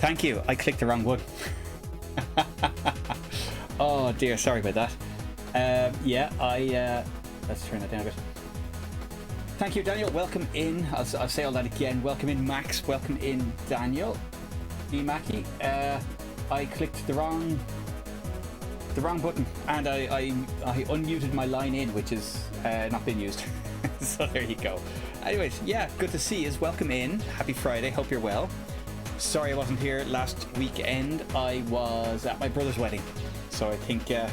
Thank you. I clicked the wrong one. Oh dear, sorry about that. Yeah, let's turn that down a bit. Thank you, Daniel. Welcome in. I'll say all that again. Welcome in, Max. Welcome in, Daniel. Mackie. I clicked the wrong button, and I unmuted my line in, which is not being used. So there you go. Anyways, yeah, good to see you. Welcome in. Happy Friday. Hope you're well. Sorry I wasn't here last weekend. I was at my brother's wedding, so I think yeah,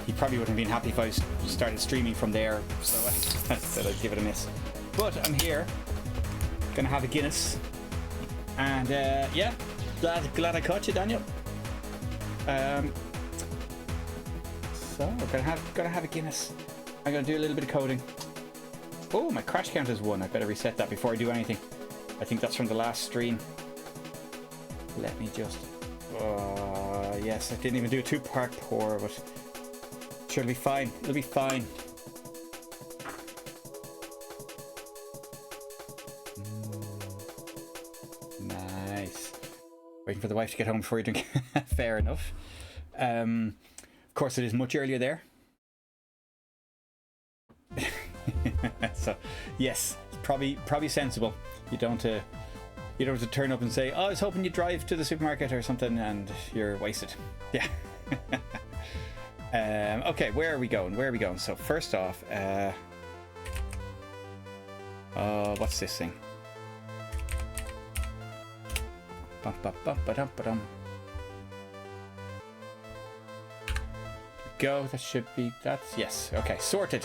he probably wouldn't have been happy if I started streaming from there, so I said I'd give it a miss. But I'm here, gonna have a Guinness, and yeah, glad I caught you, Daniel. So we're gonna have a Guinness. I'm gonna do a little bit of coding. Oh, my crash count is 1. I better reset that before I do anything. I think that's from the last stream. Let me just... yes, I didn't even do a 2-part pour, but it'll be fine. It'll be fine. Nice. Waiting for the wife to get home before you drink. Fair enough. Of course, it is much earlier there. So yes, probably sensible. You don't have to turn up and say, "Oh, I was hoping you'd drive to the supermarket or something," and you're wasted. Yeah. Okay, where are we going? So first off, what's this thing? Go. That should be. That's yes. Okay, sorted.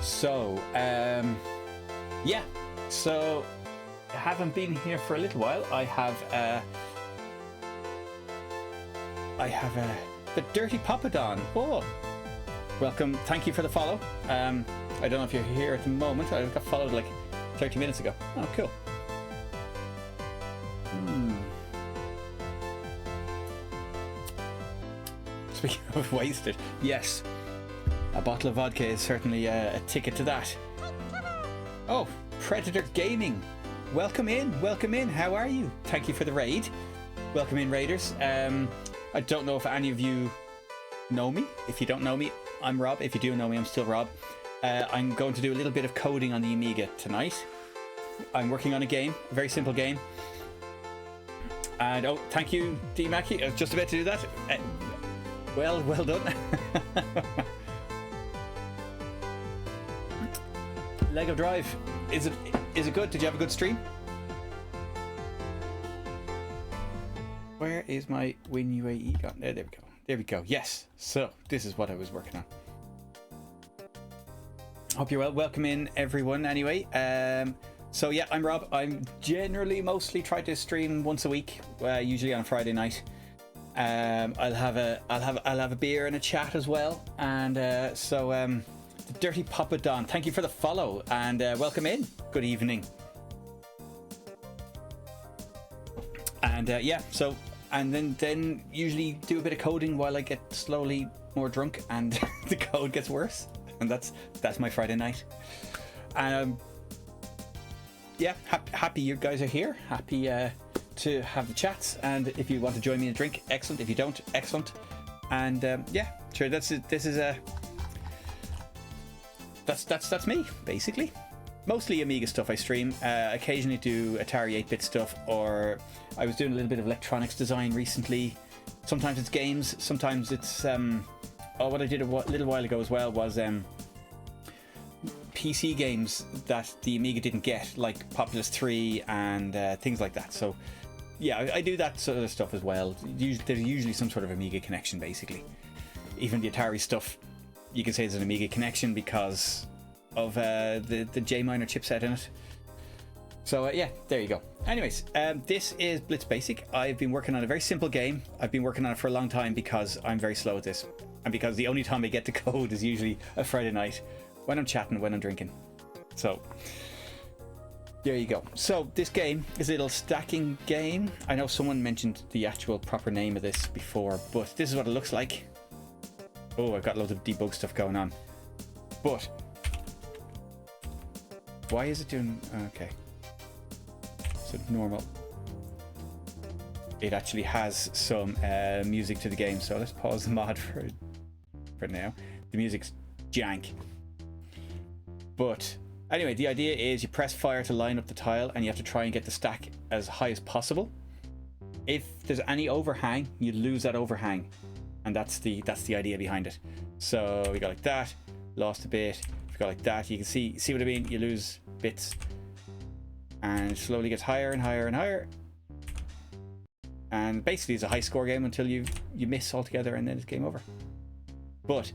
So, yeah. So, I haven't been here for a little while. I have the Dirty Papadon. Oh, welcome. Thank you for the follow. I don't know if you're here at the moment. I got followed like 30 minutes ago. Oh, cool. Speaking of wasted, yes. A bottle of vodka is certainly a ticket to that. Oh, Predator Gaming. Welcome in. How are you? Thank you for the raid. Welcome in, raiders. I don't know if any of you know me. If you don't know me, I'm Rob. If you do know me, I'm still Rob. I'm going to do a little bit of coding on the Amiga tonight. I'm working on a game, a very simple game. And oh, thank you, D Mackie. I was just about to do that. Well done. Lego Drive, is it good? Did you have a good stream? Where is my Win UAE gone? There we go. Yes. So this is what I was working on. Hope you're well. Welcome in, everyone. Anyway, so yeah, I'm Rob. I'm generally mostly try to stream once a week, usually on a Friday night. I'll have a beer and a chat as well, and the Dirty Papadon, thank you for the follow, and welcome in. Good evening. And yeah, so and then usually do a bit of coding while I get slowly more drunk and the code gets worse, and that's my Friday night. Yeah, happy you guys are here. Happy to have the chats, and if you want to join me in a drink, excellent. If you don't, excellent. And yeah, sure. That's me basically. Mostly Amiga stuff I stream. Occasionally do Atari 8-bit stuff, or I was doing a little bit of electronics design recently. Sometimes it's games, sometimes it's what I did a little while ago as well was PC games that the Amiga didn't get, like Populous 3 and things like that. So yeah, I do that sort of stuff as well. There's usually some sort of Amiga connection, basically. Even the Atari stuff, you can say it's an Amiga connection because of the J minor chipset in it. So yeah, there you go. Anyways, this is Blitz Basic. I've been working on a very simple game. I've been working on it for a long time because I'm very slow at this, and because the only time I get to code is usually a Friday night when I'm chatting, when I'm drinking. So there you go. So this game is a little stacking game. I know someone mentioned the actual proper name of this before, but this is what it looks like. Oh, I've got loads of debug stuff going on. But why is it doing... Okay. So normal. it actually has some music to the game. So let's pause the mod for now. The music's jank. But anyway, the idea is you press fire to line up the tile, and you have to try and get the stack as high as possible. If there's any overhang, you lose that overhang, and that's the idea behind it. So we go like that, lost a bit. If we go like that, you can see what I mean. You lose bits, and it slowly gets higher and higher and higher. And basically, it's a high score game until you miss altogether, and then it's game over. But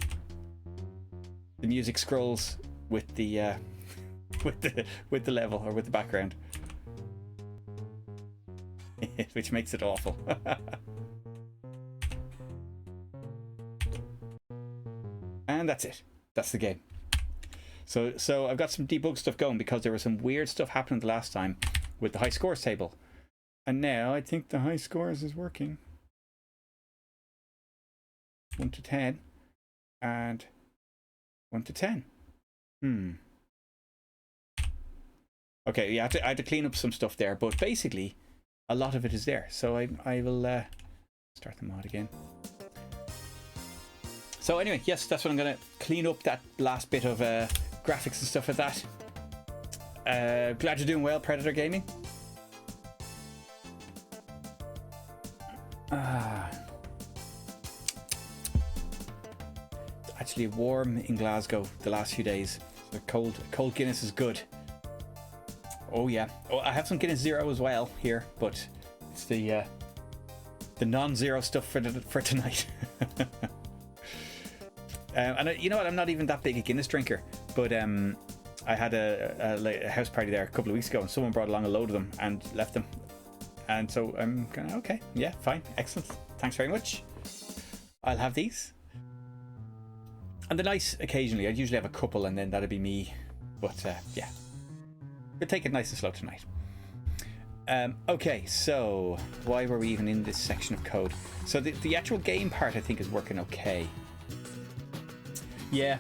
the music scrolls with the with the level, or with the background, which makes it awful. And that's it. That's the game. So I've got some debug stuff going, because there was some weird stuff happening the last time with the high scores table. And now I think the high scores is working. 1 to 10. And 1 to 10. Okay, yeah, I had to clean up some stuff there, but basically a lot of it is there. So I will start the mod again. So anyway, yes, that's what I'm going to clean up, that last bit of graphics and stuff like that. Glad you're doing well, Predator Gaming. It's actually warm in Glasgow the last few days. So cold Guinness is good. Oh yeah. Oh, I have some Guinness Zero as well here, but it's the non-zero stuff for tonight. And you know what? I'm not even that big a Guinness drinker, but I had a house party there a couple of weeks ago, and someone brought along a load of them and left them. And so I'm kind of okay. Yeah, fine, excellent. Thanks very much. I'll have these. And the nice occasionally. I'd usually have a couple, and then that'd be me. But yeah, we'll take it nice and slow tonight. Okay, so why were we even in this section of code? So the actual game part, I think, is working okay. Yeah,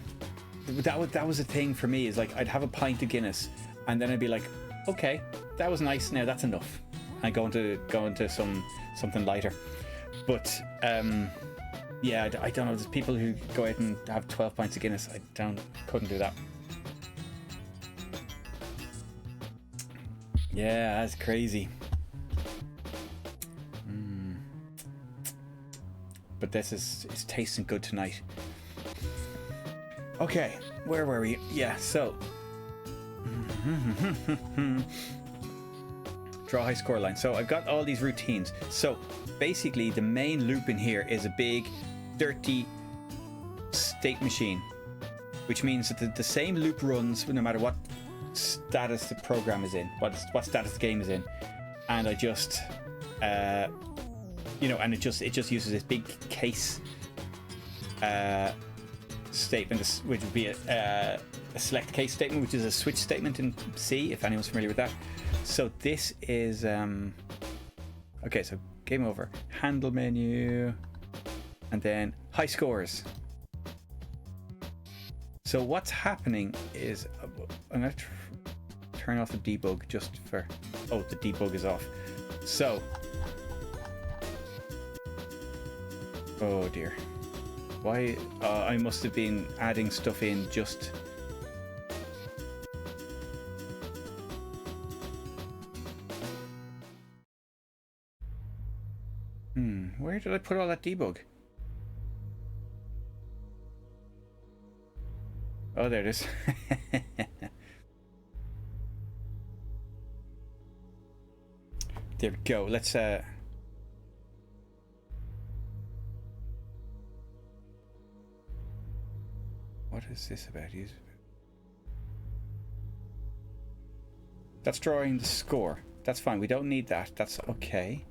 that was a thing for me. Is like I'd have a pint of Guinness, and then I'd be like, okay, that was nice. Now that's enough. And go into something lighter. But yeah, I don't know. There's people who go out and have 12 pints of Guinness. Couldn't do that. Yeah, that's crazy. But this is tasting good tonight. Okay, where were we? Yeah, so draw high score line. So I've got all these routines. So basically the main loop in here is a big dirty state machine, which means that the same loop runs no matter what status the program is in, what status the game is in. And I just you know, and it just uses this big case statement, which would be a select case statement, which is a switch statement in C, if anyone's familiar with that. So this is okay, so game over, handle menu, and then high scores. So what's happening is I'm going to turn off the debug just for, oh, the debug is off. So, oh dear, why I must have been adding stuff in just where did I put all that debug? Oh, there it is. There we go. Let's what is this about? That's drawing the score. That's fine. We don't need that. That's okay.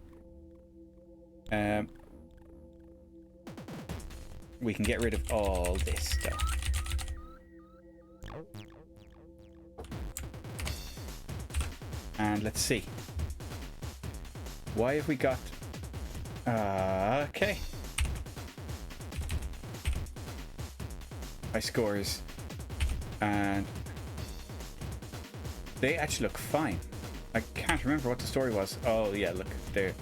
We can get rid of all this stuff. And let's see. Why have we got... okay. High scores. And they actually look fine. I can't remember what the story was. Oh yeah, look there.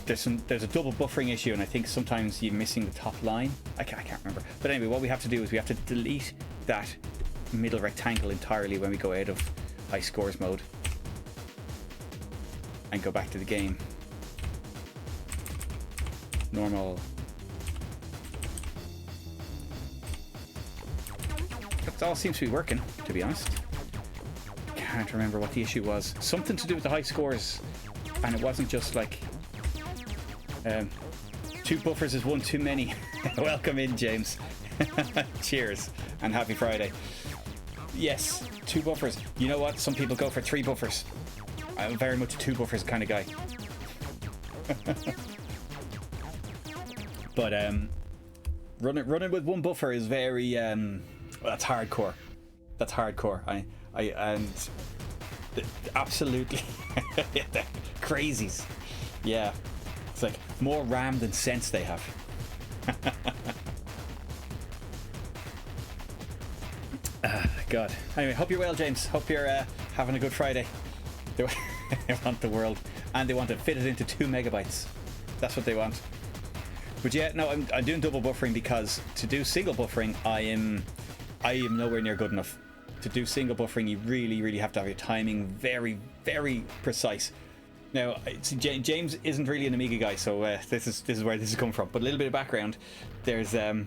there's a double buffering issue, and I think sometimes you're missing the top line. I can't remember. But anyway, what we have to do is we have to delete that middle rectangle entirely when we go out of high scores mode and go back to the game. Normal. That all seems to be working, to be honest. Can't remember what the issue was. Something to do with the high scores, and it wasn't just like 2 buffers is one too many. Welcome in, James. Cheers and happy Friday. Yes, 2 buffers. You know what? Some people go for 3 buffers. I'm very much a 2 buffers kind of guy. But running with 1 buffer is very that's hardcore. That's hardcore. And absolutely the crazies. Yeah, it's like more RAM than sense they have. God. Anyway, hope you're well, James. Hope you're having a good Friday. They want the world, and they want to fit it into 2 megabytes. That's what they want. But yeah, no, I'm doing double buffering because to do single buffering, I am nowhere near good enough. To do single buffering, you really have to have your timing very, very precise. Now, James isn't really an Amiga guy, so this is where this is coming from. But a little bit of background: there's when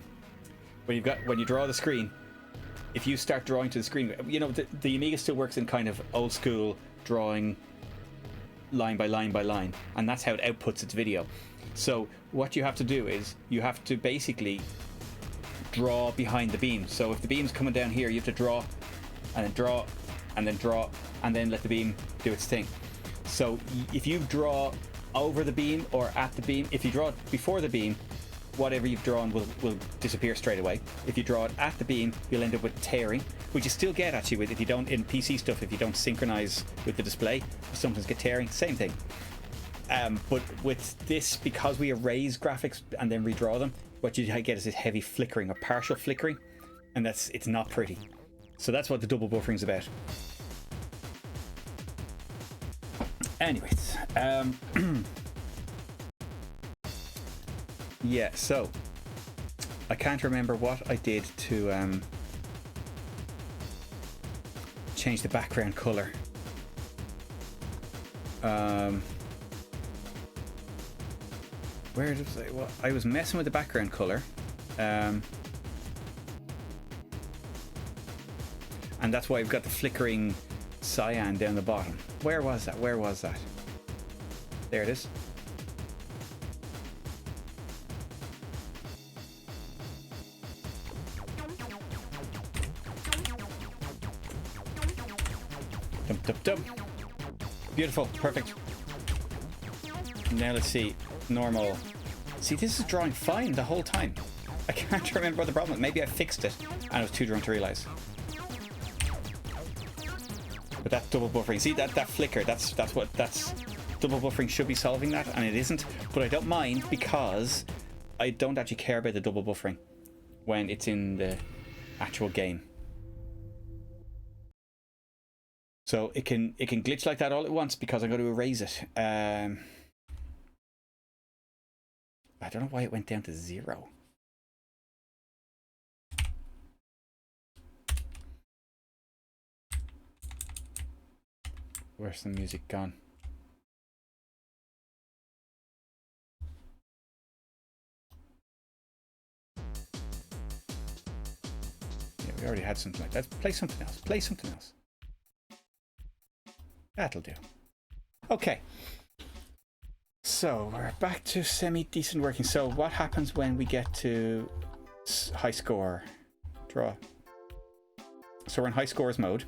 you draw the screen, if you start drawing to the screen, you know the Amiga still works in kind of old school drawing, line by line by line, and that's how it outputs its video. So what you have to do is you have to basically draw behind the beam. So if the beam's coming down here, you have to draw and then draw and then draw and then let the beam do its thing. So if you draw over the beam or at the beam, if you draw it before the beam, whatever you've drawn will disappear straight away. If you draw it at the beam, you'll end up with tearing, which you still get actually with if you don't in PC stuff, if you don't synchronize with the display, sometimes get tearing, same thing. But with this, because we erase graphics and then redraw them, what you get is this heavy flickering or partial flickering, and it's not pretty. So that's what the double buffering is about. Anyways, yeah, so I can't remember what I did to change the background color. Where did I? Well, I was messing with the background color, and that's why I've got the flickering cyan down the bottom. Where was that? Where was that? There it is. Dum, dum, dum. Beautiful, perfect. Now let's see. Normal. See, this is drawing fine the whole time. I can't remember what the problem was. Maybe I fixed it and I was too drunk to realize. But that double buffering, see that flicker, that's double buffering should be solving that, and it isn't. But I don't mind because I don't actually care about the double buffering when it's in the actual game. So it can glitch like that all at once because I'm going to erase it. I don't know why it went down to 0. Where's the music gone? Yeah, we already had something like that. Play something else. Play something else. That'll do. Okay. So we're back to semi-decent working. So what happens when we get to high score? Draw. So we're in high scores mode.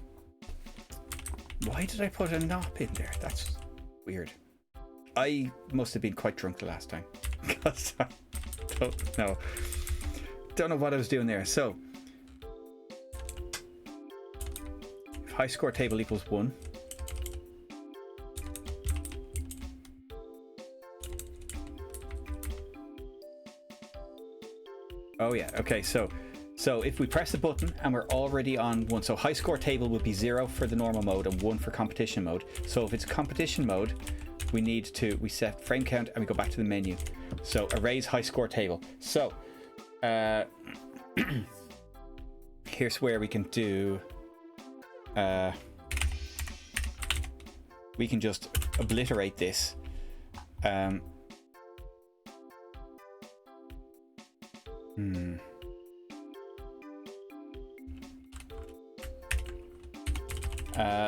Why did I put a knob in there? That's weird. I must have been quite drunk the last time. Because I don't know what I was doing there. So if high score table equals 1. Oh yeah, okay, so if we press the button and we're already on 1, so high score table would be 0 for the normal mode and 1 for competition mode. So if it's competition mode, we set frame count and we go back to the menu. So erase high score table. So here's where we can do we can just obliterate this.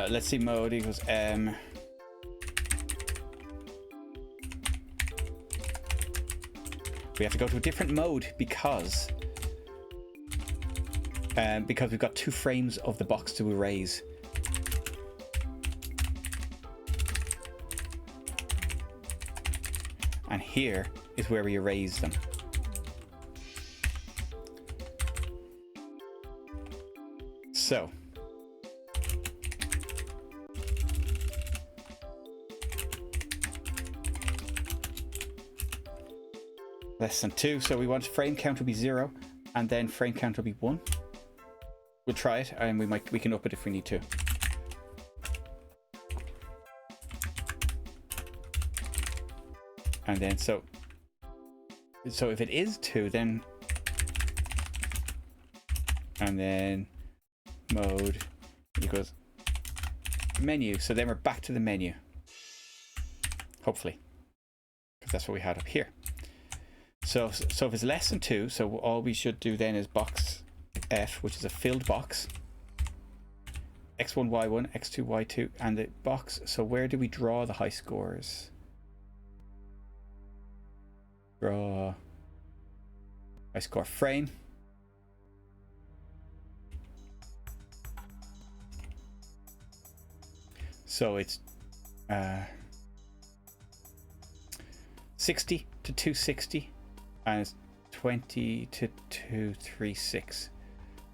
Let's see, mode equals M. We have to go to a different mode because we've got 2 frames of the box to erase. And here is where we erase them. So less than 2, so we want frame count will be 0 and then frame count will be 1. We'll try it and we can up it if we need to. And then so if it is 2, then and then mode equals menu, so then we're back to the menu, hopefully, because that's what we had up here. So if it's less than 2, so all we should do then is box F, which is a filled box, x1 y1 x2 y2, and the box. So where do we draw the high scores? Draw high score frame. So it's 60 to 260 and it's 20 to 236.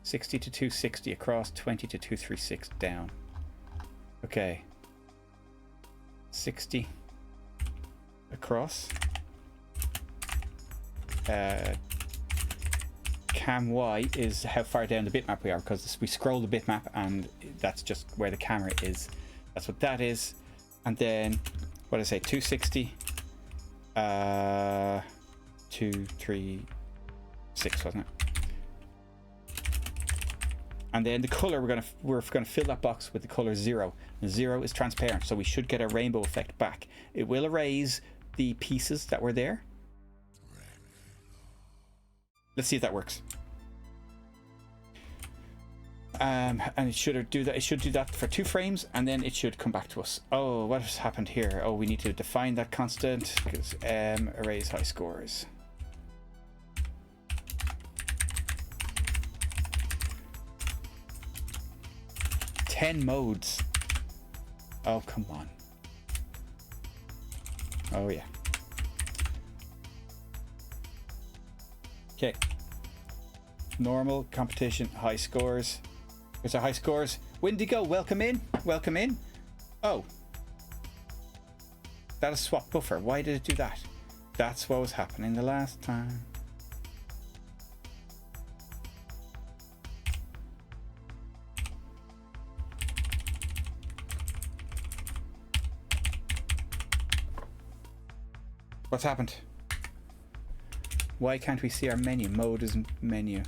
60 to 260 across, 20 to 236 down. Okay. 60 across. Cam Y is how far down the bitmap we are, because we scroll the bitmap and that's just where the camera is. That's what that is. And then what did I say? 260 236, wasn't it? And then the color, we're gonna fill that box with the color 0. And 0 is transparent, so we should get a rainbow effect back. It will erase the pieces that were there. Let's see if that works. And it should do that. It should do that for 2 frames, and then it should come back to us. Oh, what has happened here? Oh, we need to define that constant because erase high scores. Ten modes. Oh, come on. Oh yeah. Okay. Normal, competition, high scores. Here's our high scores. Windigo, welcome in. Welcome in. Oh. That is swap buffer. Why did it do that? That's what was happening the last time. What's happened? Why can't we see our menu? Mode isn't menu.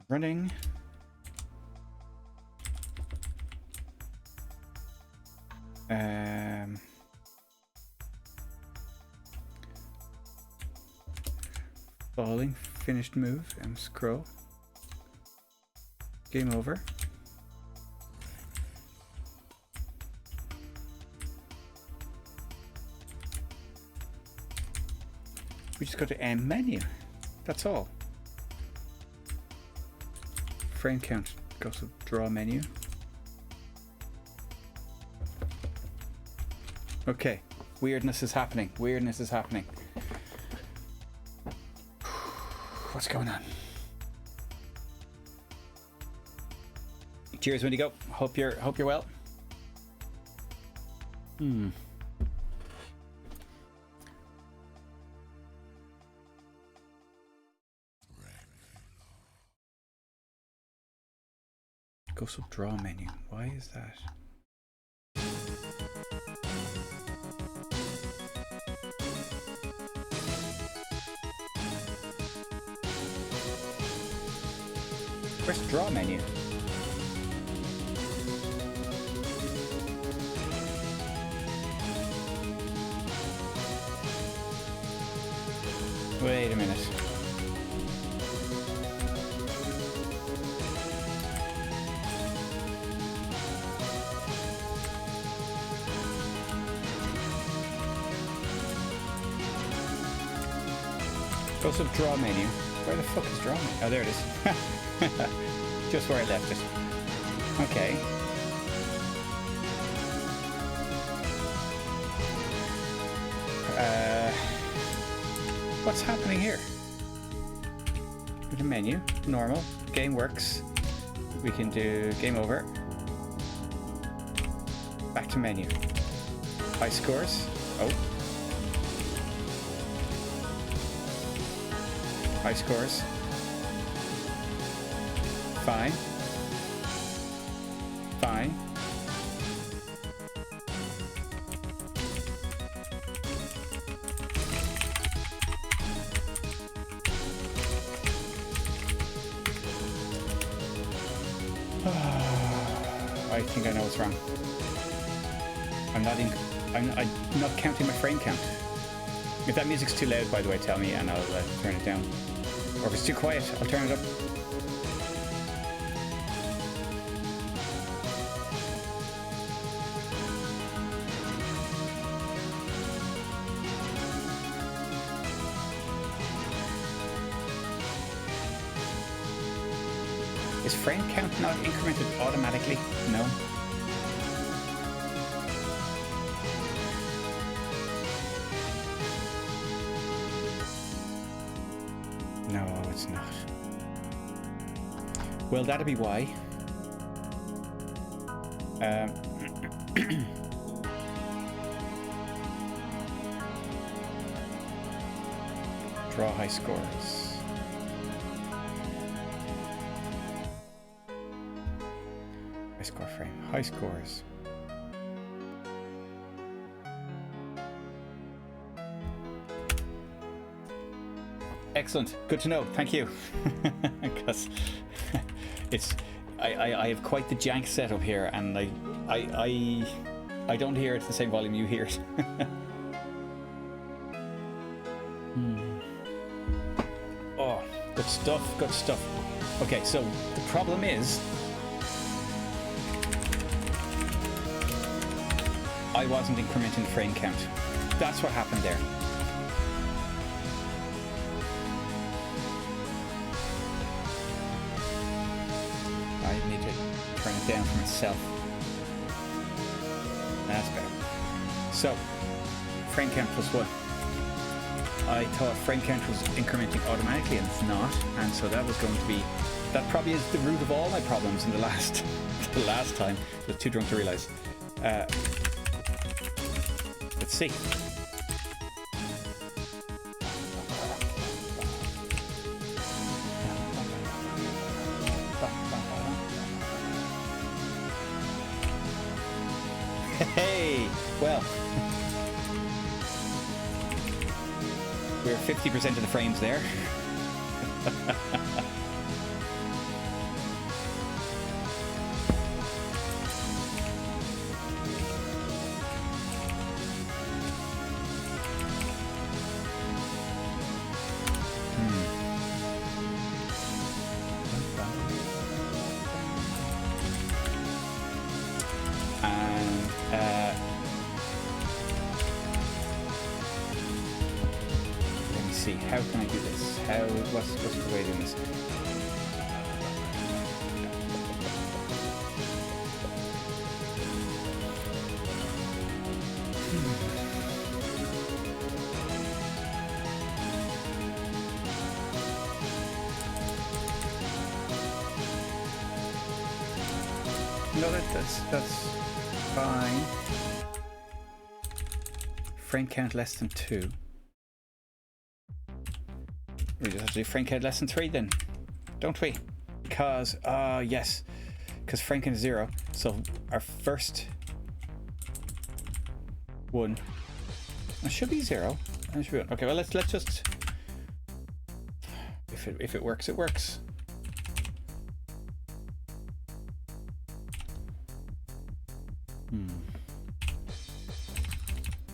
Running. Falling, finished move, and scroll. Game over. We just go to M menu. That's all. Frame count goes to draw menu. Okay, weirdness is happening. Weirdness is happening. What's going on? Cheers, Windigo. Hope you're well. Go sub draw menu. Why is that? Where's the draw menu? Wait a minute. Go sub draw menu. Where the fuck is draw menu? Oh, there it is. Just where I left it. Okay. What's happening here? Go to menu, normal, game works. We can do game over. Back to menu. High scores. Oh. High scores. Fine. Fine. I think I know what's wrong. I'm not counting my frame count. If that music's too loud, by the way, tell me and I'll turn it down. Or if it's too quiet, I'll turn it up. Is frame count not incremented automatically? No. No, it's not. Well, that'll be why. Draw high scores. High score frame. High scores. Excellent. Good to know. Thank you. Because it's I have quite the jank setup here, and I don't hear it the same volume you hear it. Oh, good stuff. Good stuff. Okay, so the problem is I wasn't incrementing the frame count. That's what happened there. I need to turn it down for myself. That's better. So, frame count plus 1. I thought frame count was incrementing automatically, and it's not. And so that was going to be, that probably is the root of all my problems in the last time. I was too drunk to realize. Let's see. Hey, well, we're 50% of the frames there. How can I do this? What's the way of doing this? No, that's fine. Frame count less than 2. We just have to do frame count less than 3 then, don't we? Because, yes, because frame count is 0. So our first one, it should be 0. It should be 1. Okay, well let's just, if it works, it works.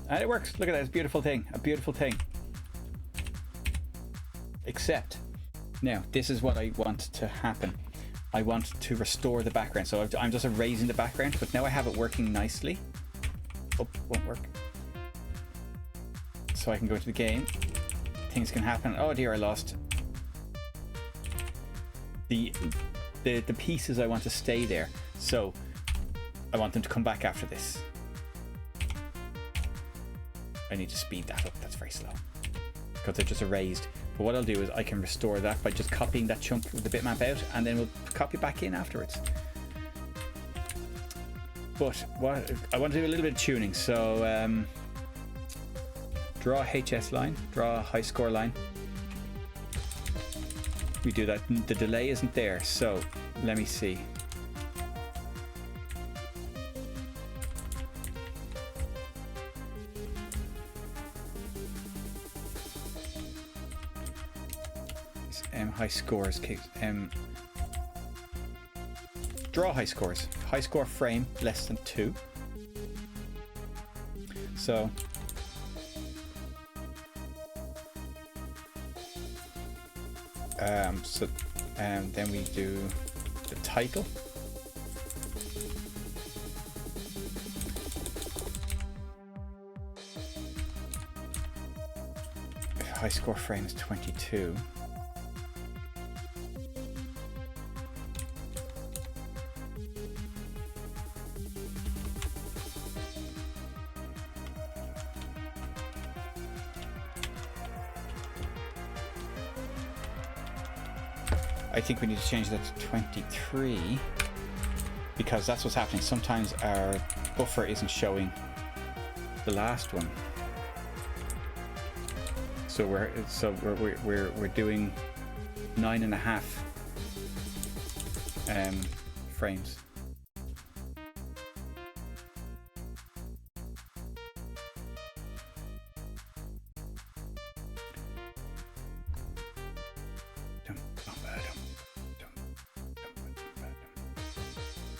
And it works. Look at that. It's a beautiful thing. A beautiful thing. Except, now, this is what I want to happen. I want to restore the background. So I'm just erasing the background, but now I have it working nicely. Oh, won't work. So I can go to the game. Things can happen. Oh dear, I lost. The pieces I want to stay there. So I want them to come back after this. I need to speed that up. That's very slow because they're just erased. But what I'll do is I can restore that by just copying that chunk with the bitmap out, and then we'll copy it back in afterwards. But what I want to do a little bit of tuning. So draw a HS line, draw a high score line. We do that. The delay isn't there, so let me see. High scores, draw high scores. High score frame less than 2. So then we do the title. High score frame is 22. I think we need to change that to 23 because that's what's happening. Sometimes our buffer isn't showing the last one. So we're doing 9.5 frames.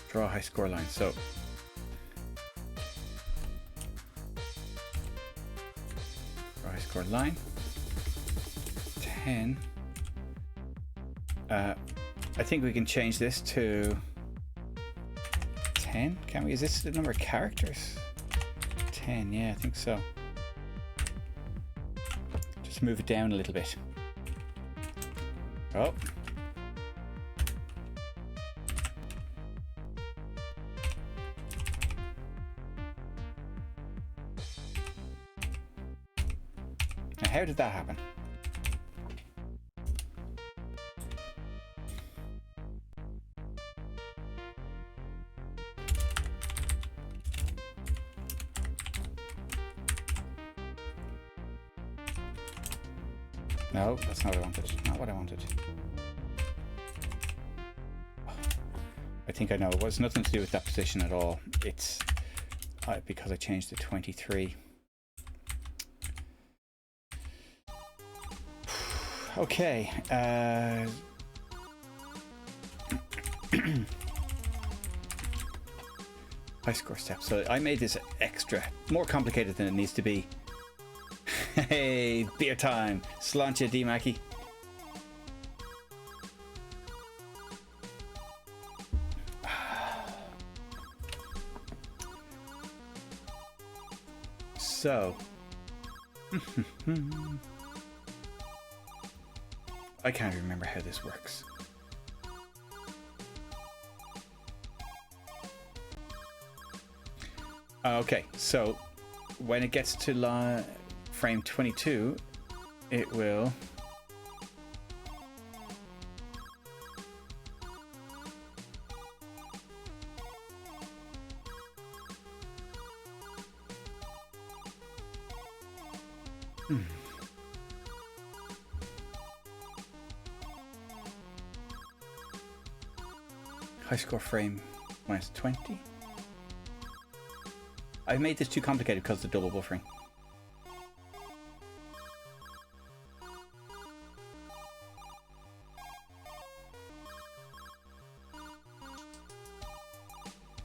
Draw a high score line. So draw a high score line. 10. I think we can change this to 10. Can we? Is this the number of characters? 10. Yeah, I think so. Just move it down a little bit. Oh. How did that happen? No, that's not what I wanted. Not what I wanted. I think I know. It was nothing to do with that position at all. It's because I changed to 23. Okay. High score steps. So I made this extra, more complicated than it needs to be. Hey, beer time. Sláinte, D. Mackie. So. I can't remember how this works. Okay, so when it gets to frame 22, it will high score frame minus 20. I've made this too complicated because of the double buffering.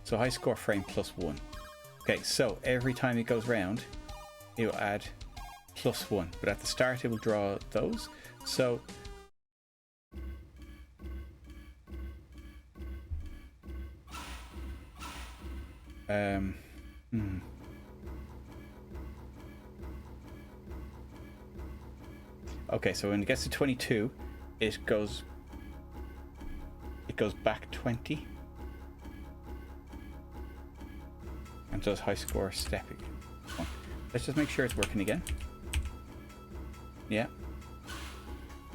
So high score frame plus 1. Okay, so every time it goes round, it will add plus 1. But at the start, it will draw those. So okay, so when it gets to 22, it goes back 20 and does high score stepping. Let's just make sure it's working again. Yeah.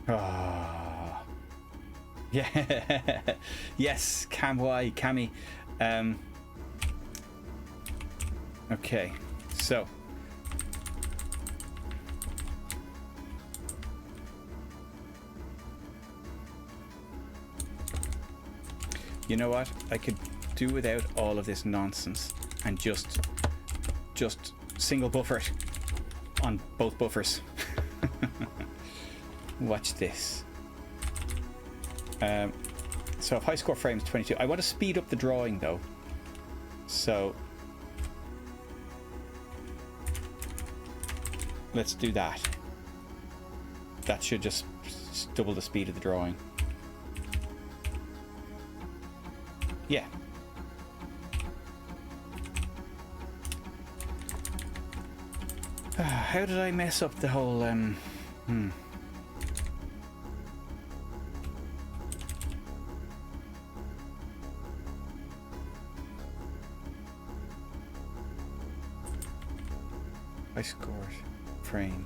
Ah. Oh. Yeah. Yes, Cami. Okay, so you know what? I could do without all of this nonsense and just single buffer it on both buffers. Watch this. So if high score frame is 22, I want to speed up the drawing though. So let's do that. That should just double the speed of the drawing. Yeah. How did I mess up the whole I scored frame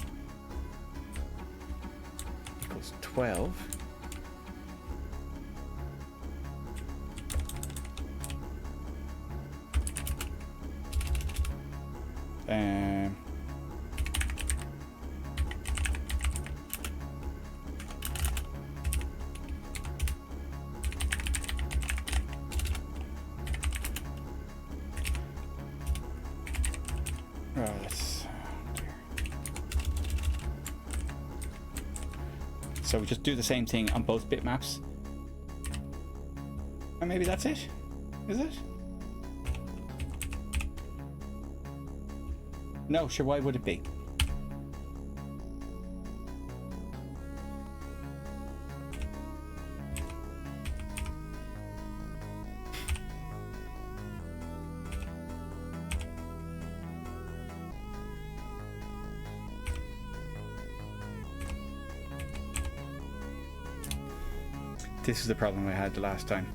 equals 12. So we just do the same thing on both bitmaps. And maybe that's it? Is it? No, sure, why would it be? This is the problem I had the last time.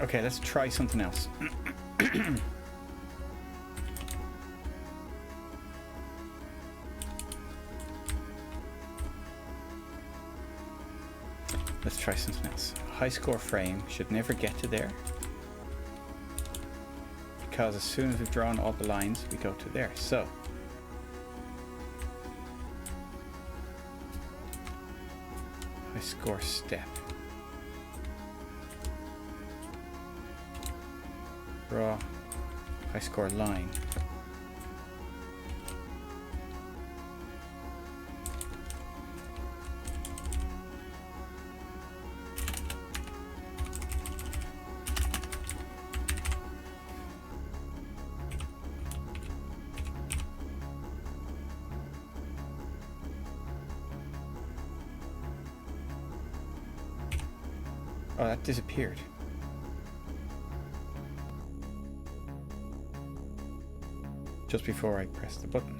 Okay, let's try something else. Let's try something else. High score frame should never get to there, because as soon as we've drawn all the lines, we go to there. So high score step. Draw high score line. Oh, that disappeared. Just before I press the button.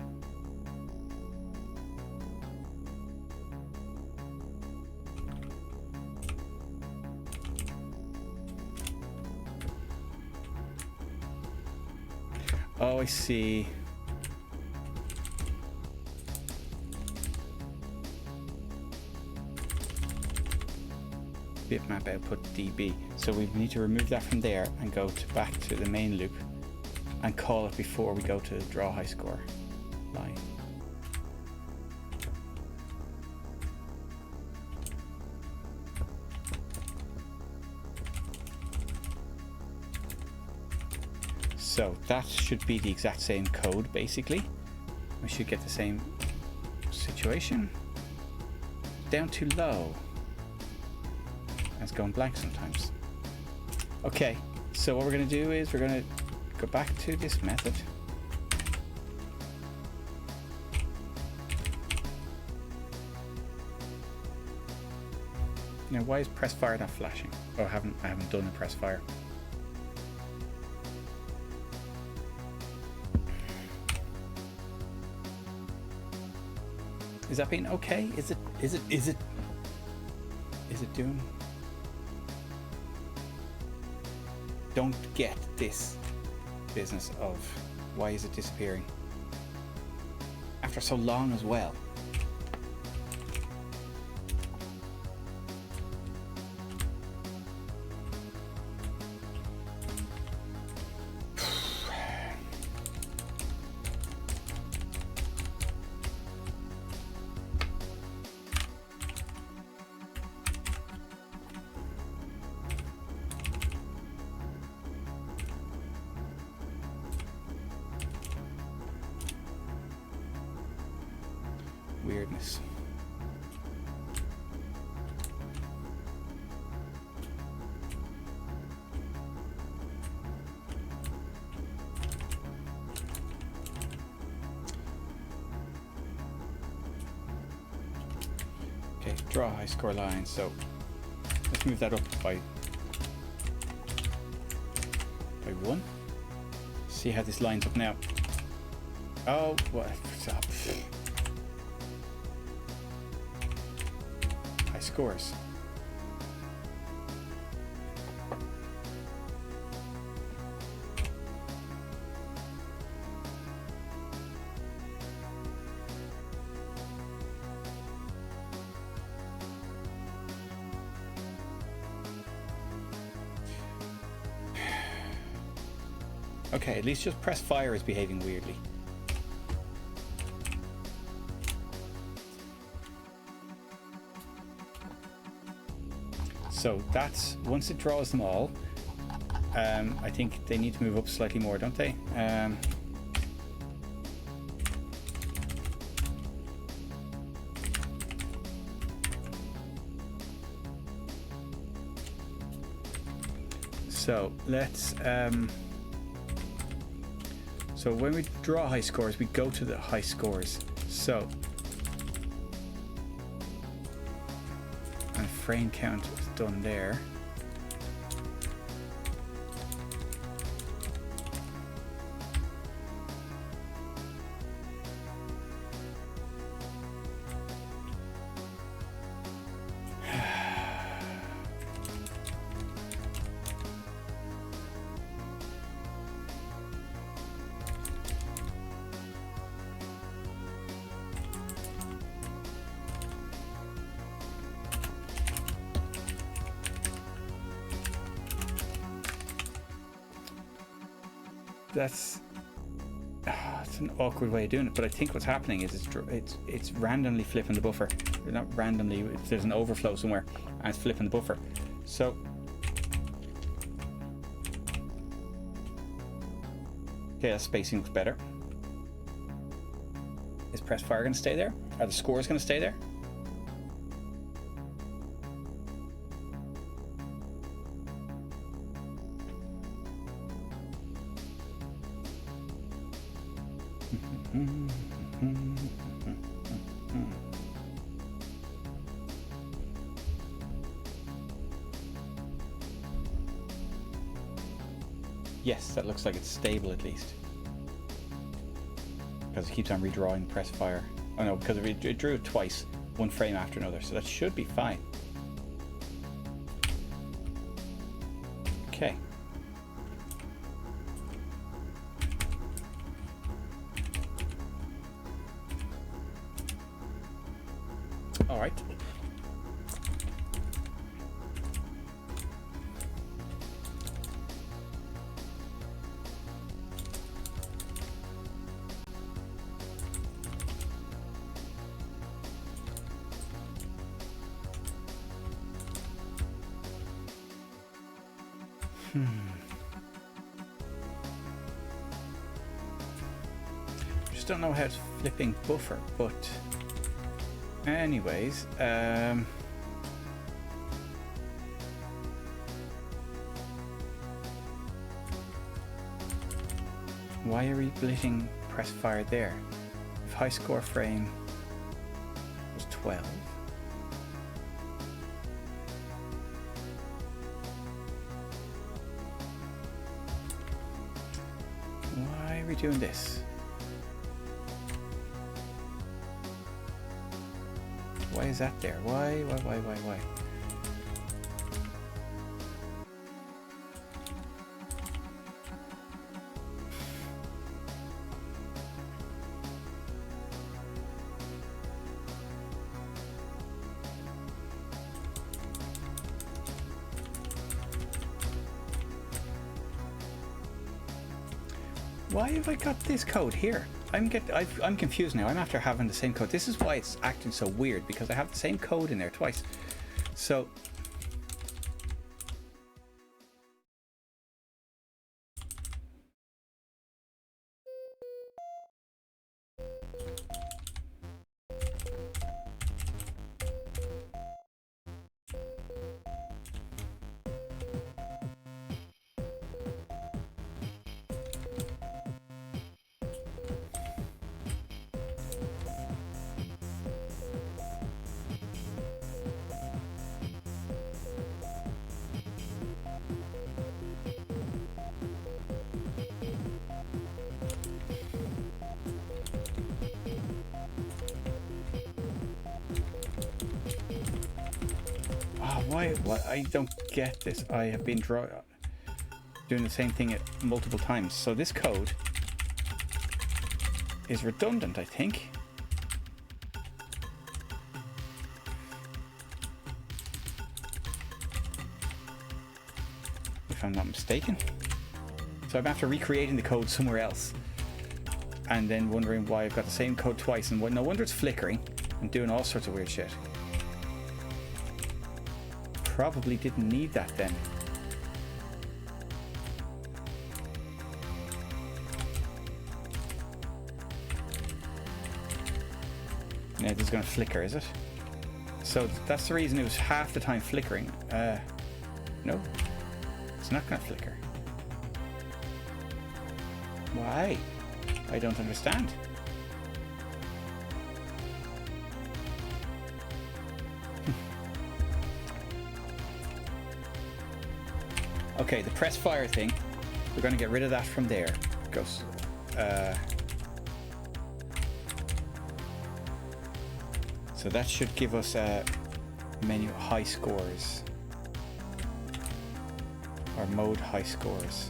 Oh, I see. Bitmap output db. So we need to remove that from there and go back to the main loop and call it before we go to draw high score line. So that should be the exact same code basically. We should get the same situation. Down too low. It's going blank sometimes. Okay, so what we're going to do is we're going to go back to this method. Now, why is press fire not flashing? Oh, I haven't done a press fire. Is that being okay? Is it doing? Don't get this business of why is it disappearing after so long as well. Weirdness. Okay, draw high score line. So let's move that up by 1. See how this lines up now. Oh, what? Scores. Okay, at least just press fire is behaving weirdly. So that's, once it draws them all, I think they need to move up slightly more, don't they? So let's, so when we draw high scores, we go to the high scores. So, and frame count is done there. That's it's an awkward way of doing it, but I think what's happening is it's randomly flipping the buffer. Not randomly, there's an overflow somewhere and it's flipping the buffer. So okay, that spacing looks better. Is press fire going to stay there? Are the scores going to stay there? Yes, that looks like it's stable at least. Because it keeps on redrawing press fire. Oh no, because it drew it twice, one frame after another, so that should be fine. Okay. All right. Just don't know how it's flipping buffer, but anyways, why are we blitting press fire there? If high score frame was 12. Why are we doing this? Why is that there? Why? Why have I got this code here? I'm confused now. I'm after having the same code. This is why it's acting so weird, because I have the same code in there twice. So why? What? I don't get this. I have been doing the same thing multiple times. So this code is redundant, I think. If I'm not mistaken. So I'm after recreating the code somewhere else, and then wondering why I've got the same code twice, and no wonder it's flickering and doing all sorts of weird shit. Probably didn't need that then. Now this is going to flicker, is it? So that's the reason it was half the time flickering. No, it's not going to flicker. Why? I don't understand. Okay, the press fire thing, we're going to get rid of that from there. It goes, so that should give us a menu high scores, or mode high scores.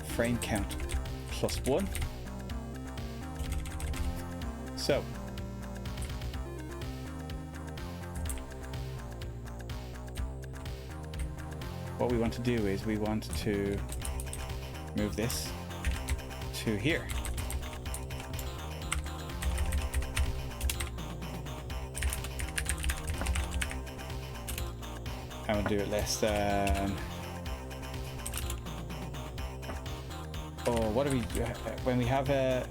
Frame count +1. So what we want to do is we want to move this to here. And we'll do it less than... Oh, what do we do? When we have a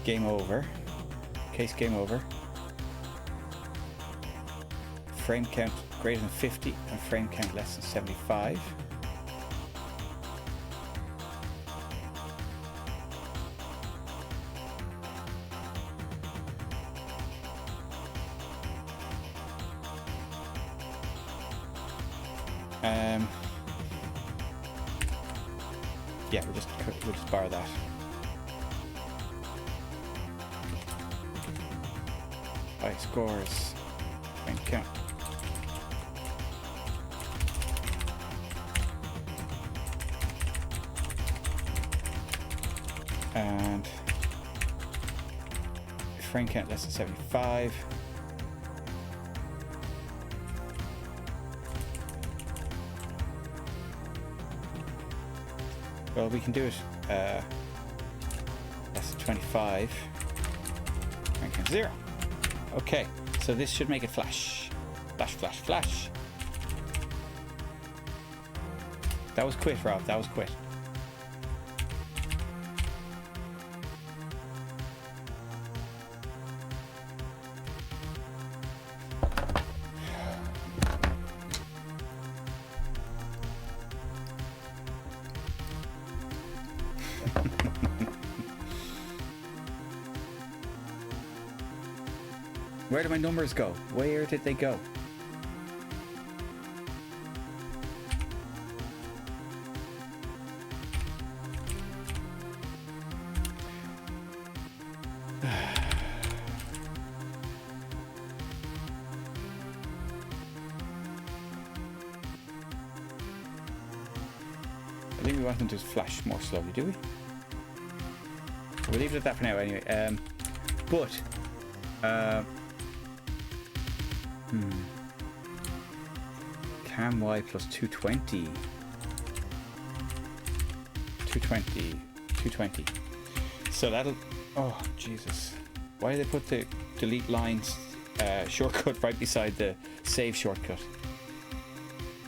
game over, case game over, frame count greater than 50 and frame count less than 75. Yeah, we'll just bar that. High scores, frame count. And frame count less than 75. Well, we can do it less than 25. Frame count 0. Okay, so this should make it flash. Flash, flash, flash. That was quit, Rob. That was quit. Where did my numbers go? Where did they go? I think we want them to flash more slowly, do we? We'll leave it at that for now anyway. Cam Y plus 220. 220. So that'll... Oh, Jesus. Why did they put the delete lines shortcut right beside the save shortcut?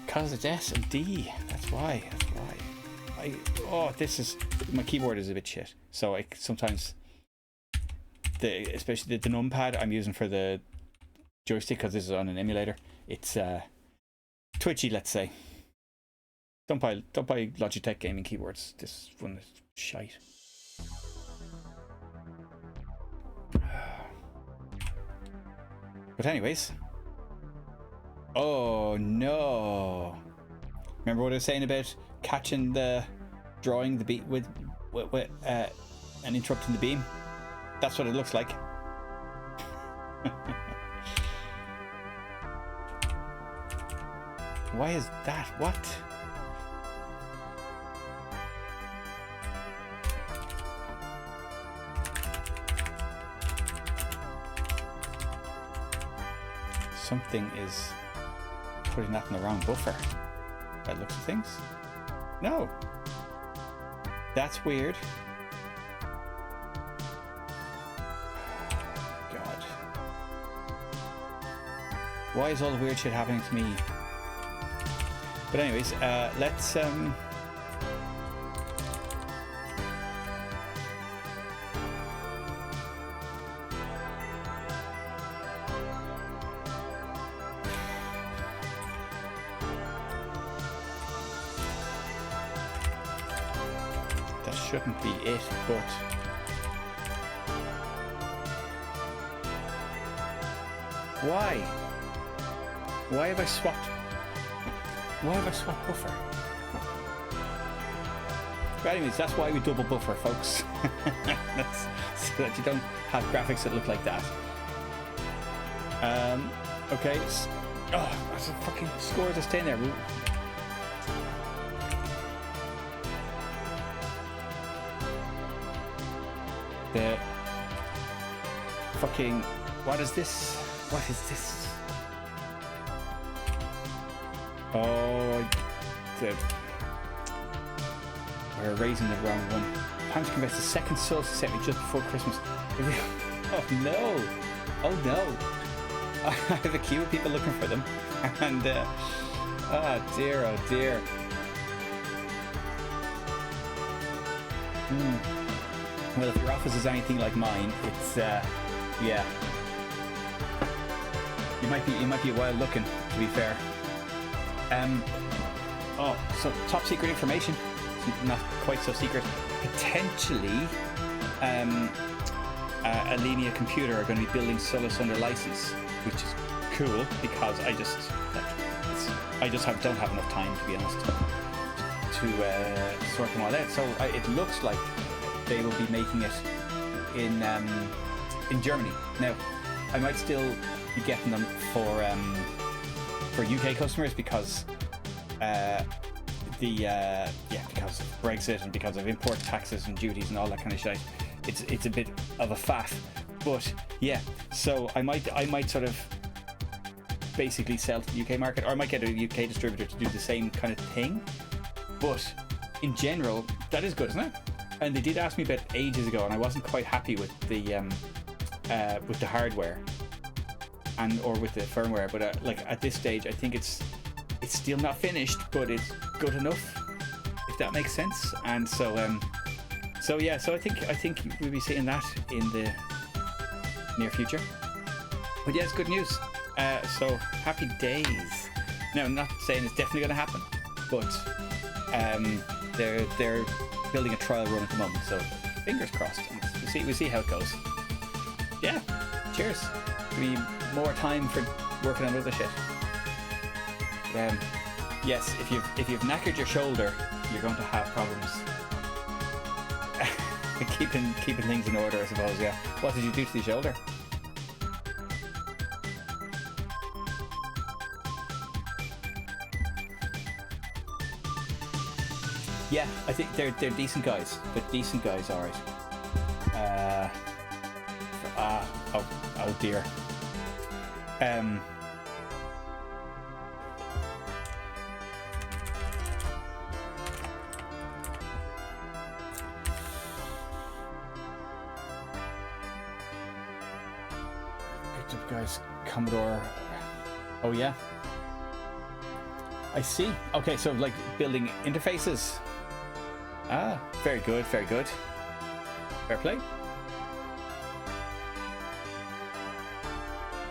Because it's S and D. That's why. This is... My keyboard is a bit shit. So I sometimes... Especially the numpad I'm using for the joystick, because this is on an emulator, it's twitchy, let's say. Don't buy Logitech gaming keyboards. This one is shite. But anyways, oh no! Remember what I was saying about catching drawing the beat with and interrupting the beam? That's what it looks like. Why is that? What? Something is putting that in the wrong buffer. By the looks of things. No. That's weird. God. Why is all the weird shit happening to me? But anyways, let's that shouldn't be it, but why have I swapped buffer? But anyways, that's why we double buffer, folks. That's so that you don't have graphics that look like that. Okay. Oh, that's a fucking score to stay in there. The fucking... What is this? What is this? Oh, we're erasing the wrong one. Time to convert the second source set me just before Christmas. Oh no! Oh no! I have a queue of people looking for them, and oh dear, oh dear. Well, if your office is anything like mine, it's yeah. You might be a while looking, to be fair. Oh, so top secret information, not quite so secret. Potentially, Alenia Computer are going to be building Solus under license, which is cool because I just don't have enough time, to be honest, to sort them all out. So it looks like they will be making it in Germany. Now, I might still be getting them for UK customers because because of Brexit and because of import taxes and duties and all that kind of shit. It's a bit of a faff, But yeah, so I might sort of basically sell to the UK market, or I might get a UK distributor to do the same kind of thing. But in general, that is good, isn't it? And they did ask me about ages ago, and I wasn't quite happy with the hardware or with the firmware. But like at this stage, I think it's still not finished, but it's good enough, if that makes sense. And so yeah, so I think we'll be seeing that in the near future. But yeah, it's good news. So happy days. Now, I'm not saying it's definitely going to happen, but they're building a trial run at the moment, so fingers crossed. We'll see how it goes. Yeah, cheers. There'll be more time for working on other shit. But, yes, if you've knackered your shoulder, you're going to have problems keeping things in order, I suppose. Yeah. What did you do to the shoulder? Yeah, I think they're decent guys. They're decent guys, all right. Oh dear. Picked up guys, Commodore. Oh yeah. I see. Okay, so like building interfaces. Ah, very good, very good. Fair play.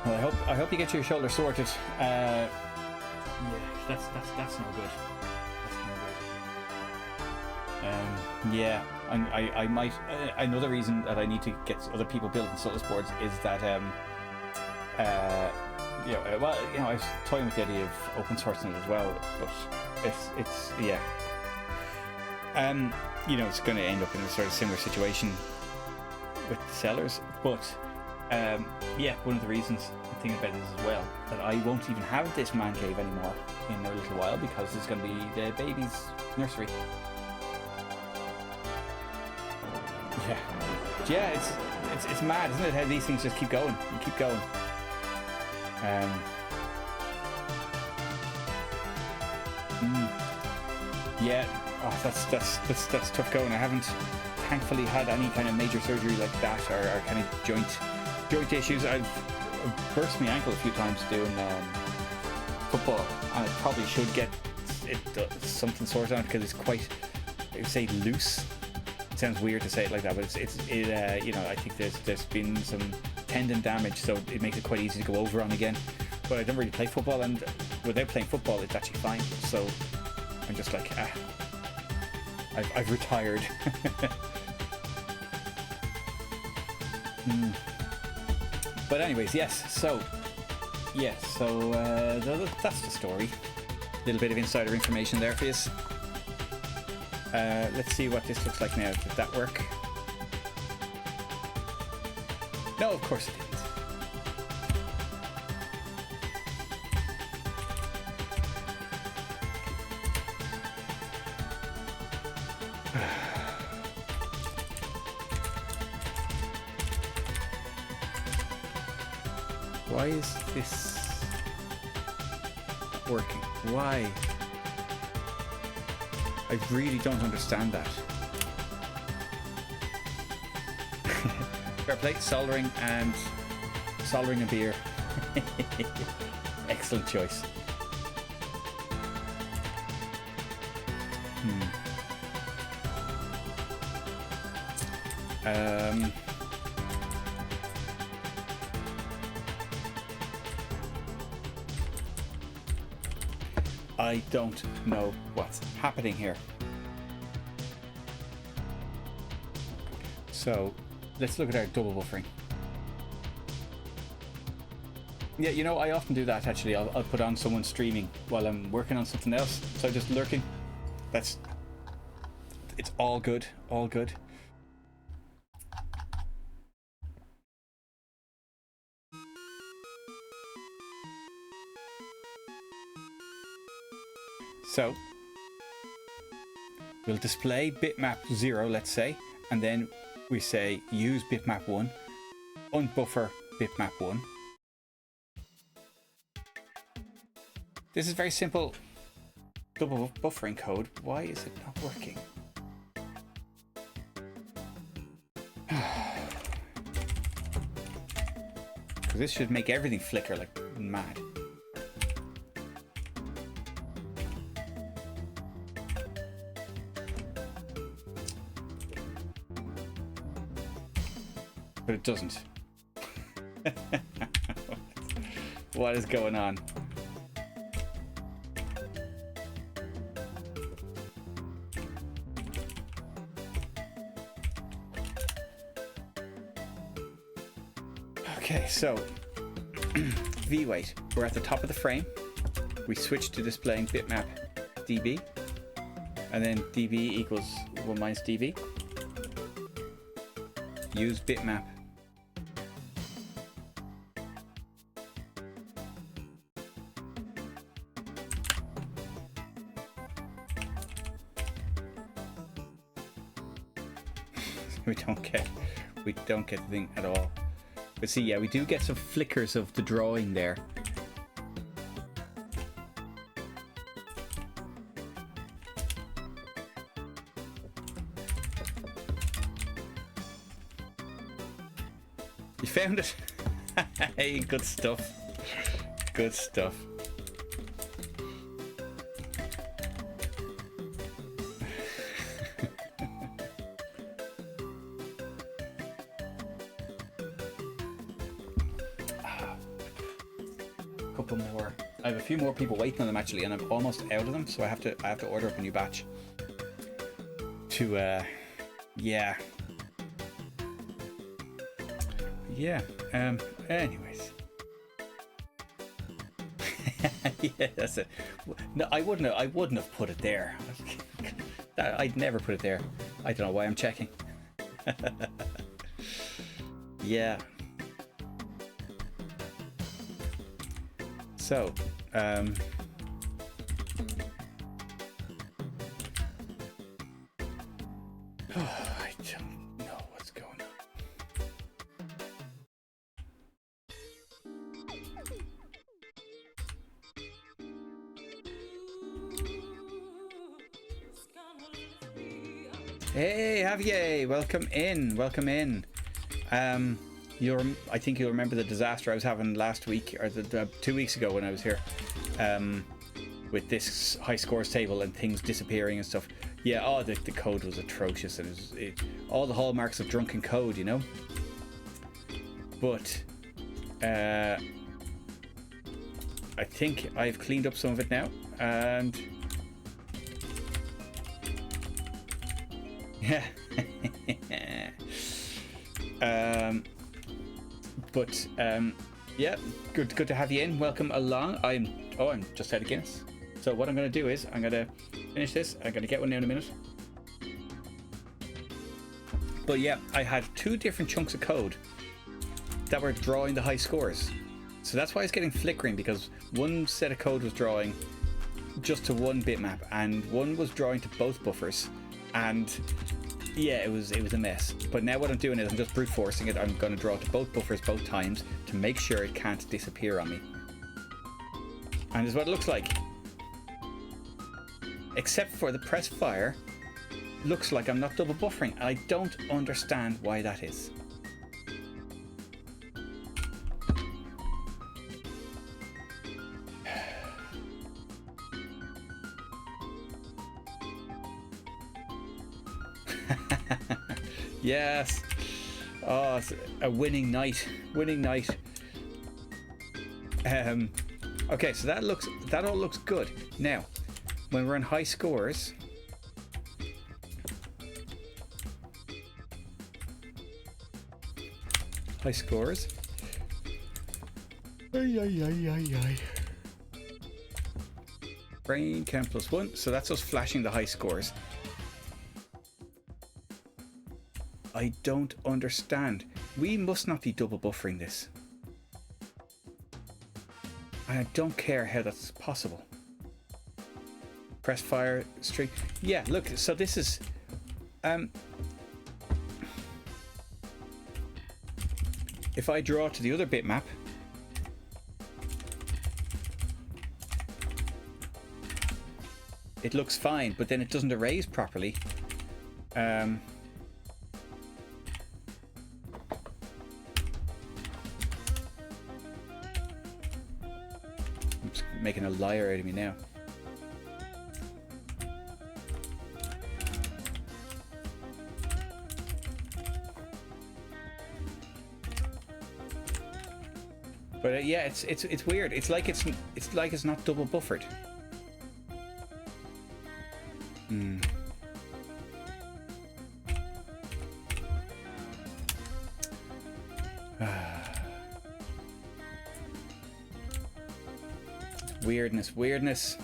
Well, I hope you get your shoulder sorted. Yeah, that's no good. That's no good. Yeah, I might. Another reason that I need to get other people building Solus boards is that I was toying with the idea of open sourcing it as well, but it's yeah. It's going to end up in a sort of similar situation with the sellers, but yeah, one of the reasons I'm thinking about this as well, that I won't even have this man cave anymore in a little while, because it's going to be the baby's nursery. Yeah, it's mad, isn't it, how these things just keep going and keep going. Yeah, that's tough going. I haven't thankfully had any kind of major surgery like that, or kind of joint issues. I've burst my ankle a few times doing football, and I probably should get something sorted out, because it's quite, I would say, loose. It sounds weird to say it like that, but I think there's been some tendon damage, so it makes it quite easy to go over on again. But I don't really play football, and without playing football, it's actually fine. So I'm just like, I've retired. But anyways, yes. So that's the story. A little bit of insider information there for you. Let's see what this looks like now. Did that work? No, of course it didn't. Why is this not working? Why? I really don't understand that. Fair play, soldering a beer. Excellent choice. I don't know what's happening here. So let's look at our double buffering. Yeah, I often do that actually. I'll put on someone streaming while I'm working on something else. So just lurking. It's all good, all good. So we'll display bitmap 0, let's say, and then we say use bitmap 1, unbuffer bitmap 1. This is very simple double buffering code. Why is it not working? Because this should make everything flicker like mad. But it doesn't. What is going on? Okay, so V-weight, we're at the top of the frame. We switch to displaying bitmap dB, and then dB equals 1 minus dB. Use bitmap. we don't get the thing at all. But see, yeah, we do get some flickers of the drawing there. You found it? Hey, good stuff. Good stuff. Couple more. I have a few more people waiting on them actually, and I'm almost out of them, so I have to order up a new batch. To yeah. Anyways. Yeah, that's it. No, I wouldn't have put it there. I'd never put it there. I don't know why I'm checking. Yeah. So, I don't know what's going on. Hey, Javier, welcome in, welcome in. I think you'll remember the disaster I was having last week, or 2 weeks ago when I was here, with this high scores table and things disappearing and stuff. Yeah, oh, the code was atrocious, and all the hallmarks of drunken code, you know. But I think I've cleaned up some of it now, and yeah. Yeah, good to have you in. Welcome along. I'm just out of Guinness. So what I'm going to do is I'm going to finish this. I'm going to get one now in a minute. But yeah, I had 2 different chunks of code that were drawing the high scores. So that's why it's getting flickering, because one set of code was drawing just to one bitmap and one was drawing to both buffers, and yeah, it was a mess. But now what I'm doing is I'm just brute forcing it. I'm going to draw to both buffers both times to make sure it can't disappear on me. And this is what it looks like. Except for the press fire, looks like I'm not double buffering, and I don't understand why that is. Yes. Oh, it's a winning night. Winning night. Okay, so that all looks good. Now, when we're on high scores, brain count +1, so that's us flashing the high scores. I don't understand. We must not be double buffering this. And I don't care how that's possible. Press fire string. Yeah, look, so this is if I draw to the other bitmap, it looks fine, but then it doesn't erase properly. I'm just making a liar out of me now. But yeah, it's weird. It's like it's not double buffered. Weirdness.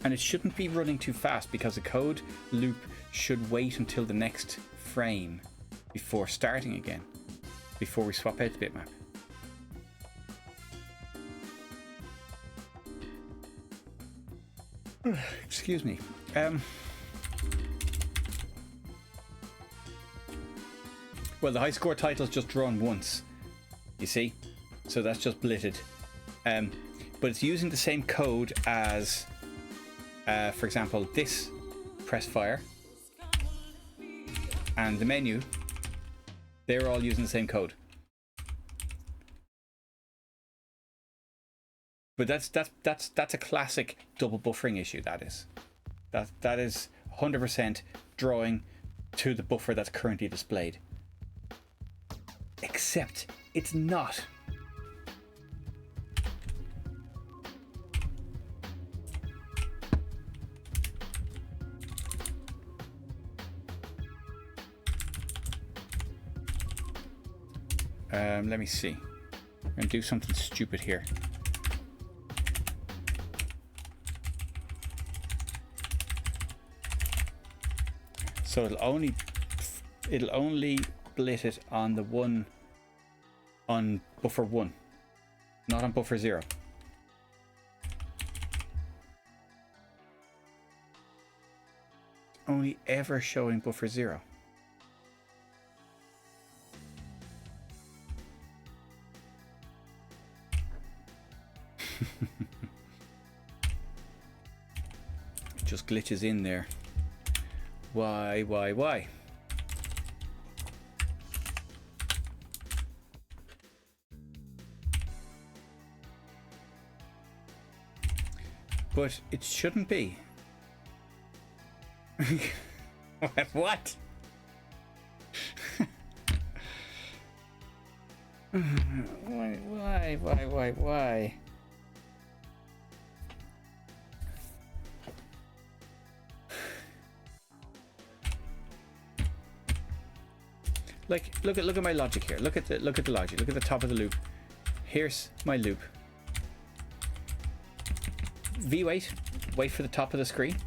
And it shouldn't be running too fast because the code loop should wait until the next frame before starting again, before we swap out the bitmap. Excuse me. Well, the high score title is just drawn once, you see, so that's just blitted. But it's using the same code as, for example, this press fire and the menu. They're all using the same code. But that's a classic double buffering issue. That is 100% drawing to the buffer that's currently displayed. Except it's not. Let me see. I'm gonna do something stupid here. So it'll only blit it on the one on buffer 1, not on buffer 0. It's only ever showing buffer 0. It just glitches in there. Why? But it shouldn't be. What? Why? Like, look at my logic here. Look at the logic. Look at the top of the loop. Here's my loop. Wait for the top of the screen.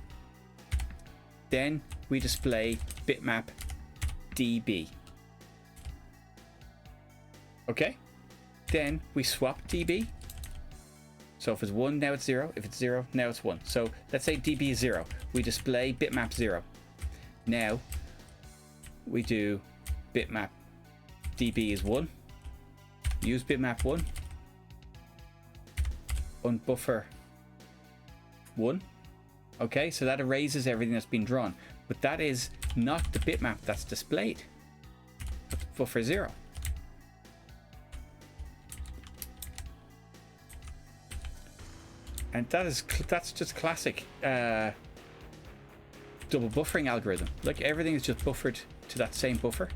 Then we display bitmap db. Okay? Then we swap db. So if it's 1, now it's 0. If it's 0, now it's 1. So let's say db is 0. We display bitmap 0. Now we do bitmap db is 1. Use bitmap 1. Unbuffer 1. Okay, so that erases everything that's been drawn. But that is not the bitmap that's displayed. That's buffer 0. And that's just classic double buffering algorithm. Like, everything is just buffered to that same buffer.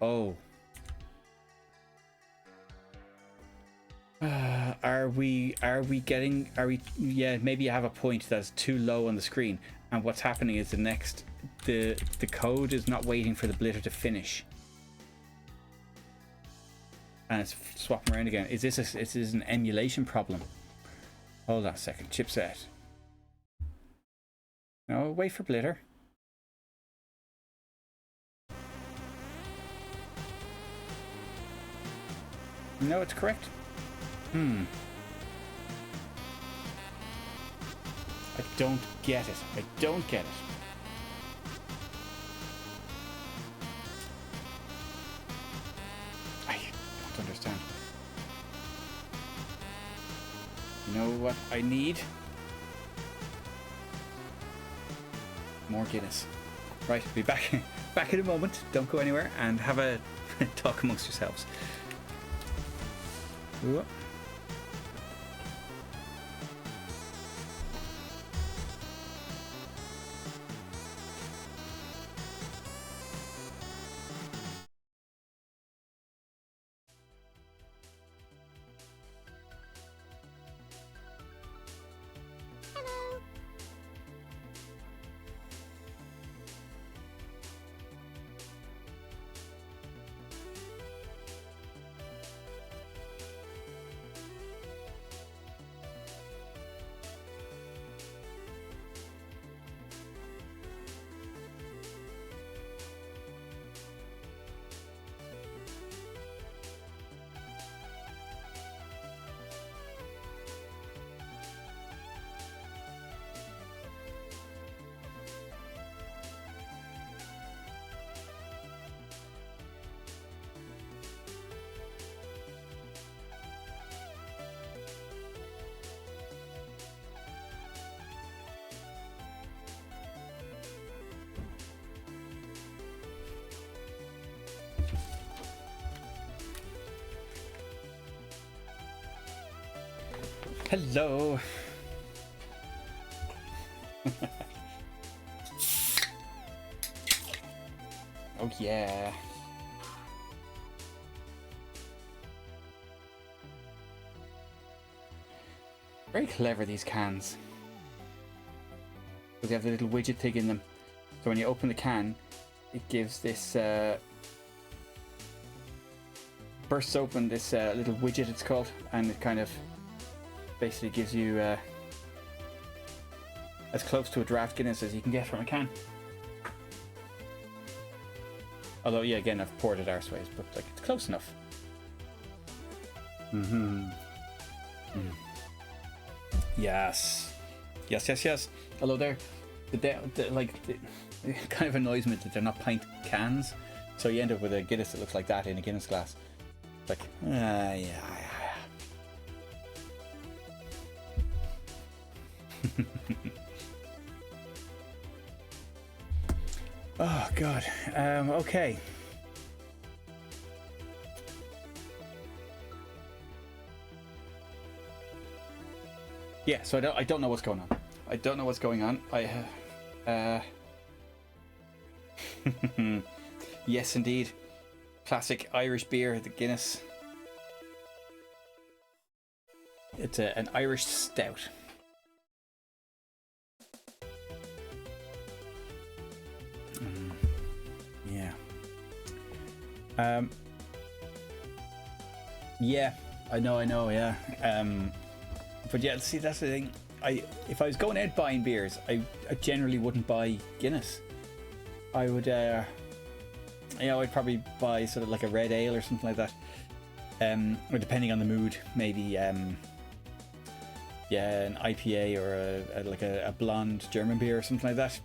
Oh. Yeah, maybe you have a point that's too low on the screen, and what's happening is the code is not waiting for the blitter to finish, and it's swapping around again. Is this an emulation problem? Hold on a second. Chipset. No, wait for blitter. No, it's correct. I don't get it. I don't get it. I don't understand. You know what I need? More Guinness. Right, be back back in a moment. Don't go anywhere and have a talk amongst yourselves. Ooh. Hello. Oh yeah. Very clever, these cans. Because they have the little widget thing in them. So when you open the can, it gives this bursts open this little widget, it's called, and it kind of basically gives you as close to a draft Guinness as you can get from a can. Although, yeah, again, I've poured it arseways, but like it's close enough. Yes, yes, yes, yes. Although it kind of annoys me that they're not pint cans, so you end up with a Guinness that looks like that in a Guinness glass. Like, yeah. Oh god. Okay. Yeah, so I don't know what's going on. I don't know what's going on. Yes, indeed. Classic Irish beer, the Guinness. It's an Irish stout. Yeah. Yeah, I know, yeah. But yeah, see, that's the thing. If I was going out buying beers, I generally wouldn't buy Guinness. I would, I'd probably buy sort of like a red ale or something like that. Or depending on the mood, maybe, yeah, an IPA or a blonde German beer or something like that.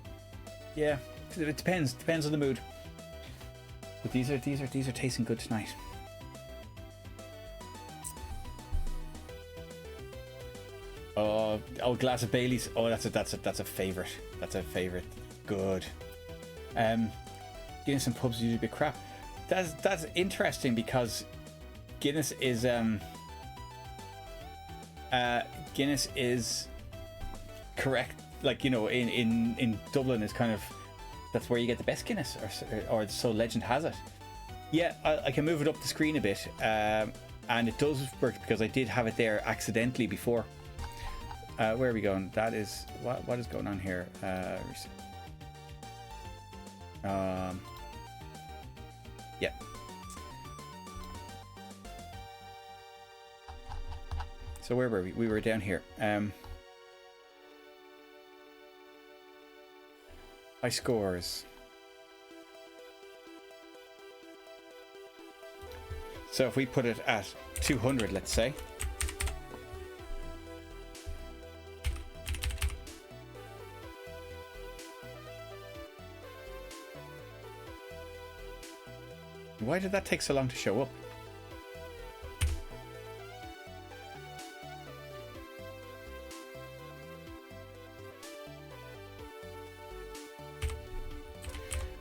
Yeah, it depends on the mood. But these are tasting good tonight. Oh, glass of Bailey's. Oh, that's a favorite. That's a favorite. Good. Guinness and pubs usually a bit crap. That's interesting because Guinness is correct. Like, you know, in Dublin is kind of, that's where you get the best Guinness, or so legend has it. Yeah, I can move it up the screen a bit, and it does work because I did have it there accidentally before. Where are we going? That is what is going on here? Yeah. So where were we? We were down here. High scores. So if we put it at 200, let's say. Why did that take so long to show up?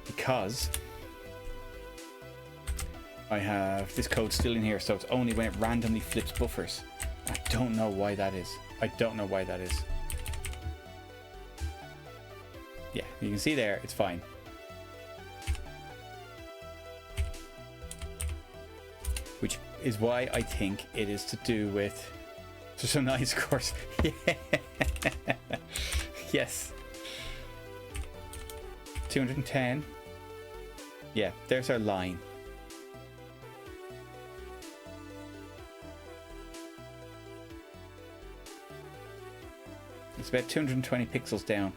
Because I have this code still in here, so it's only when it randomly flips buffers. I don't know why that is. I don't know why that is. Yeah, you can see there, it's fine. Which is why I think it is to do with... Just a nice course. Yeah. Yes. 210. Yeah, there's our line. It's about 220 pixels down.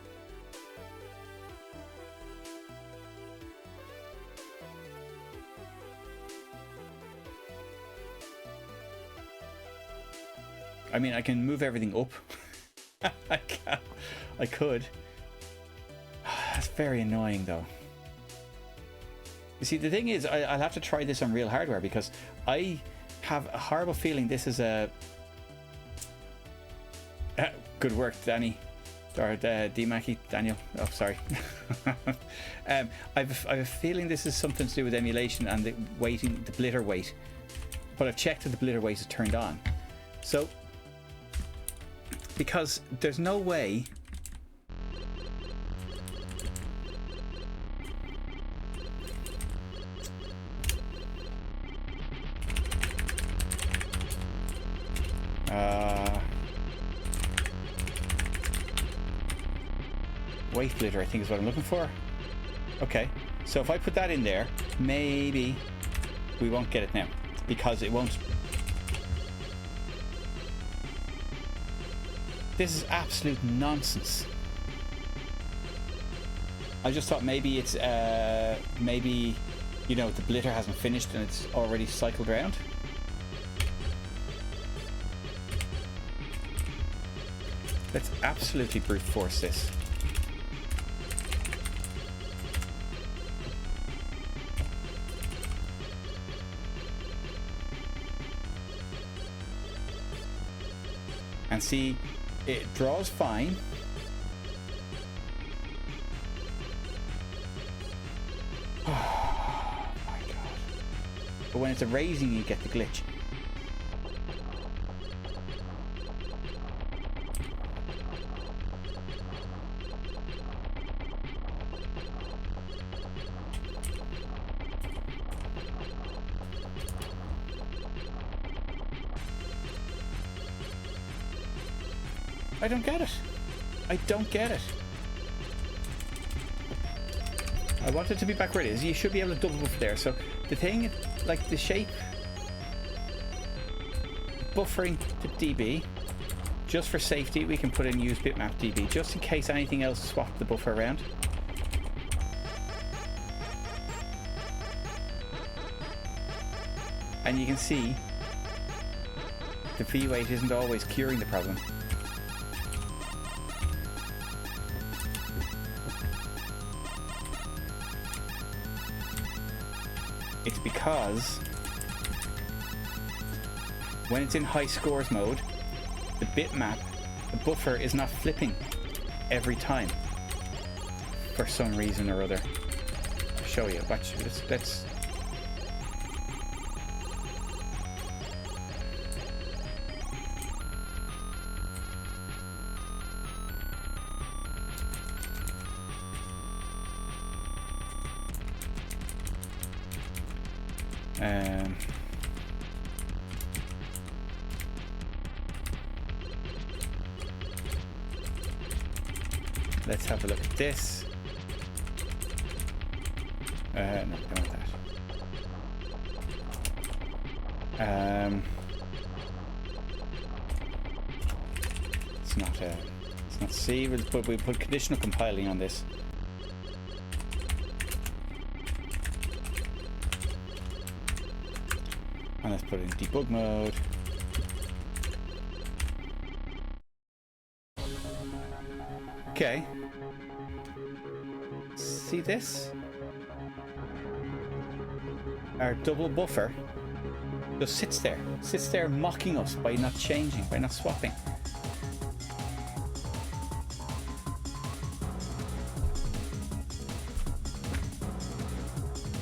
I mean, I can move everything up. I could. That's very annoying, though. You see, the thing is, I'll have to try this on real hardware because I have a horrible feeling this is a... Good work, Danny. Or D-Mackie, Daniel. Oh, sorry. I've a feeling this is something to do with emulation and the weighting, the blitter weight. But I've checked that the blitter weight is turned on. So, because there's no way... weight blitter, I think is what I'm looking for. Okay, so if I put that in there, maybe we won't get it now because it won't. This is absolute nonsense. I just thought maybe it's maybe, you know, the blitter hasn't finished and it's already cycled around. Let's absolutely brute force this. And see, it draws fine. Oh my god. But when it's erasing, you get the glitch. I don't get it. I don't get it. I want it to be back where it is. You should be able to double buffer there. So the thing, like the shape, buffering to dB, just for safety, we can put in use bitmap dB, just in case anything else swapped the buffer around. And you can see the V weight isn't always curing the problem. It's because when it's in high scores mode, the bitmap, the buffer is not flipping every time for some reason or other. I'll show you. Watch. Let's let's have a look at this. No, don't want that. It's not C. We'll put conditional compiling on this. And let's put it in debug mode. Okay. See this? Our double buffer just sits there mocking us by not changing, by not swapping.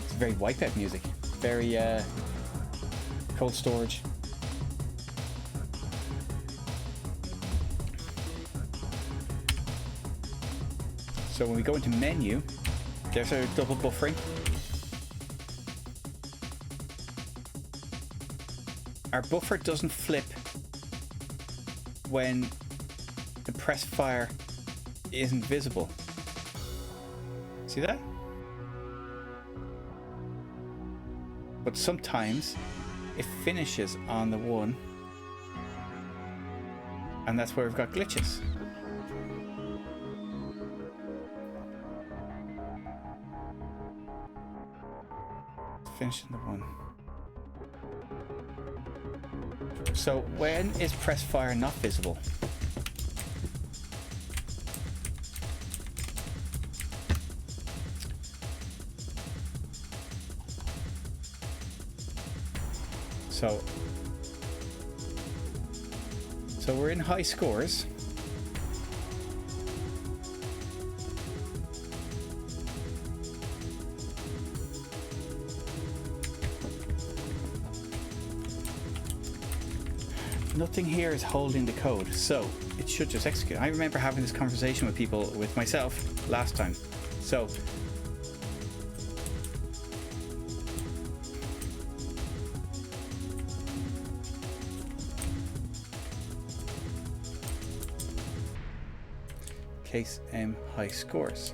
It's very Wipeout music, very cold storage. So when we go into menu, there's our double buffering. Our buffer doesn't flip when the press fire isn't visible. See that? But sometimes it finishes on the one, and that's where we've got glitches. Finishing the one. So when is press fire not visible? So we're in high scores. Nothing here is holding the code, so it should just execute. I remember having this conversation with people, with myself, last time. So case M high scores.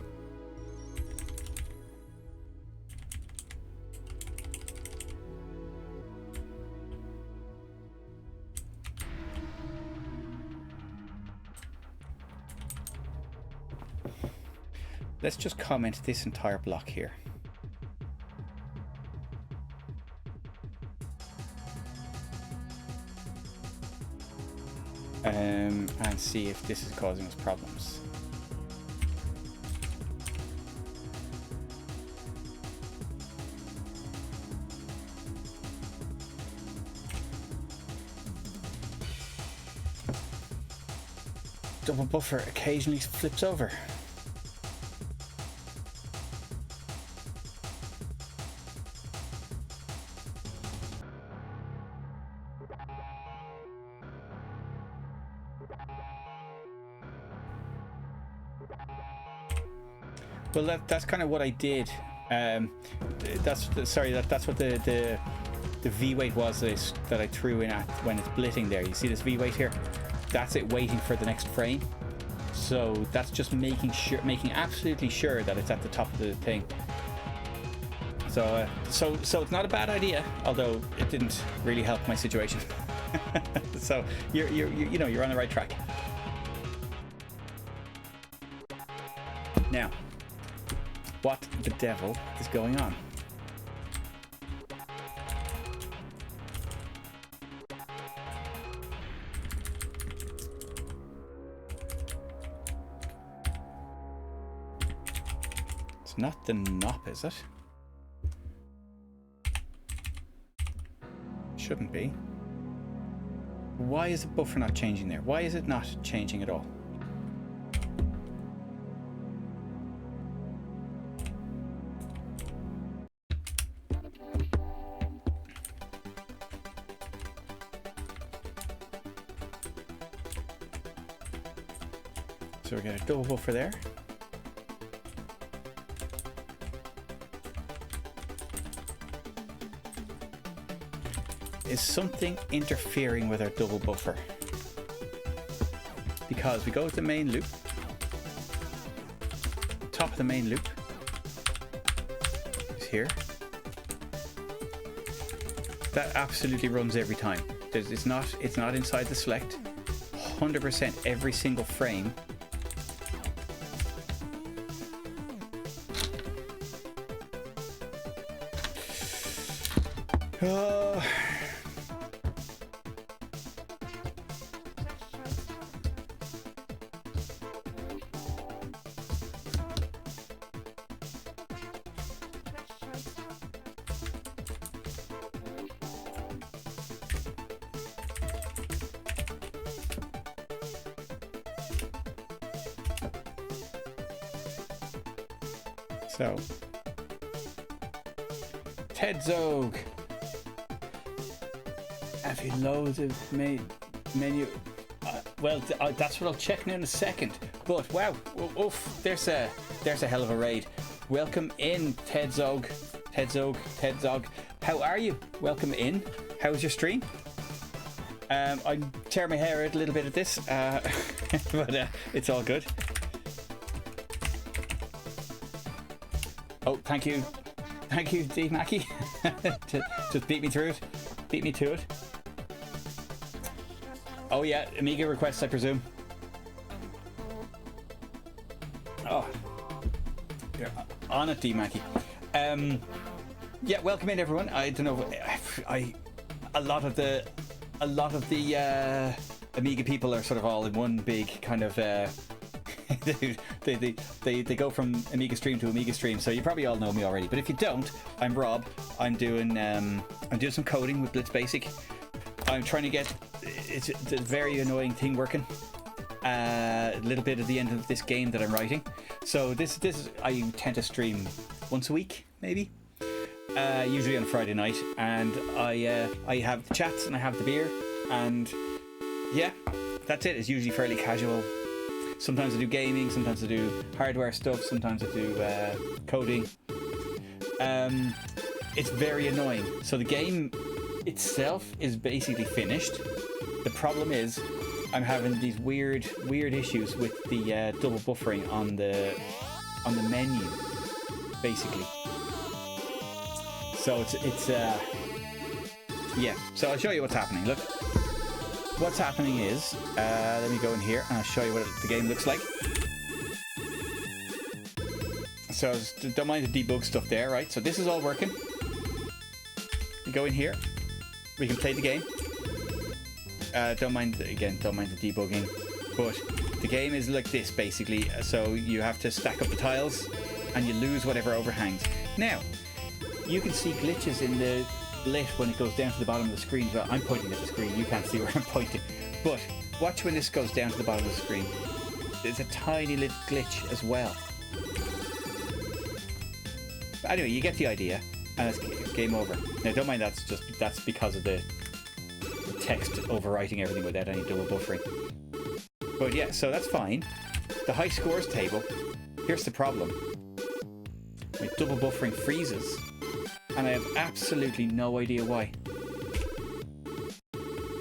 Let's just comment this entire block here. And see if this is causing us problems. Double buffer occasionally flips over. Well, that's kind of what I did. That's what the V weight was that I threw in at when it's blitting there. You see this V weight here? That's it waiting for the next frame. So that's just making absolutely sure that it's at the top of the thing. So it's not a bad idea, although it didn't really help my situation. So you're on the right track. Now, what the devil is going on? It's not the knob, is it? Shouldn't be. Why is the buffer not changing there? Why is it not changing at all? So we got a double buffer there. Is something interfering with our double buffer? Because we go to the main loop, top of the main loop is here. That absolutely runs every time. It's not inside the select. 100% every single frame. So, Ted Zog. Have you loads of menu? Well, that's what I'll check in a second. But wow, oof, there's a hell of a raid. Welcome in, Ted Zog. Ted Zog. How are you? Welcome in. How's your stream? I'm tearing my hair out a little bit at this, but it's all good. Oh, thank you, D Mackie. Just beat me through it. Beat me to it. Oh yeah, Amiga requests, I presume. Oh, you're on it, D Mackie. Yeah, welcome in everyone. I don't know. A lot of the Amiga people are sort of all in one big kind of. They go from Amiga stream to Amiga stream, so you probably all know me already. But if you don't, I'm Rob. I'm doing some coding with Blitz Basic. I'm trying to get it's a very annoying thing working a little bit at the end of this game that I'm writing. So this is I tend to stream once a week, maybe. Usually on a Friday night, and I have the chats and I have the beer, and yeah, that's it. It's usually fairly casual. Sometimes I do gaming, sometimes I do hardware stuff, sometimes I do coding. It's very annoying. So the game itself is basically finished. The problem is I'm having these weird issues with the double buffering on the menu, basically. So it's yeah. So I'll show you what's happening. Look. What's happening is, let me go in here and I'll show you what the game looks like. So don't mind the debug stuff there, right? So this is all working. We go in here. We can play the game. Don't mind the debugging. But the game is like this, basically. So you have to stack up the tiles and you lose whatever overhangs. Now, you can see glitches in the lit when it goes down to the bottom of the screen. Well, I'm pointing at the screen, you can't see where I'm pointing, but watch when this goes down to the bottom of the screen. There's a tiny little glitch as well. But anyway, you get the idea, and it's game over. Now don't mind that's because of the text overwriting everything without any double buffering. But yeah, so that's fine. The high scores table, here's the problem. My double buffering freezes. And I have absolutely no idea why.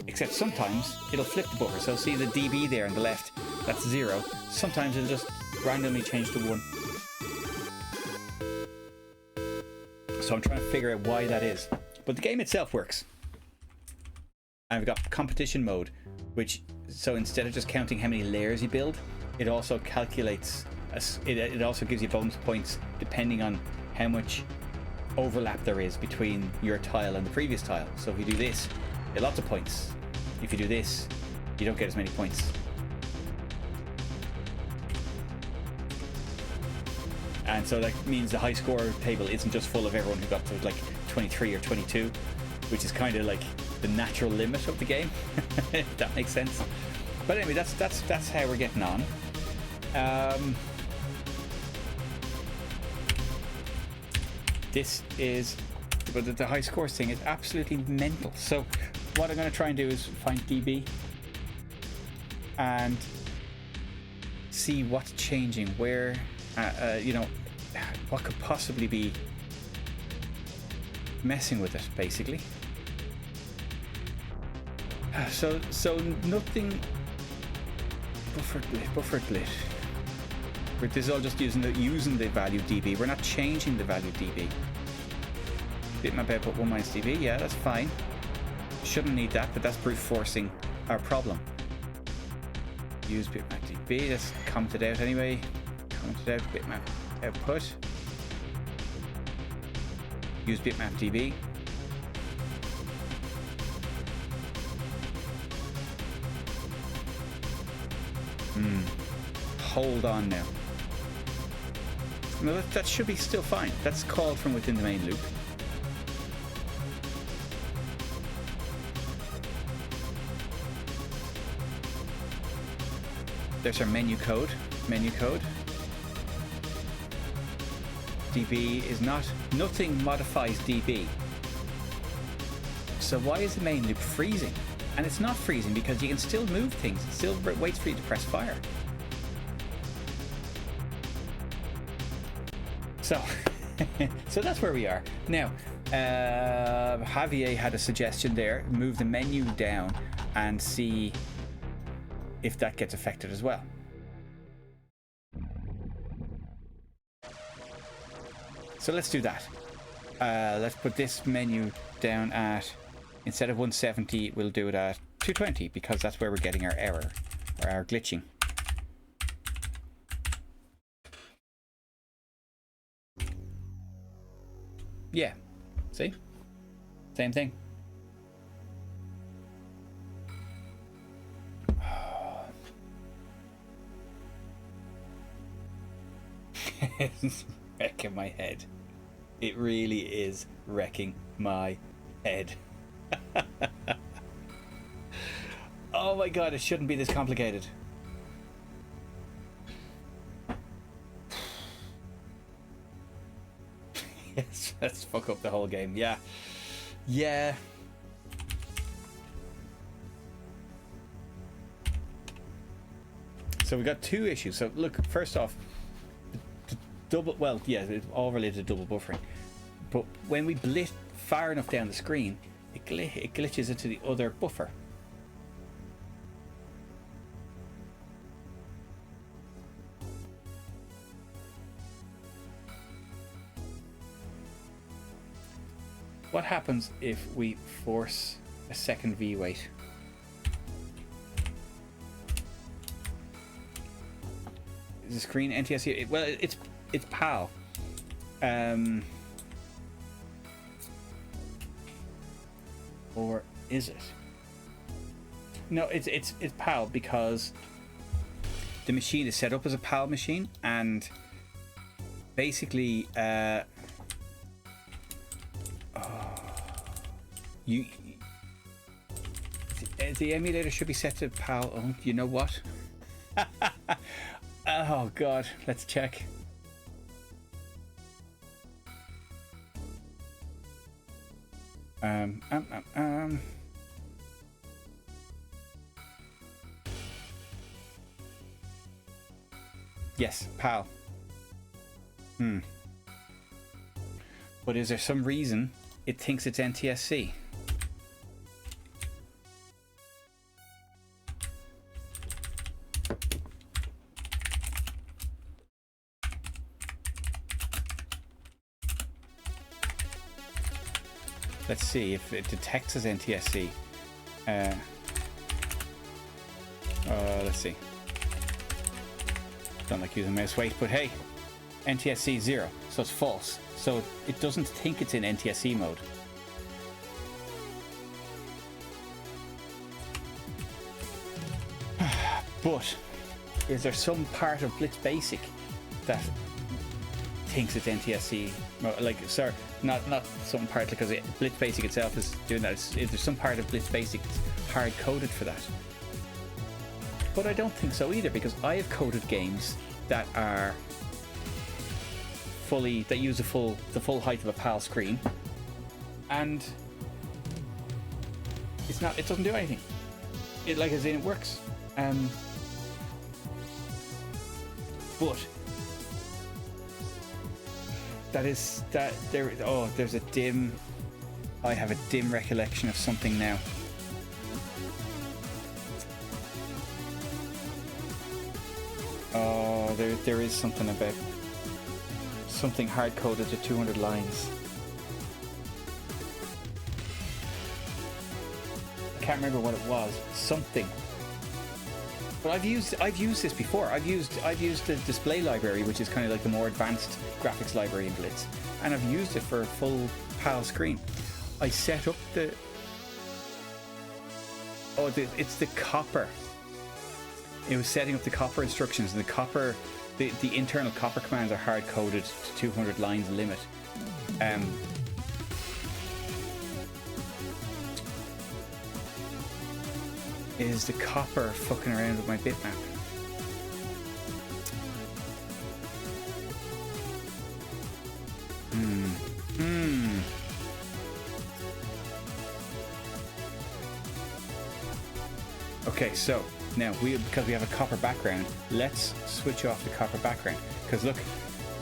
Except sometimes it'll flip the buffer. So see the dB there on the left, that's 0. Sometimes it'll just randomly change to 1. So I'm trying to figure out why that is. But the game itself works. I've got competition mode, which, so instead of just counting how many layers you build, it also calculates, it also gives you bonus points depending on how much overlap there is between your tile and the previous tile. So if you do this, you get lots of points. If you do this, you don't get as many points. And so that means the high score table isn't just full of everyone who got to like 23 or 22, which is kind of like the natural limit of the game, if that makes sense. But anyway, that's how we're getting on. This is, but the high scores thing is absolutely mental. So what I'm going to try and do is find DB and see what's changing, where, you know, what could possibly be messing with it, basically. So nothing. Buffered blit. This is all just using the value dB. We're not changing the value dB. Bitmap output 1 minus dB. Yeah, that's fine. Shouldn't need that, but that's brute forcing our problem. Use bitmap dB. That's commented out anyway. Commented out bitmap output. Use bitmap dB. Hold on now. No, that should be still fine. That's called from within the main loop. There's our menu code. DB is not, nothing modifies DB. So why is the main loop freezing? And it's not freezing because you can still move things. It still waits for you to press fire. So, so that's where we are. Now, Javier had a suggestion there. Move the menu down and see if that gets affected as well. So let's do that. Let's put this menu down at, instead of 170, we'll do it at 220 because that's where we're getting our error or our glitching. Yeah, see? Same thing. It's wrecking my head. It really is wrecking my head. Oh my god, it shouldn't be this complicated. Yes, let's fuck up the whole game. Yeah. Yeah. So we got two issues. So look, first off, the double, well, yeah, it's all related to double buffering. But when we blit far enough down the screen, it glitches into the other buffer. What happens if we force a second V wait? Is the screen NTSC? Well, it's PAL. Or is it? No, it's PAL because the machine is set up as a PAL machine, and basically the emulator should be set to PAL. Oh, you know what? Oh god, let's check. Yes, PAL. But is there some reason it thinks it's NTSC? Let's see if it detects as NTSC. Let's see. Don't like using mouse weight, but hey, NTSC 0, so it's false. So it doesn't think it's in NTSC mode. But is there some part of Blitz Basic that thinks it's NTSC? Like, sorry, not some part, because Blitz Basic itself is doing that. Is there some part of Blitz Basic that's hard coded for that? But I don't think so either, because I have coded games that are fully, that use the full height of a PAL screen, and it's not. It doesn't do anything. It, like, as in, it works. But there's a dim. I have a dim recollection of something now. Oh, there is something about something hard coded to 200 lines. I can't remember what it was. Something. But I've used this before. I've used the display library, which is kind of like the more advanced graphics library in Blitz, and I've used it for a full PAL screen. I set up the it's the copper. It was setting up the copper instructions, and the internal copper commands are hard coded to 200 lines limit. Is the copper fucking around with my bitmap? Okay, so now because we have a copper background, let's switch off the copper background. Because look,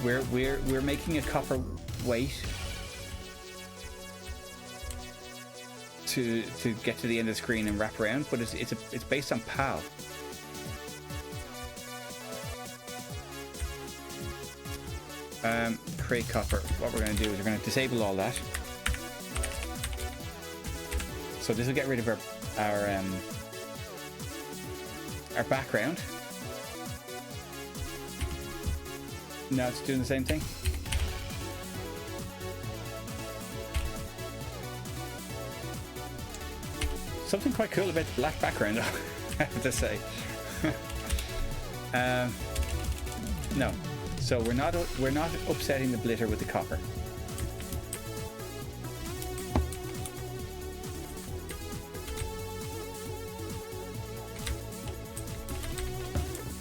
we're making a copper weight to get to the end of the screen and wrap around, but it's based on PAL. Create copper. What we're going to do is we're going to disable all that. So this will get rid of our background. Now it's doing the same thing. Something quite cool about the black background, I have to say. No, so we're not upsetting the blitter with the copper.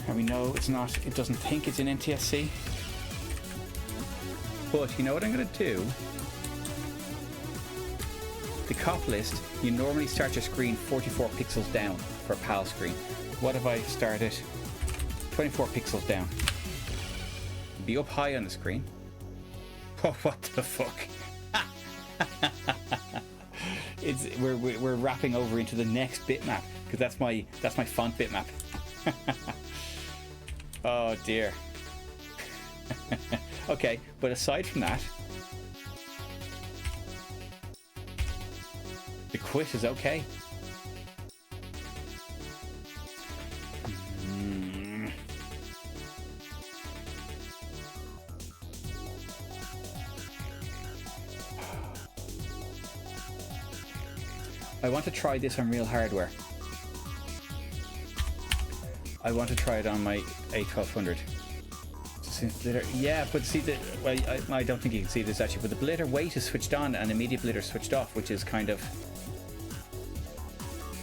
And we know it's not. It doesn't think it's in NTSC. But you know what I'm going to do? The cop list, you normally start your screen 44 pixels down for a PAL screen. What if I start it 24 pixels down? Be up high on the screen. Oh, what the fuck? We're wrapping over into the next bitmap because that's my font bitmap. Oh dear. Okay, but aside from that, the quit is okay. I want to try this on real hardware. I want to try it on my A1200. Yeah, but see that. Well, I don't think you can see this actually, but the blitter weight is switched on and immediate blitter switched off, which is kind of,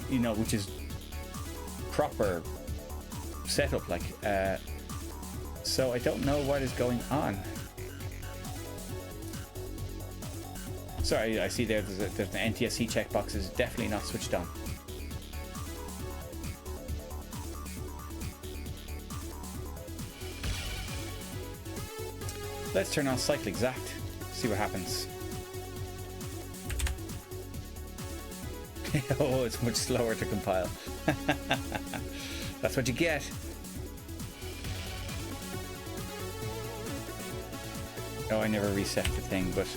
you know, which is proper setup, like. So I don't know what is going on. Sorry, I see there's an NTSC checkbox is definitely not switched on. Let's turn on Cycle Exact, see what happens. Oh, it's much slower to compile. That's what you get. Oh, I never reset the thing, but...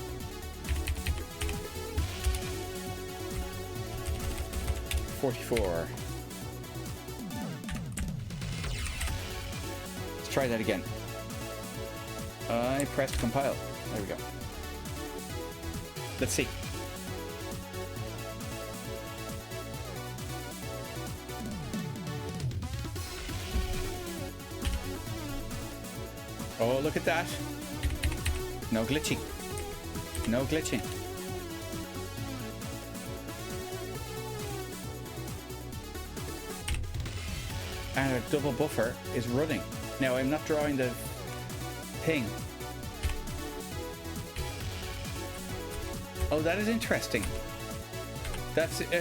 $44. Let's try that again. I pressed compile. There we go. Let's see. Oh, look at that. No glitching. No glitching. And a double buffer is running. Now I'm not drawing the thing. Oh, that is interesting. That's is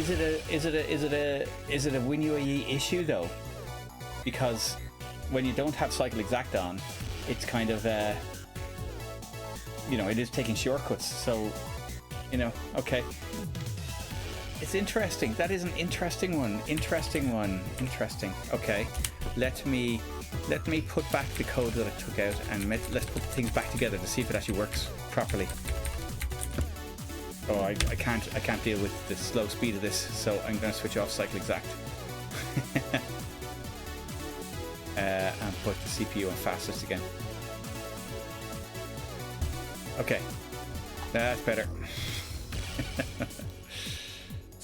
it a WinUAE issue though? Because when you don't have Cycle Exact on, it's kind of you know, it is taking shortcuts. So, you know, okay. It's interesting. That is an interesting one. Interesting one. Interesting. Okay. Let me put back the code that I took out and let's put things back together to see if it actually works properly. Oh, I can't deal with the slow speed of this, so I'm going to switch off Cycle Exact. And put the CPU on fastest again. Okay. That's better.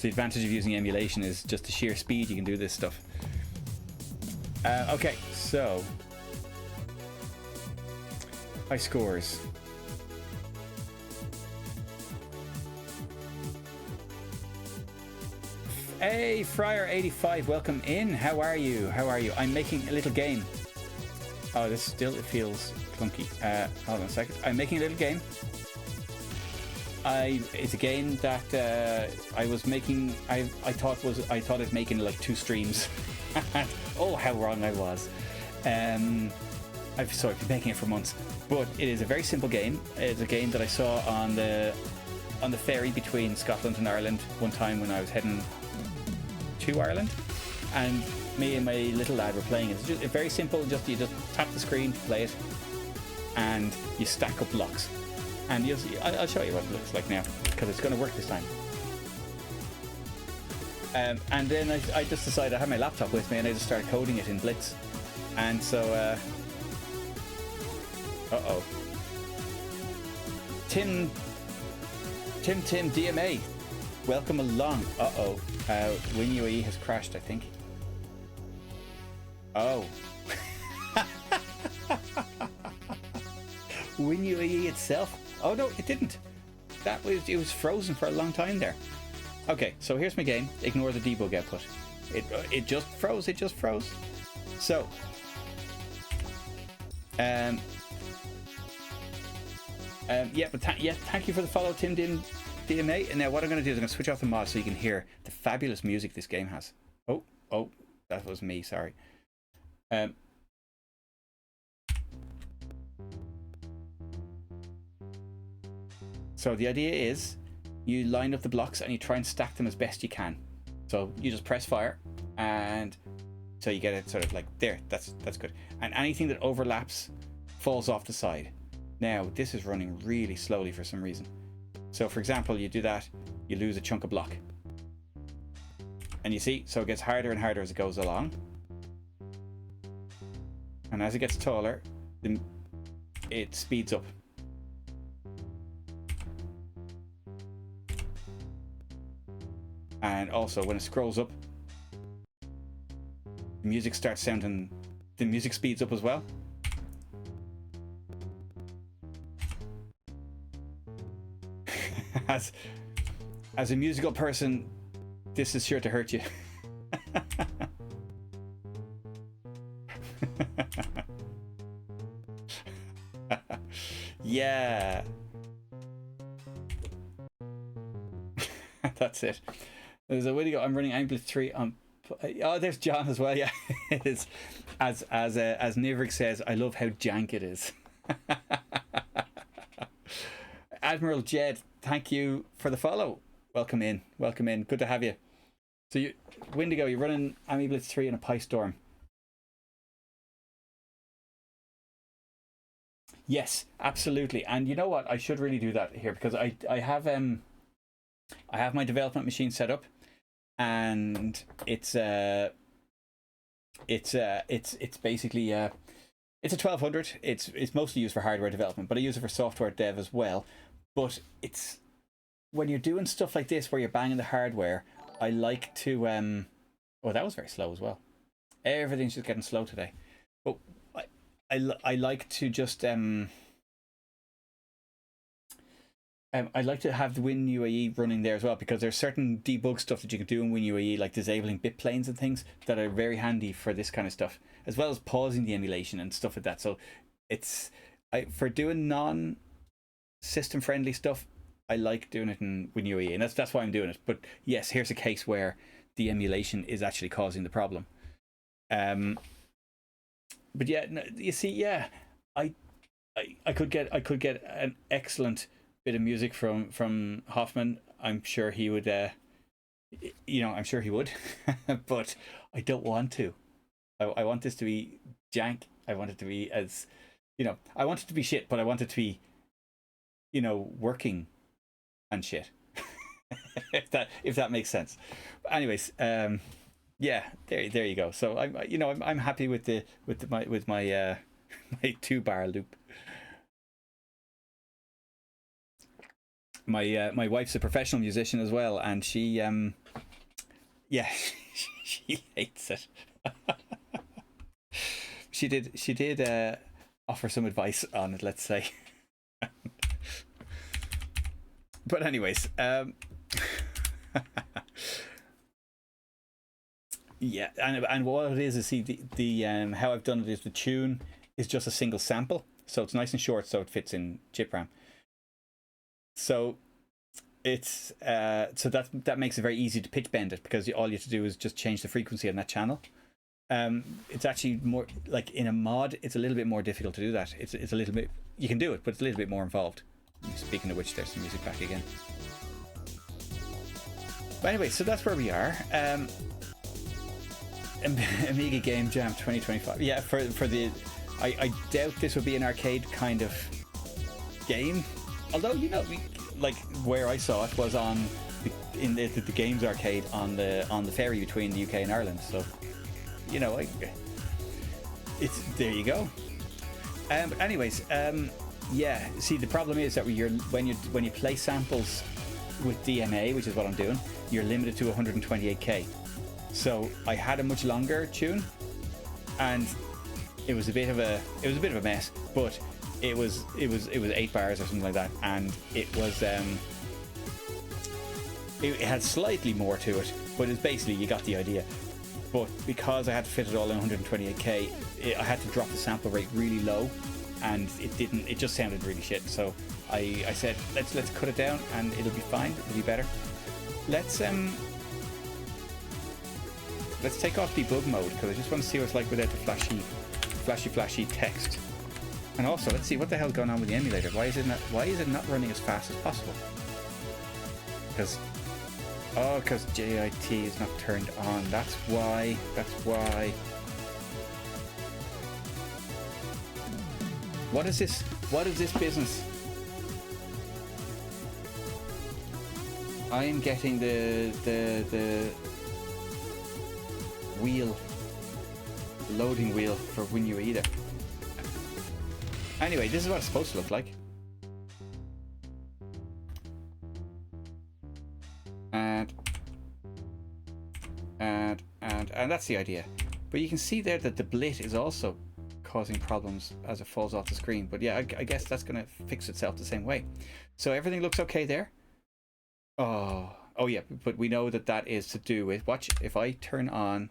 The advantage of using emulation is just the sheer speed you can do this stuff. Okay, so high scores. Hey, Fryer85, welcome in. How are you? How are you? I'm making a little game. Oh, this still, it feels clunky. Hold on a second. I'm making a little game. It's a game that I was making. I thought it making like 2 streams. Oh, how wrong I was. I've been making it for months, but it is a very simple game. It's a game that I saw on the ferry between Scotland and Ireland one time when I was heading to Ireland, and me and my little lad were playing it. It's just very simple. You just tap the screen, play it, and you stack up blocks. And you'll see, I'll show you what it looks like now, because it's going to work this time. And then I just decided I had my laptop with me, and I just started coding it in Blitz. And so, Tim DMA, welcome along. WinUAE has crashed, I think. Oh. WinUAE itself. Oh no, it didn't. It was frozen for a long time there. Okay, so here's my game. Ignore the debug output. It just froze. It just froze. So, thank you for the follow, Tim DMA. And now what I'm going to do is I'm going to switch off the mod so you can hear the fabulous music this game has. Oh, that was me. Sorry. So the idea is you line up the blocks and you try and stack them as best you can. So you just press fire, and so you get it sort of like there. That's good. And anything that overlaps falls off the side. Now this is running really slowly for some reason. So for example, you do that, you lose a chunk of block. And you see, so it gets harder and harder as it goes along. And as it gets taller, it speeds up. And also when it scrolls up, the music starts sounding, the music speeds up as well. As a musical person, this is sure to hurt you. Yeah. That's it. There's a way to go. I'm running Amiga 3 on. Oh, there's John as well. Yeah, it is. As Nivrik says, I love how jank it is. Admiral Jed, thank you for the follow. Welcome in. Welcome in. Good to have you. So Windigo, you're running Amiga Blitz 3 in a Pi Storm. Yes, absolutely. And you know what? I should really do that here, because I have my development machine set up, and it's basically it's a 1200. It's mostly used for hardware development, but I use it for software dev as well. But it's when you're doing stuff like this where you're banging the hardware, I like to oh, that was very slow as well. Everything's just getting slow today. But I like to just I like to have the WinUAE running there as well, because there's certain debug stuff that you can do in WinUAE, like disabling bit planes and things, that are very handy for this kind of stuff, as well as pausing the emulation and stuff like that. So it's for doing non-system friendly stuff, I like doing it in WinUAE, and that's why I'm doing it. But yes, here's a case where the emulation is actually causing the problem. But yeah, you see, yeah, I could get an excellent bit of music from Hoffman. I'm sure he would, I'm sure he would, but I don't want to. I want this to be jank. I want it to be as, I want it to be shit, but I want it to be, working and shit. if that makes sense. But anyways, yeah, there you go. So I'm happy with my my 2-bar loop. My wife's a professional musician as well, and she yeah, she hates it. She did offer some advice on it, let's say. But anyways, yeah, and what it is see the how I've done it is the tune is just a single sample, so it's nice and short, so it fits in chip RAM. So it's so that makes it very easy to pitch bend it, because all you have to do is just change the frequency on that channel. It's actually more like in a mod, it's a little bit more difficult to do that. It's a little bit, you can do it, but it's a little bit more involved. Speaking of which, there's some music back again. But anyway, so that's where we are. Amiga Game Jam 2025. Yeah, for the I doubt this would be an arcade kind of game. Although, you know, like where I saw it was on in the games arcade on the ferry between the UK and Ireland. So, you know, it's there you go. But anyways, yeah. See, the problem is that when you play samples with DMA, which is what I'm doing, you're limited to 128K. So I had a much longer tune, and it was a bit of a mess, but it was 8 bars or something like that, and it was it had slightly more to it, but it's basically, you got the idea. But because I had to fit it all in 128K, I had to drop the sample rate really low, and it just sounded really shit. So I said, let's cut it down and it'll be fine, it'll be better. Let's take off debug mode, because I just want to see what it's like without the flashy text. And also, let's see what the hell's going on with the emulator. Why is it not running as fast as possible? Because JIT is not turned on. That's why. What is this? What is this business? I am getting the wheel, loading wheel for WinUI either. Anyway, this is what it's supposed to look like. And that's the idea. But you can see there that the blit is also causing problems as it falls off the screen. But yeah, I guess that's going to fix itself the same way. So everything looks okay there. Oh yeah, but we know that is to do with, watch, if I turn on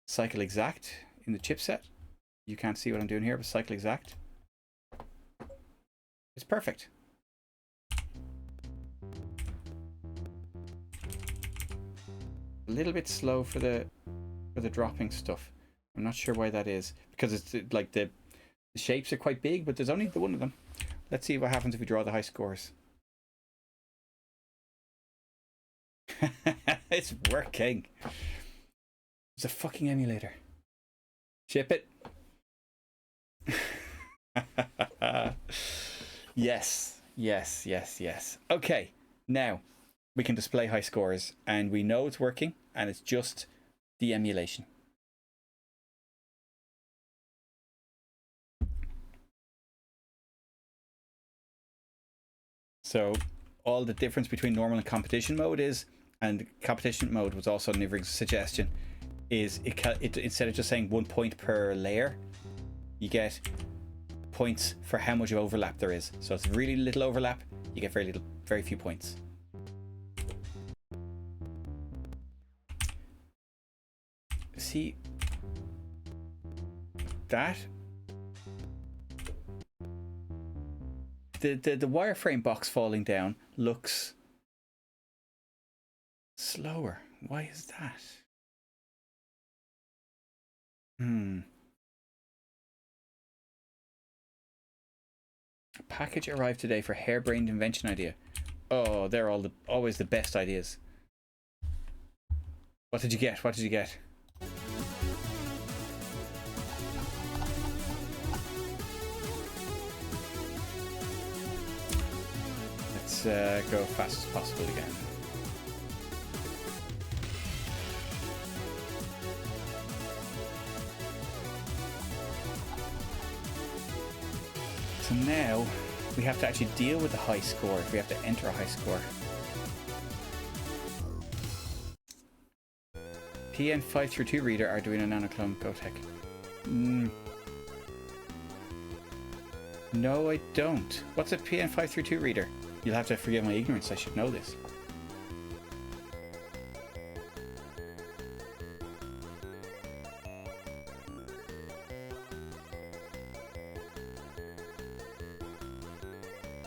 Cycle Exact in the chipset, you can't see what I'm doing here, but Cycle Exact, it's perfect. A little bit slow for the dropping stuff. I'm not sure why that is, because it's like the shapes are quite big, but there's only the one of them. Let's see what happens if we draw the high scores. It's working. It's a fucking emulator. Ship it. Yes. Okay, now we can display high scores, and we know it's working, and it's just the emulation. So all the difference between normal and competition mode is, and competition mode was also Nivrig's suggestion, is it instead of just saying 1 point per layer, you get points for how much overlap there is. So it's really little overlap, you get very few points. See that? The wireframe box falling down looks slower. Why is that? A package arrived today for harebrained invention idea. Oh, they're always the best ideas. What did you get? What did you get? Let's go fast as possible again. So now we have to actually deal with the high score if we have to enter a high score. PN532 reader Arduino Nanoclone GoTech. No, I don't. What's a PN532 reader? You'll have to forgive my ignorance, I should know this.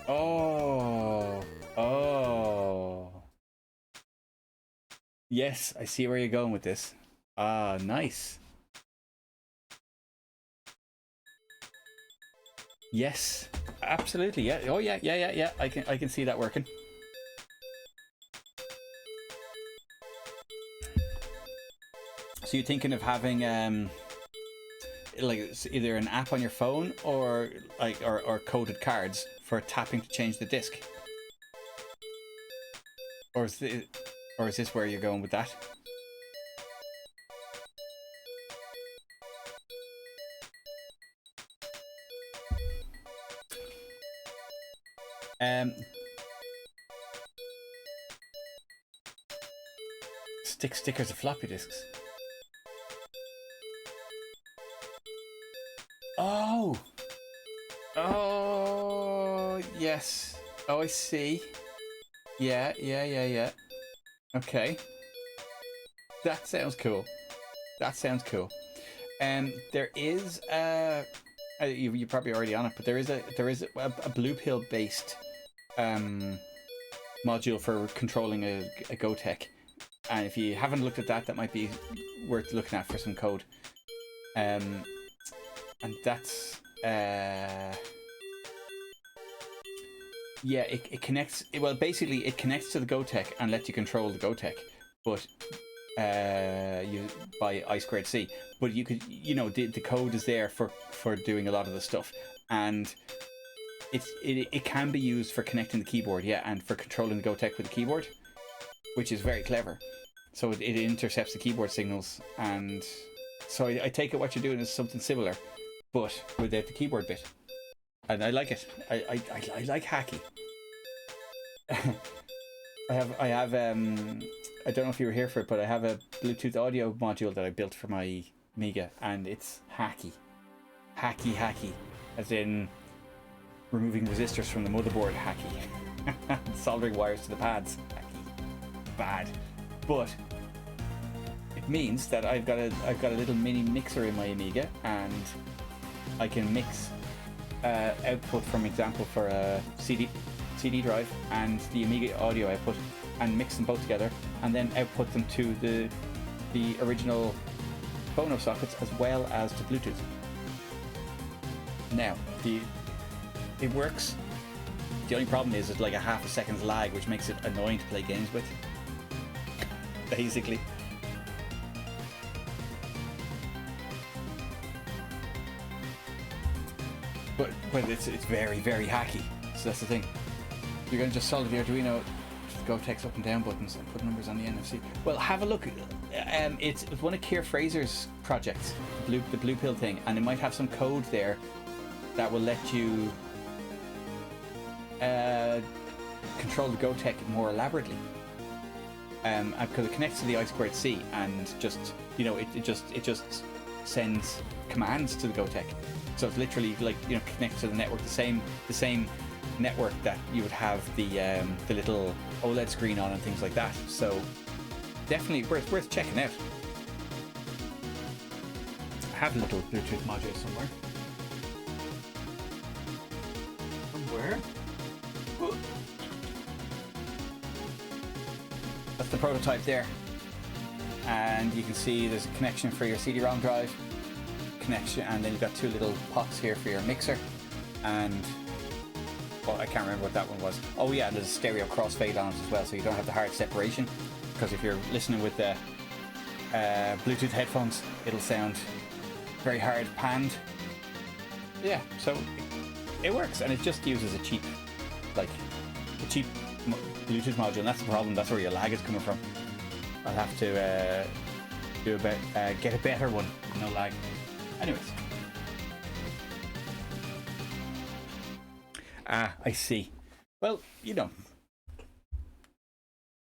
Oh, Yes, I see where you're going with this. Ah, nice. Yes, absolutely. Yeah. Oh yeah, yeah, yeah, yeah. I can see that working. So you're thinking of having like it's either an app on your phone or like or coded cards for tapping to change the disc, or is this where you're going with that? Um, stickers of floppy disks. Oh, oh yes. Oh, I see. Yeah, yeah, yeah, yeah. Okay, that sounds cool. That sounds cool. There is you're probably already on it, but there is a blue pill based module for controlling a GoTech, and if you haven't looked at that, that might be worth looking at for some code. And that's yeah, it connects. Well, basically, it connects to the GoTech and lets you control the GoTech, but you by I2C. But you could, you know, the code is there for doing a lot of the stuff, and it can be used for connecting the keyboard, yeah, and for controlling the GoTech with the keyboard, which is very clever. So it intercepts the keyboard signals, and so I take it what you're doing is something similar, but without the keyboard bit, and I like it. I like hacky. I have I don't know if you were here for it, but I have a Bluetooth audio module that I built for my Amiga, and it's hacky, as in removing resistors from the motherboard, hacky, soldering wires to the pads, hacky, bad. But it means that I've got a little mini mixer in my Amiga, and I can mix output, from example, for a CD drive and the Amiga audio output, and mix them both together, and then output them to the original phono sockets as well as to Bluetooth. Now, it works. The only problem is it's like a half a second's lag, which makes it annoying to play games with. Basically. But it's very, very hacky. So that's the thing. You're going to just solve the Arduino, just go text up and down buttons and put numbers on the NFC. Well, have a look. It's one of Keir Fraser's projects, the blue pill thing, and it might have some code there that will let you control the GoTech more elaborately. Because it connects to the I2C, and just, you know, it just sends commands to the GoTech. So it's literally like, you know, connects to the network, the same network that you would have the little OLED screen on and things like that. So definitely worth checking out. I have a little Bluetooth module somewhere. That's the prototype there, and you can see there's a connection for your CD-ROM drive connection, and then you've got two little pots here for your mixer, and well, I can't remember what that one was. Oh yeah, there's a stereo crossfade on it as well, so you don't have the hard separation, because if you're listening with the Bluetooth headphones, it'll sound very hard panned. Yeah, so it works, and it just uses a cheap Bluetooth module, and that's the problem. That's where your lag is coming from. I'll have to get a better one, no lag. Anyways. I see. Well, you know,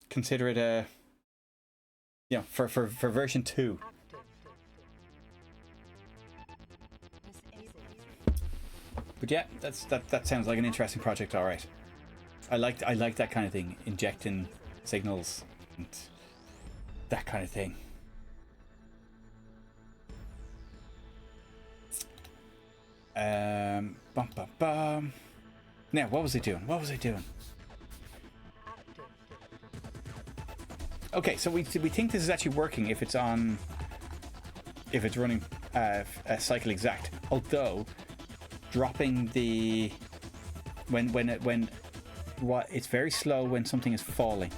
consider it a, you know, for version 2. But yeah, that sounds like an interesting project. All right, I like that kind of thing, injecting signals and that kind of thing. Bum, bum, bum. Now, what was I doing? Okay, so we think this is actually working if it's running cycle exact. Although dropping the it's very slow when something is falling.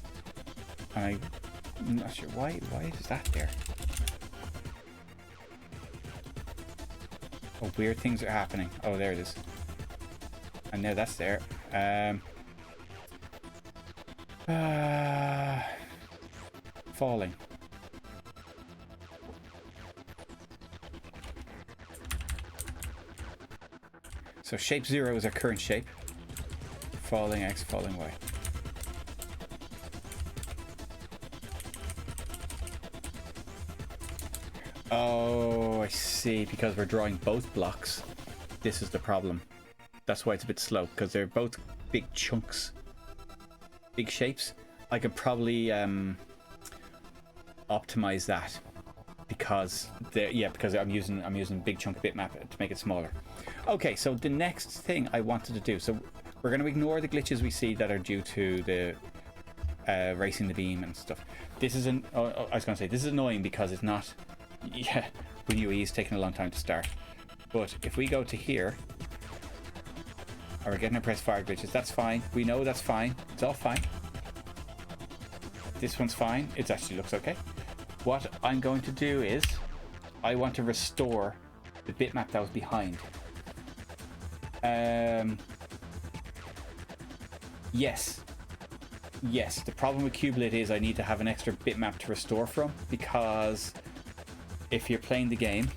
I'm not sure why is that there. Oh, weird things are happening. Oh, there it is. And now that's there. Falling. So shape 0 is our current shape. Falling X, falling Y. Oh, I see. Because we're drawing both blocks. This is the problem. That's why it's a bit slow, because they're both big chunks. Big shapes. I could probably optimize that because I'm using big chunk bitmap to make it smaller. Okay, so the next thing I wanted to do, so we're going to ignore the glitches we see that are due to the racing the beam and stuff. This is I was going to say this is annoying because it's not. Yeah, WinUE is taking a long time to start. But if we go to here, we're getting our press fire glitches. That's fine. We know that's fine. It's all fine. This one's fine. It actually looks okay. What I'm going to do is I want to restore the bitmap that was behind. Yes. The problem with Kubelit is I need to have an extra bitmap to restore from, because if you're playing the game,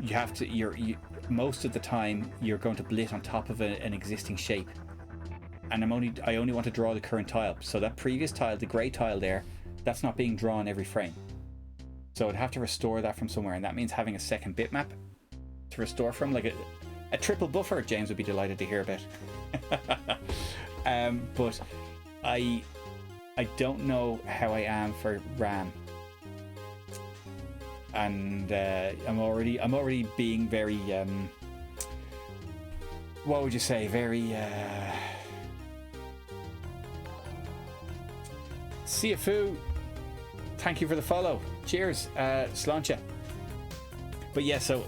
you have to. Most of the time you're going to blit on top of an existing shape, and I only want to draw the current tile. So that previous tile, the grey tile there, that's not being drawn every frame. So I'd have to restore that from somewhere, and that means having a second bitmap to restore from, like a triple buffer. James would be delighted to hear about. But I don't know how I am for RAM, and I'm already being very what would you say, very Siafu, thank you for the follow. Cheers, Sláinte. But yeah, so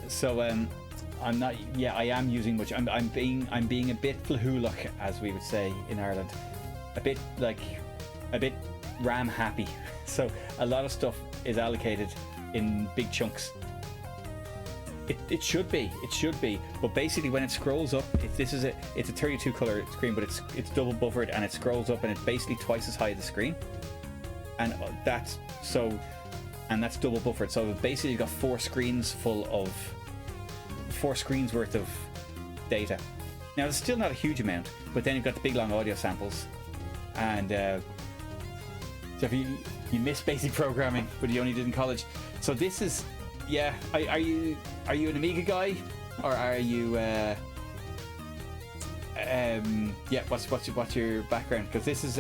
I'm not. Yeah, I am using much. I'm being a bit flahulach, as we would say in Ireland. A bit RAM happy. So a lot of stuff is allocated in big chunks. It should be. But basically, when it scrolls up, it's a 32 color screen, but it's double buffered, and it scrolls up, and it's basically twice as high as the screen. And that's double buffered. So basically, you've got 4 screens worth of data. Now, it's still not a huge amount, but then you've got the big long audio samples, and so if you miss basic programming, but you only did in college. So this is, yeah. Are you an Amiga guy, or are you? Yeah. What's your background? Because this is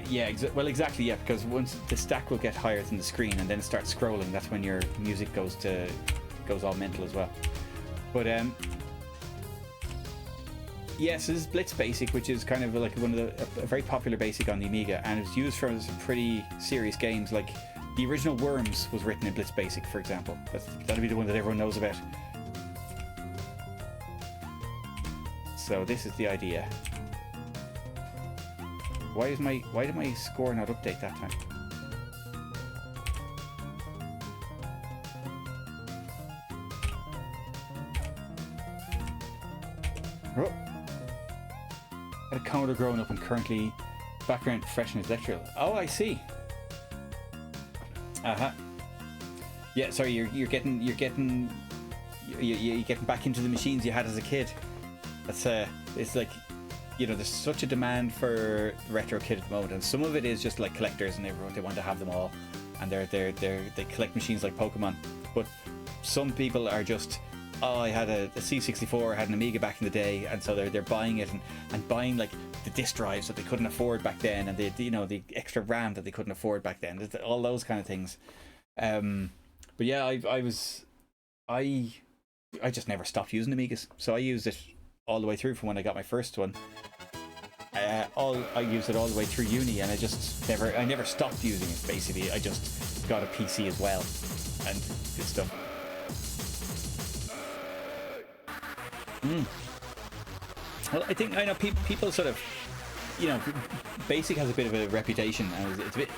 yeah, exactly, yeah, because once the stack will get higher than the screen, and then it starts scrolling, that's when your music goes all mental as well. But yes, this is Blitz Basic, which is kind of like a very popular basic on the Amiga, and it's used for some pretty serious games. Like the original Worms was written in Blitz Basic, for example. That'll be the one that everyone knows about. So this is the idea. Why did my score not update that time? Oh. Had a Commodore growing up and currently background profession is electrical. Oh, I see. Yeah, sorry, you're getting back into the machines you had as a kid. That's it's like, you know, there's such a demand for retro kit at the moment, and some of it is just like collectors, and they want to have them all, and they collect machines like Pokemon. But some people are just, oh, I had a C64, I had an Amiga back in the day, and so they're buying it and buying like the disk drives that they couldn't afford back then, and the extra RAM that they couldn't afford back then. There's all those kind of things. But yeah, I just never stopped using Amigas, so I used it all the way through from when I got my first one. I used it all the way through uni, and I never stopped using it. Basically, I just got a PC as well and did stuff. Well, I know people sort of, you know, Basic has a bit of a reputation, and it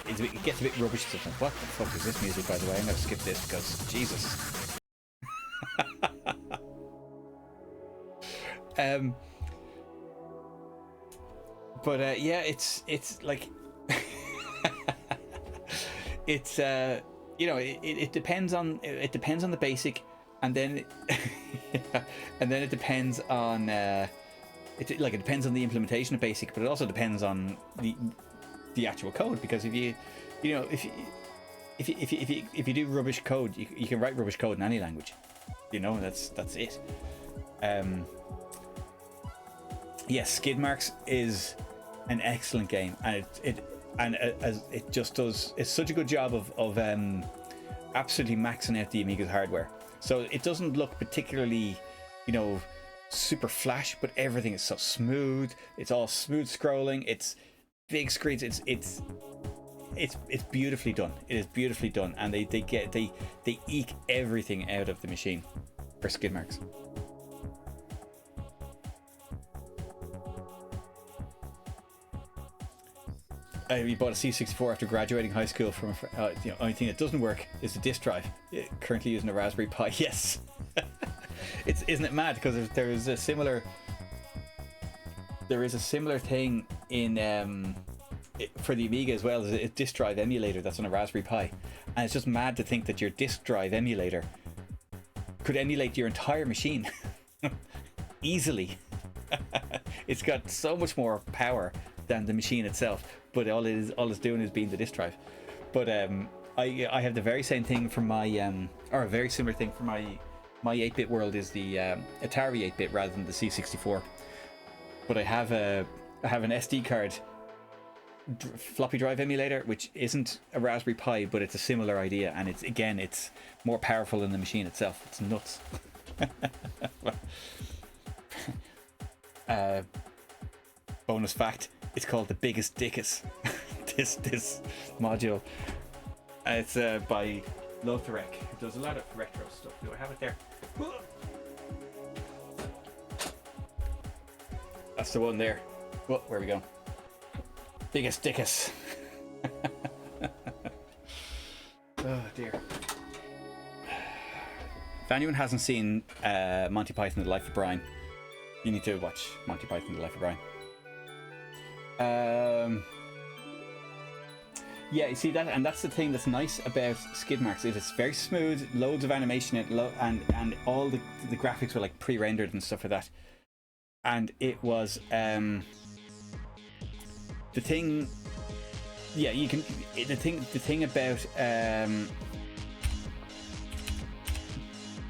gets a bit rubbish. What the fuck is this music, by the way? I'm gonna skip this because Jesus. But yeah, it's like it's you know, it depends on the Basic, and then and then it depends on it depends on the implementation of Basic, but it also depends on the actual code, because if you do rubbish code, you can write rubbish code in any language, you know. That's it. Yes, Skid Marks is an excellent game, and it just does. It's such a good job of absolutely maxing out the Amiga's hardware. So it doesn't look particularly, you know, super flash, but everything is so smooth. It's all smooth scrolling. It's big screens. It's beautifully done. It is beautifully done, and they eke everything out of the machine for Skid Marks. We bought a C64 after graduating high school from the only thing that doesn't work is the disk drive. Currently using a Raspberry Pi. Yes. Isn't it mad, because there is a similar thing in for the Amiga as well, as a disk drive emulator that's on a Raspberry Pi, and it's just mad to think that your disk drive emulator could emulate your entire machine easily. It's got so much more power than the machine itself, but all it's doing is being the disk drive. But I have the very same thing for my or a very similar thing for my 8-bit world is the Atari 8-bit rather than the C64. But I have an SD card floppy drive emulator, which isn't a Raspberry Pi, but it's a similar idea, and it's more powerful than the machine itself. It's nuts. Bonus fact: it's called the biggest dickus. this module. It's by Lotharek. It does a lot of retro stuff. Do I have it there? That's the one there. Oh, where we go? Biggest dickus. Oh dear. If anyone hasn't seen Monty Python: The Life of Brian, you need to watch Monty Python: The Life of Brian. Yeah, you see that, and that's the thing that's nice about Skid Marks, is it's very smooth, loads of animation, and all the graphics were like pre-rendered and stuff like that. And it was the thing. Yeah, you can. The thing about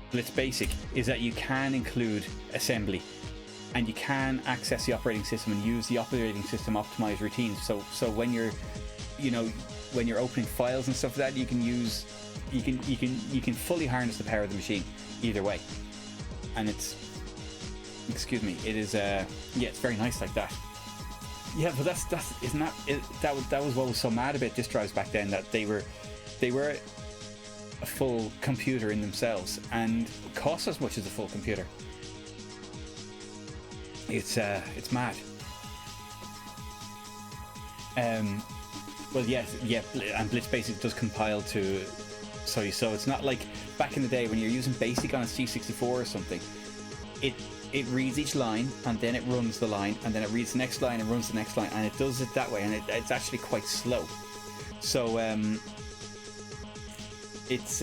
Blitz Basic is that you can include assembly, and you can access the operating system and use the operating system optimized routines. So when you're, you know, when you're opening files and stuff like that, you can fully harness the power of the machine either way. And it's, excuse me, it is yeah, it's very nice like that. Yeah, but that was what was so mad about disk drives back then, that they were a full computer in themselves and cost as much as a full computer. It's mad. Well, yeah, and Blitz Basic does compile to, so it's not like back in the day when you're using Basic on a C64 or something. It reads each line, and then it runs the line, and then it reads the next line and runs the next line, and it does it that way, and it's actually quite slow. So it's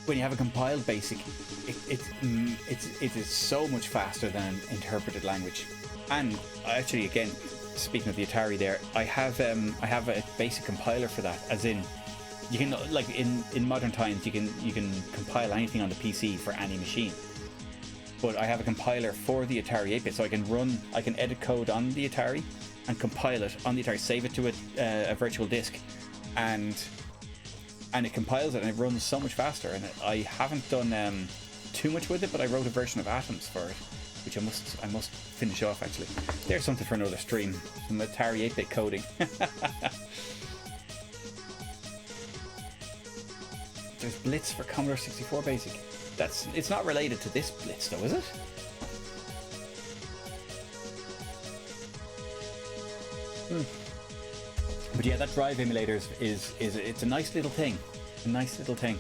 when you have a compiled Basic, it is so much faster than an interpreted language. And actually, again, speaking of the Atari, there I have a basic compiler for that. As in, you can, like in modern times, you can compile anything on the PC for any machine. But I have a compiler for the Atari 8-bit, so I can edit code on the Atari and compile it on the Atari, save it to a virtual disk, and it compiles it, and it runs so much faster. And I haven't done too much with it, but I wrote a version of Atoms for it, which I must finish off actually. There's something for another stream. Some Atari 8-bit coding. There's Blitz for Commodore 64 Basic. It's not related to this Blitz though, is it? But yeah, that drive emulator is it's a nice little thing. A nice little thing.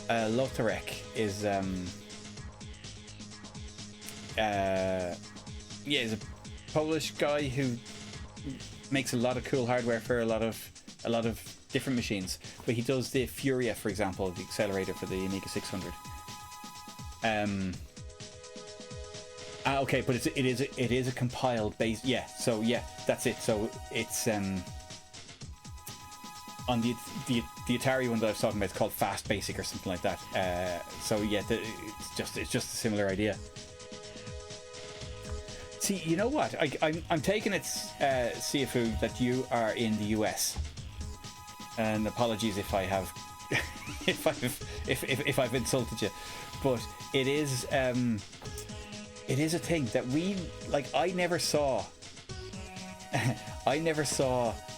Lotharek is he's a Polish guy who makes a lot of cool hardware for a lot of different machines. But he does the Furia, for example, the accelerator for the Amiga 600. Okay, but it is a compiled base. Yeah, so yeah, that's it. So it's on the Atari one that I was talking about, it's called Fast Basic or something like that. So yeah, it's just a similar idea. See, you know what? I'm taking it, Siafu, that you are in the US, and apologies if I have if I've insulted you, but it is a thing that we like. I never saw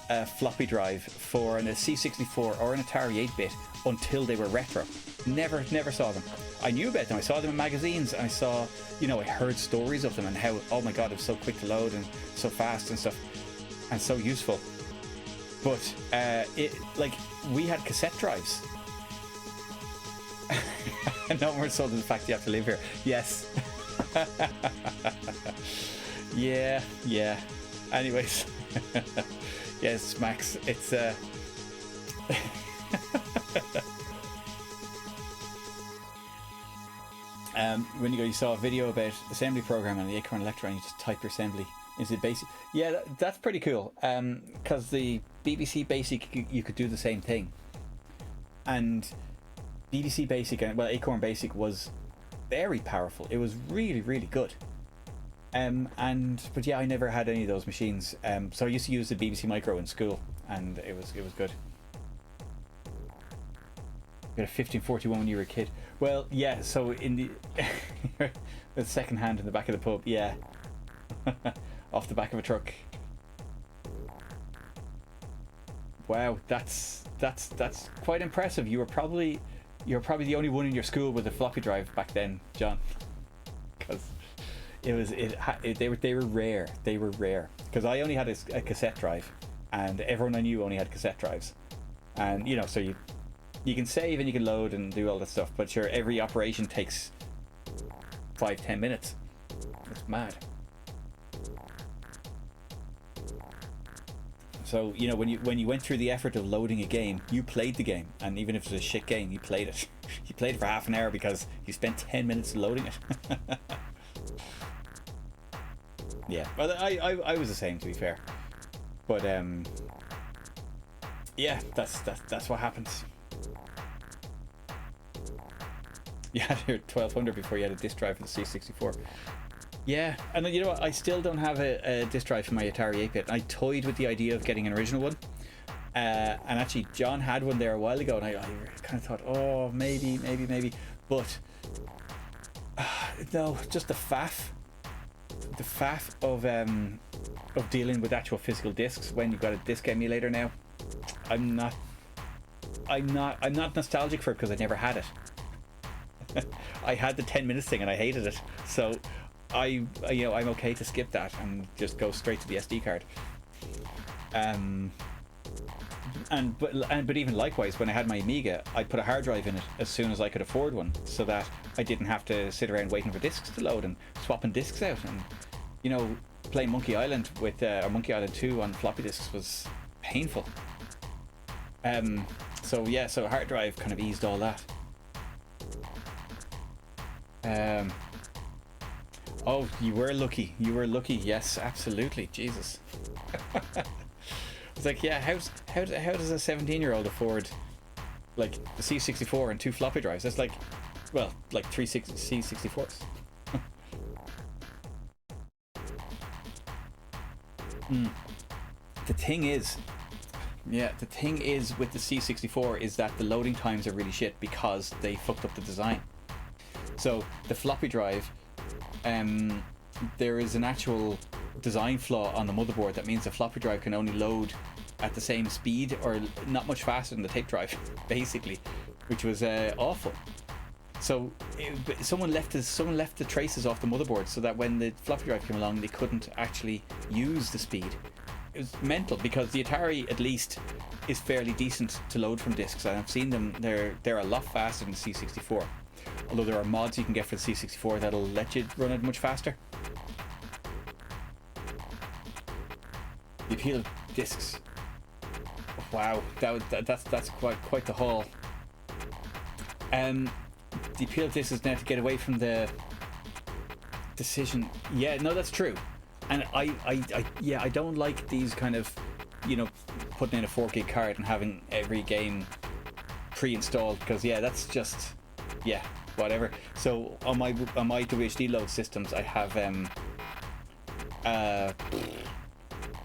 a floppy drive for a C64 or an Atari 8-bit until they were retro. Never saw them. I knew about them. I saw them in magazines. I saw, I heard stories of them and how, oh my god, it was so quick to load and so fast and stuff and so useful. But we had cassette drives. No more so than the fact you have to live here. Yes. Yeah. Anyways. Yes, Max, it's when you saw a video about assembly program on the Acorn Electro and you just type your assembly into Basic. Yeah, that's pretty cool. Because the BBC Basic, you could do the same thing. And BBC Basic, Acorn Basic was very powerful. It was really, really good. But yeah, I never had any of those machines. So I used to use the BBC Micro in school, and it was good. You got a 1541 when you were a kid. Well, yeah. So in the second hand in the back of the pub, yeah, off the back of a truck. Wow, that's quite impressive. You were probably the only one in your school with a floppy drive back then, John, because they were rare. They were rare because I only had a cassette drive, and everyone I knew only had cassette drives, and so you can save and you can load and do all that stuff, but sure, every operation takes 5-10 minutes. It's mad. So when you went through the effort of loading a game, you played the game, and even if it was a shit game, you played it. You played it for half an hour because you spent 10 minutes loading it. Yeah, well, I was the same, to be fair, but yeah, that's what happens. You had your 1200 before you had a disk drive for the C64. Yeah, and you know what? I still don't have a disk drive for my Atari 8-bit. I toyed with the idea of getting an original one, and actually John had one there a while ago, and I kind of thought, oh, maybe, but no, just the faff of dealing with actual physical discs when you've got a disc emulator now. I'm not nostalgic for it because I never had it. I had the 10 minutes thing and I hated it, so I'm okay to skip that and just go straight to the SD card. But even likewise, when I had my Amiga, I put a hard drive in it as soon as I could afford one, so that I didn't have to sit around waiting for discs to load and swapping discs out. And playing Monkey Island with or Monkey Island 2 on floppy disks was painful. So a hard drive kind of eased all that. Oh, you were lucky. Yes, absolutely. Jesus. It's like, yeah, how does a 17-year-old afford like the C64 and 2 floppy drives? That's like 3 C64s. The thing is, Yeah, the thing is with the C64 is that the loading times are really shit because they fucked up the design. So the floppy drive, there is an actual design flaw on the motherboard that means the floppy drive can only load at the same speed or not much faster than the tape drive, basically, which was awful. So someone left the traces off the motherboard so that when the floppy drive came along, they couldn't actually use the speed. It was mental because the Atari at least is fairly decent to load from discs, and I've seen them. They're a lot faster than the C64. Although there are mods you can get for the C64 that'll let you run it much faster. The appeal of discs. Wow, that's quite the haul. The appeal of this is now to get away from the decision. Yeah, no, that's true. And I don't like these kind of, you know, putting in a 4 gig card and having every game pre-installed, because yeah, that's just, yeah, whatever. So on my WHD load systems, I have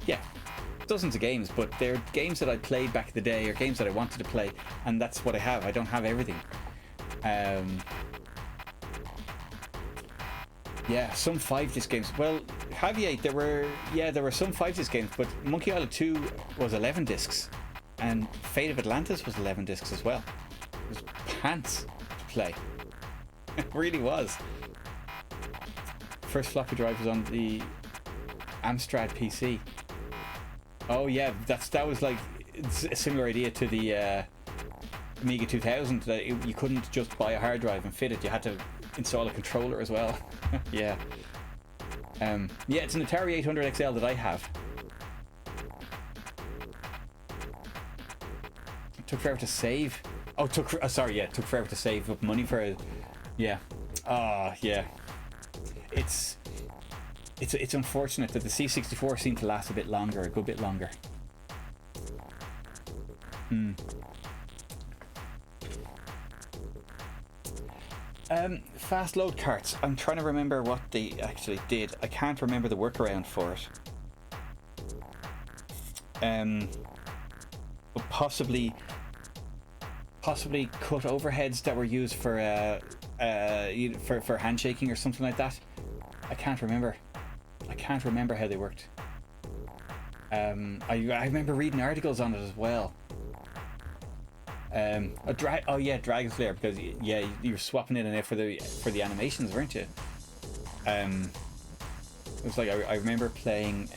yeah, dozens of games, but they're games that I played back in the day or games that I wanted to play, and that's what I have. I don't have everything. Yeah, some 5-disc games. Well, Javier, there were some 5-disc games, but Monkey Island 2 was 11 discs, and Fate of Atlantis was 11 discs as well. It was pants to play. It really was. First floppy drive was on the Amstrad PC. Oh yeah, that was like a similar idea to the Amiga 2000. That you couldn't just buy a hard drive and fit it. You had to install a controller as well. Yeah. Yeah, it's an Atari 800 XL that I have. It took forever to save. Oh, it took forever to save up money for it. Yeah. Yeah. It's unfortunate that the C64 seemed to last a bit longer, a good bit longer. Fast load carts. I'm trying to remember what they actually did. I can't remember the workaround for it. But possibly cut overheads that were used for handshaking or something like that. I can't remember how they worked. I remember reading articles on it as well. Dragon Slayer, because yeah, you were swapping it in there for the animations, weren't you? It was like I remember playing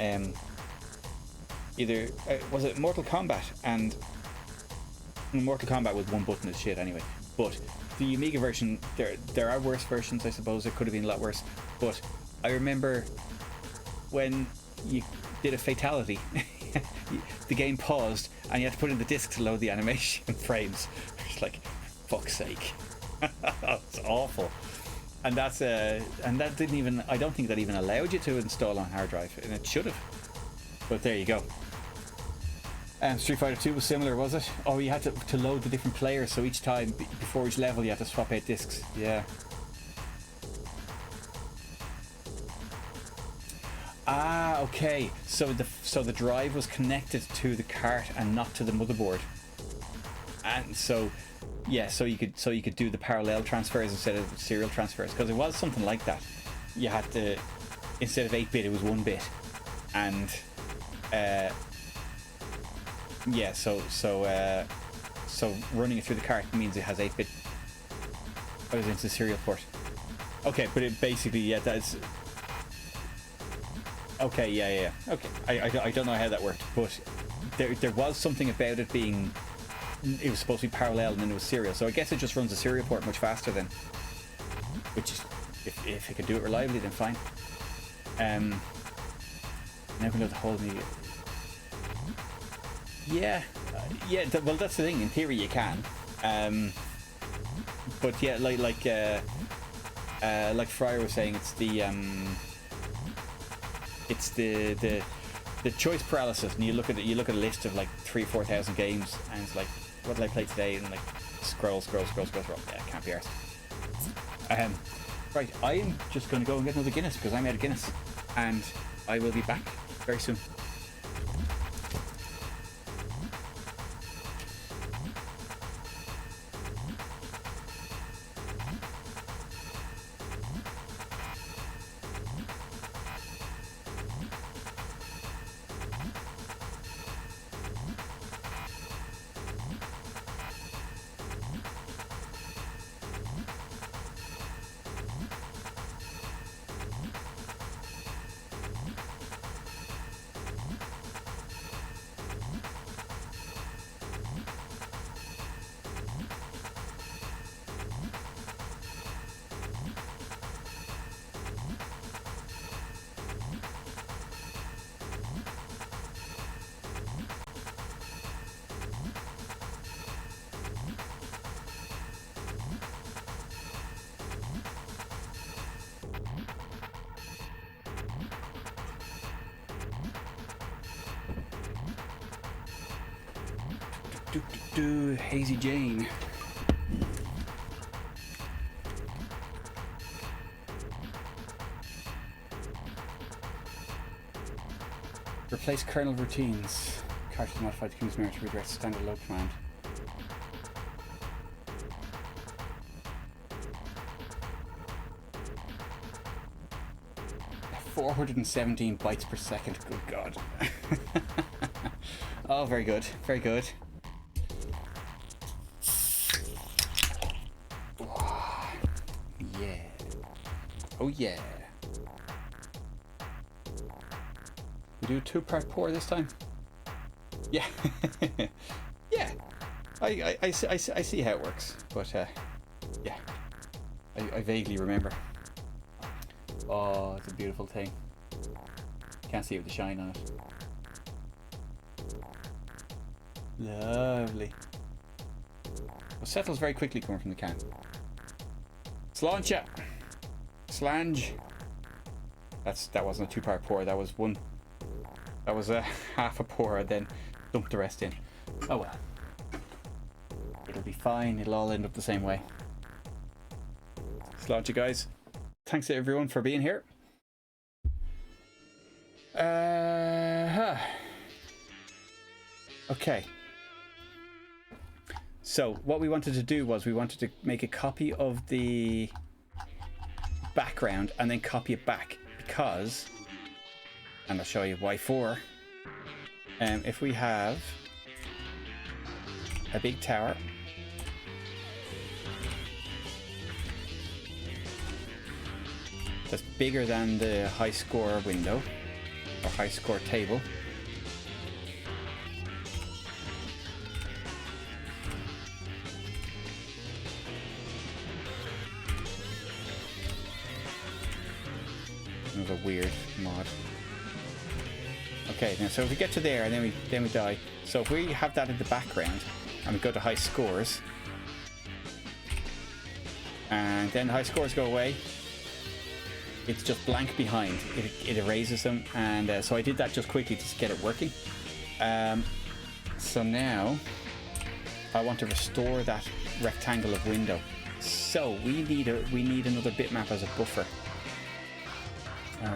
either was it Mortal Kombat, and Mortal Kombat with one button is shit anyway. But the Amiga version, there are worse versions, I suppose. It could have been a lot worse. But I remember when you did a fatality, the game paused and you had to put in the disc to load the animation frames. It's like, fuck's sake. It's awful. And that didn't even, I don't think that even allowed you to install on hard drive, and it should have. But there you go. Street Fighter 2 was similar, was it? Oh, you had to load the different players, so each time before each level you had to swap out discs. Yeah. Ah, okay. So the drive was connected to the cart and not to the motherboard, and so yeah, so you could do the parallel transfers instead of serial transfers, because it was something like that. You had to, instead of 8-bit, it was 1-bit, and yeah, so running it through the cart means it has 8-bit. I was into the serial port. Okay, but it basically, yeah, that's. Okay, yeah. Okay, I don't know how that worked, but there was something about it being, it was supposed to be parallel and then it was serial, so I guess it just runs the serial port much faster then, which is, if it can do it reliably, then fine. Never know the whole Amiga. Yeah, well, that's the thing. In theory, you can, but yeah, like Fryer was saying, it's the choice paralysis, and you look at a list of like 3,000-4,000 games, and it's like, what did I play today? And like scroll. Yeah, can't be arsed. Right, I'm just going to go and get another Guinness because I'm out of Guinness, and I will be back very soon. Hazy Jane. Replace kernel routines. Cartridge modified to King's Mirror to redirect standard load command. At 417 bytes per second. Good God. Oh, very good. Very good. Yeah. Oh yeah. We do a 2-part pour this time? Yeah. Yeah. I see how it works, but yeah. I vaguely remember. Oh, it's a beautiful thing. Can't see it with the shine on it. Lovely. It settles very quickly coming from the can. Sláinte. Slange. That wasn't a 2-part pour, that was one. That was a half a pour and then dump the rest in. Oh well. It'll be fine, it'll all end up the same way. Sláinte, guys. Thanks to everyone for being here. Okay. So what we wanted to do was we wanted to make a copy of the background and then copy it back because, and I'll show you why for, if we have a big tower that's bigger than the high score window or high score table, a weird mod. Okay, now so if we get to there and then we die. So if we have that in the background and we go to high scores, and then high scores go away, it's just blank behind. It erases them, and so I did that just quickly to get it working. So now I want to restore that rectangle of window. So we need another bitmap as a buffer.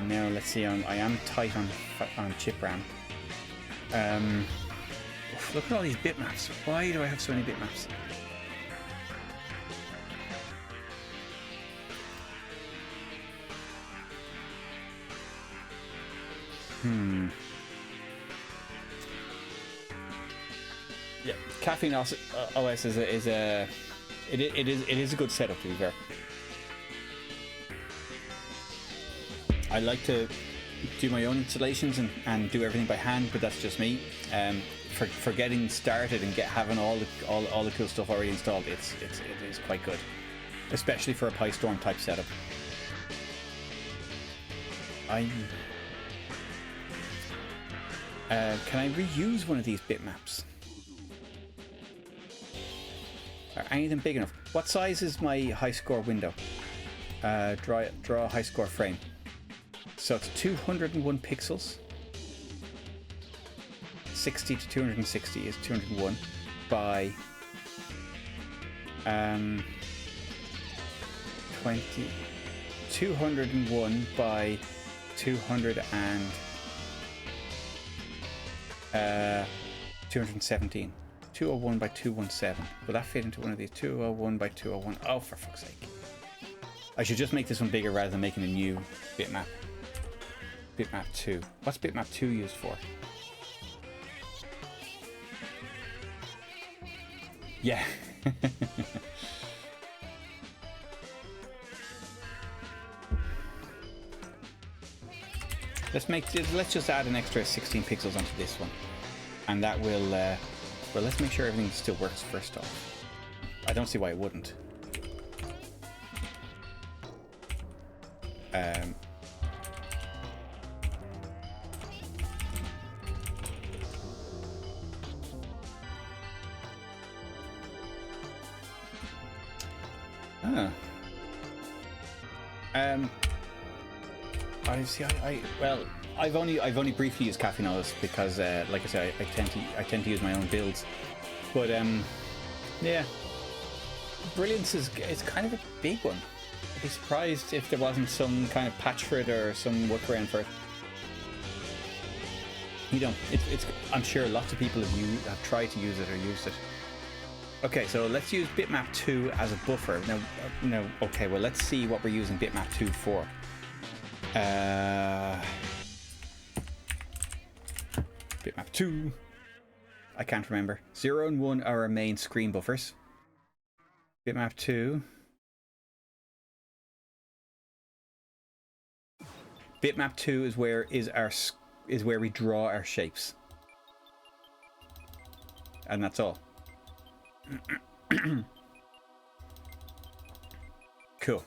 Now let's see. I am tight on chip RAM. Look at all these bitmaps. Why do I have so many bitmaps? Yeah, Caffeine OS is a it is a good setup, to be fair. I like to do my own installations and do everything by hand, but that's just me. For getting started and having all the cool stuff already installed, it is quite good, especially for a PyStorm type setup. Can I reuse one of these bitmaps? Are any of them big enough? What size is my high score window? Draw a high score frame. So it's 201 pixels. 60 to 260 is 201 by 201 by 217. 201 by 217. Will that fit into one of these? 201 by 201. Oh, for fuck's sake. I should just make this one bigger rather than making a new bitmap. Bitmap 2. What's bitmap 2 used for? Yeah. Let's just add an extra 16 pixels onto this one, and that will well, let's make sure everything still works first off. I don't see why it wouldn't. I see. Well, I've only briefly used Caffeine OS because, like I said, I tend to use my own builds. But yeah, Brilliance is kind of a big one. I'd be surprised if there wasn't some kind of patch for it or some workaround for it. You know, I'm sure lots of people have tried to use it or used it. Okay, so let's use bitmap 2 as a buffer. Now, okay, well, let's see what we're using bitmap 2 for. Bitmap 2. I can't remember. 0 and 1 are our main screen buffers. Bitmap 2. Bitmap 2 is where we draw our shapes. And that's all. Cool.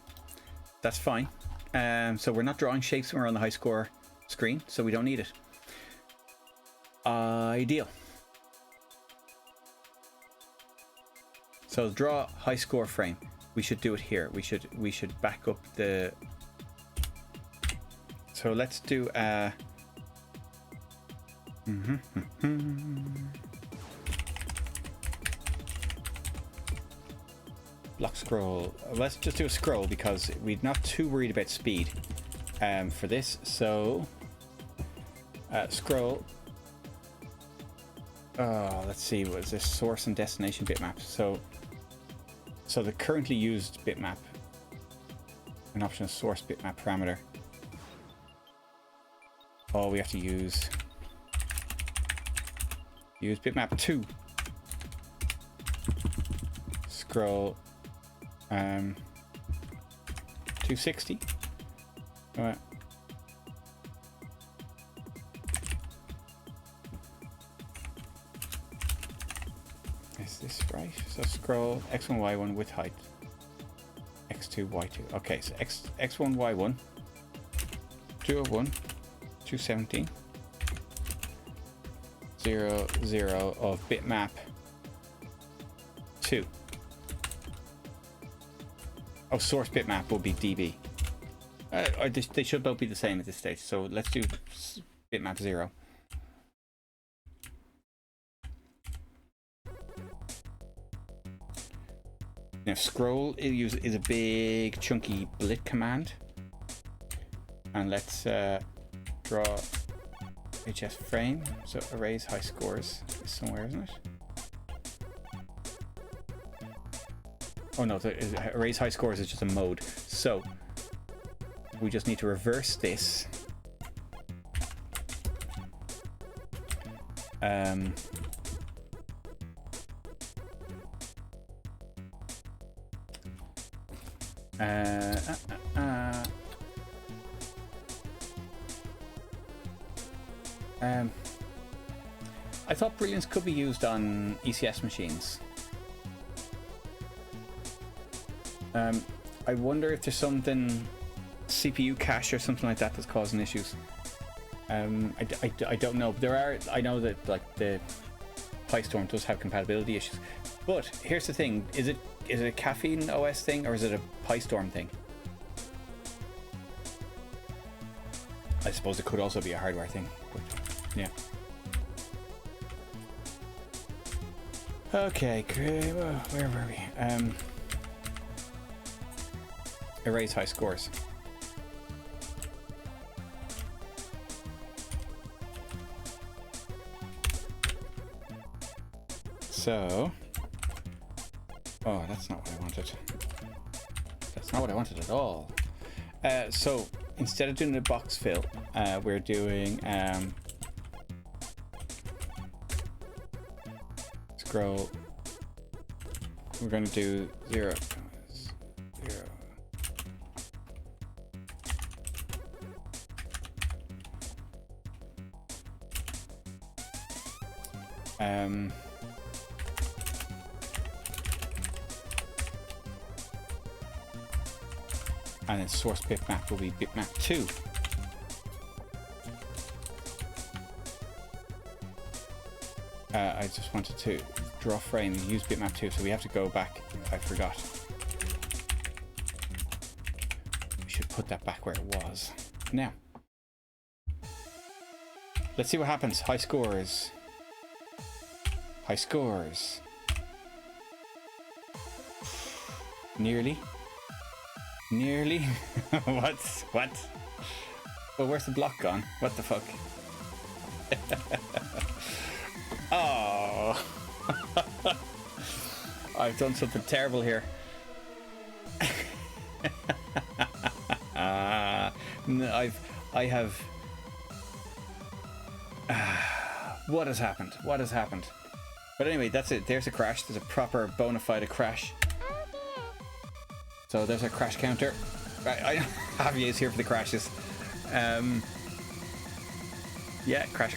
That's fine. So we're not drawing shapes when we're on the high score screen, so we don't need it. Ideal. So draw high score frame. We should do it here. We should back up the. So let's do block scroll. Let's just do a scroll because we're not too worried about speed for this. So scroll. Let's see. What is this? Source and destination bitmap. So the currently used bitmap. An option of source bitmap parameter. Oh, we have to use bitmap 2. Scroll 260. All right. Is this right? So scroll x1 y1 with height. x2 y2. Okay, so x1 y1 201 217 0 0 of bitmap 2. Oh, source bitmap will be db. Or they should both be the same at this stage. So let's do bitmap 0. Now scroll is a big chunky blit command, and let's draw HS frame. So erase high scores is somewhere, isn't it? Oh no, erase high scores is just a mode. So we just need to reverse this. I thought Brilliance could be used on ECS machines. I wonder if there's something CPU cache or something like that that's causing issues. I don't know. But there are. I know that like the PyStorm does have compatibility issues. But here's the thing: is it a Caffeine OS thing or is it a PyStorm thing? I suppose it could also be a hardware thing. But yeah. Okay, where were we? Erase high scores. So, oh, that's not what I wanted. That's not what I wanted at all. So instead of doing a box fill, we're doing scroll. We're going to do 0, 0. And then source bitmap will be bitmap 2. I just wanted to draw frame and use bitmap 2, so we have to go back. I forgot. We should put that back where it was. Now, let's see what happens. High scores. High scores. Nearly. Nearly. What? Well, where's the block gone? What the fuck? Oh. I've done something terrible here. No, I have. What has happened? What has happened? But anyway, that's it. There's a crash. There's a proper bona fide crash. So there's a crash counter. Javier is here for the crashes. Yeah, crash.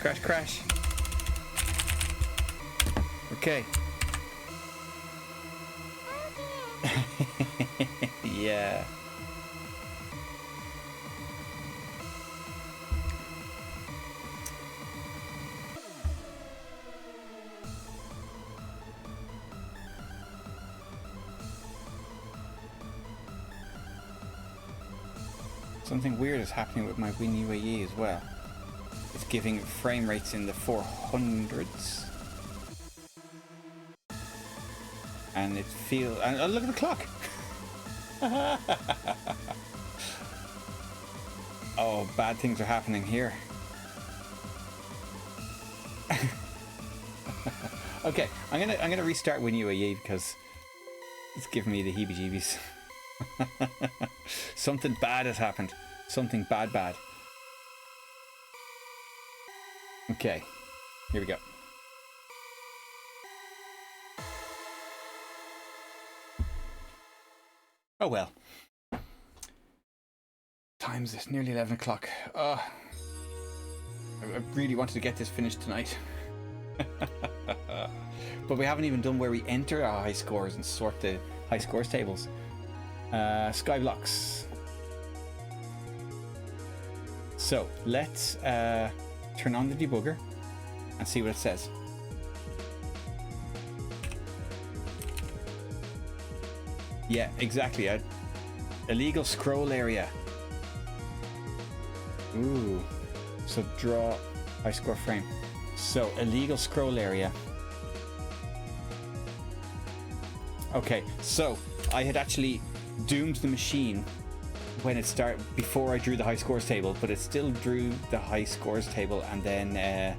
Okay. Yeah. Something weird is happening with my WinUAE as well. It's giving frame rates in the 400s. And it feels... And oh, look at the clock! Oh, bad things are happening here. Okay, I'm gonna restart WinUAE because it's giving me the heebie-jeebies. Something bad has happened. Something bad. Okay, here we go. Oh well. Time's this, nearly 11 o'clock. I really wanted to get this finished tonight. But we haven't even done where we enter our high scores and sort the high scores tables. SkyBlocks. So let's turn on the debugger and see what it says. Yeah, exactly. Illegal scroll area. Ooh. So draw high score frame. So illegal scroll area. Okay, so I had actually doomed the machine when it started before I drew the high scores table, but it still drew the high scores table and then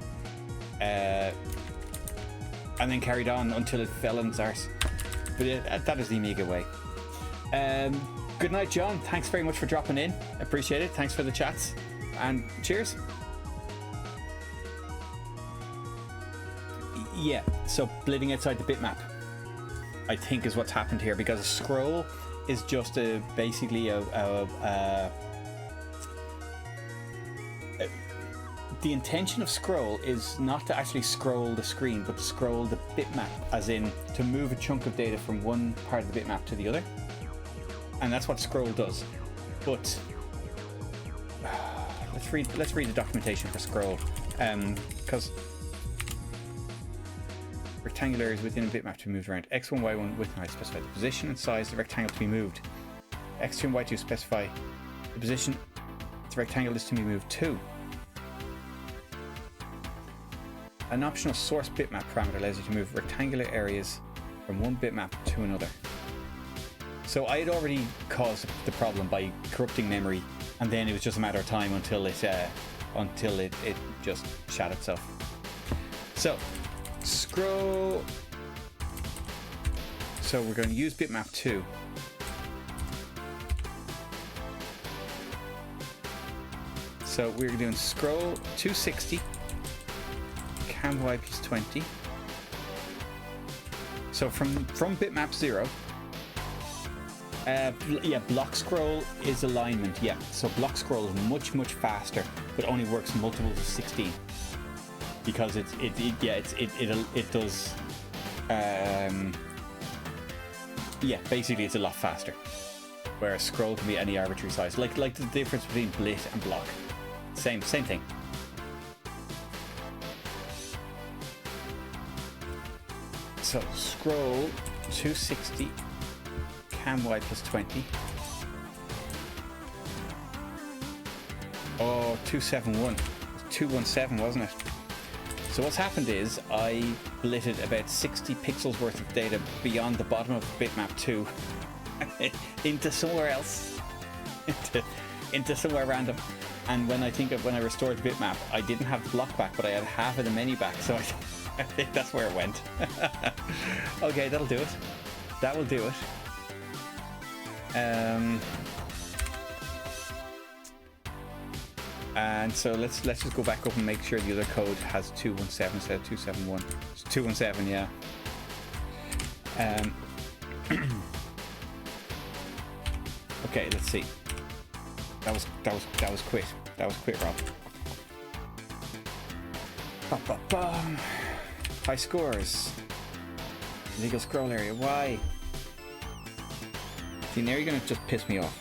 carried on until it fell on its arse. But that is the Amiga way. Good night, John. Thanks very much for dropping in. Appreciate it. Thanks for the chats and cheers. Yeah, so blitting outside the bitmap, I think, is what's happened here, because a scroll is just basically the intention of scroll is not to actually scroll the screen, but to scroll the bitmap, as in to move a chunk of data from one part of the bitmap to the other, and that's what scroll does. But let's read the documentation for scroll, because rectangular areas within a bitmap to be moved around. X1, Y1 width and height specify the position and size of the rectangle to be moved. X2 and Y2 specify the position the rectangle is to be moved to. An optional source bitmap parameter allows you to move rectangular areas from one bitmap to another. So I had already caused the problem by corrupting memory, and then it was just a matter of time until it just shat itself. So scroll. So we're going to use bitmap 2. So we're doing scroll 260 cam y plus 20. So from bitmap 0. Yeah, block scroll is alignment. Yeah, so block scroll is much faster, but only works multiples of 16. Because it does yeah, basically it's a lot faster, whereas scroll can be any arbitrary size, like the difference between blit and block. Same thing. So scroll 260 cam y plus 20. Oh, 271. 217, wasn't it? So what's happened is I blitted about 60 pixels worth of data beyond the bottom of bitmap 2, into somewhere else, into somewhere random. And when I restored the bitmap, I didn't have the block back, but I had half of the menu back, so I think that's where it went. Okay, that'll do it. That will do it. And so let's just go back up and make sure the other code has 217 instead of 271. It's 217, yeah. Okay, let's see. That was quick. That was quick, Rob. Ba-ba-bum. High scores. Legal scroll area. Why? See, now you're gonna just piss me off.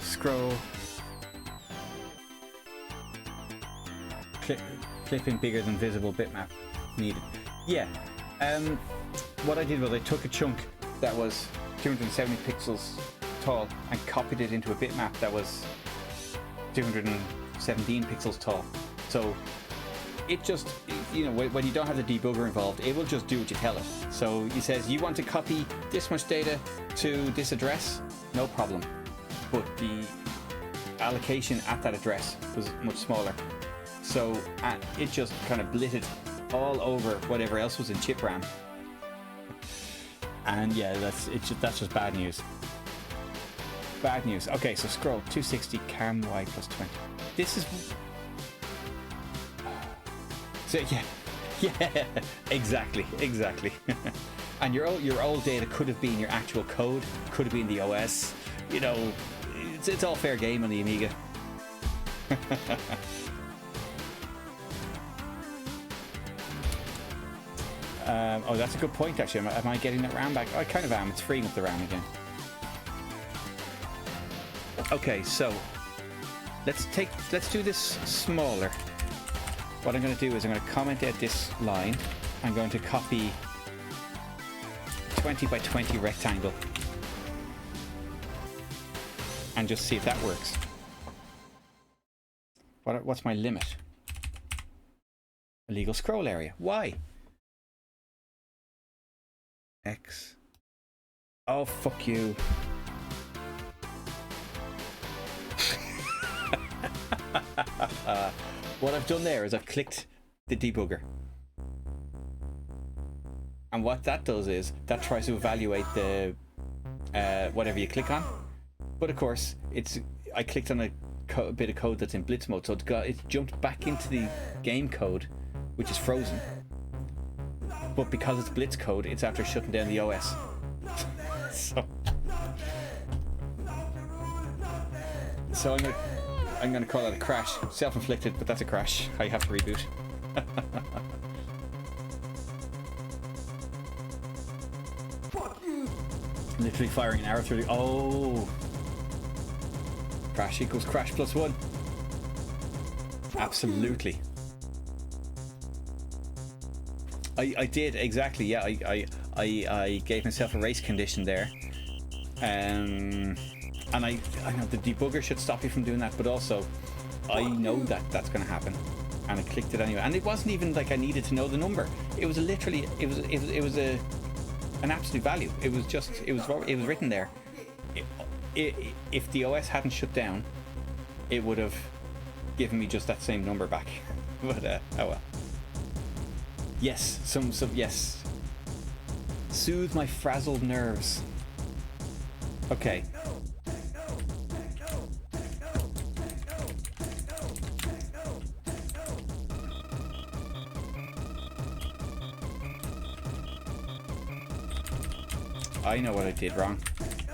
Scroll. Clipping bigger than visible bitmap needed. Yeah. What I did was I took a chunk that was 270 pixels tall and copied it into a bitmap that was 217 pixels tall. So it just, you know, when you don't have the debugger involved, it will just do what you tell it. So it says you want to copy this much data to this address, no problem. But the allocation at that address was much smaller. So it just kind of blitted all over whatever else was in chip RAM. And yeah, that's just bad news. Bad news. Okay, so scroll 260 cam y plus 20. This is so yeah, exactly. And your old data could have been your actual code, could have been the OS. You know, it's all fair game on the Amiga. Oh, that's a good point actually. Am I getting that RAM back? I kind of am. It's freeing up the RAM again. Okay, so let's do this smaller. What I'm going to do is I'm going to comment out this line. I'm going to copy 20 by 20 rectangle and just see if that works. What's my limit? Illegal scroll area. Why? X. Oh, fuck you. What I've done there is I've clicked the debugger. And what that does is that tries to evaluate the whatever you click on. But of course, I clicked on a bit of code that's in Blitz mode, so it's jumped back into the game code, which is frozen. But because it's Blitz code, it's after shutting down the OS. So I'm gonna call it a crash. Self-inflicted, but that's a crash. I have to reboot. Literally firing an arrow through the... Oh! Crash equals crash plus one. Absolutely. I did, exactly, yeah. I gave myself a race condition there. And I know the debugger should stop you from doing that, but also I know that that's going to happen, and I clicked it anyway. And it wasn't even like I needed to know the number. It was literally an absolute value. It was written there. If the OS hadn't shut down, it would have given me just that same number back. But oh well. Yes, some yes. Soothe my frazzled nerves. Okay. I know what I did wrong.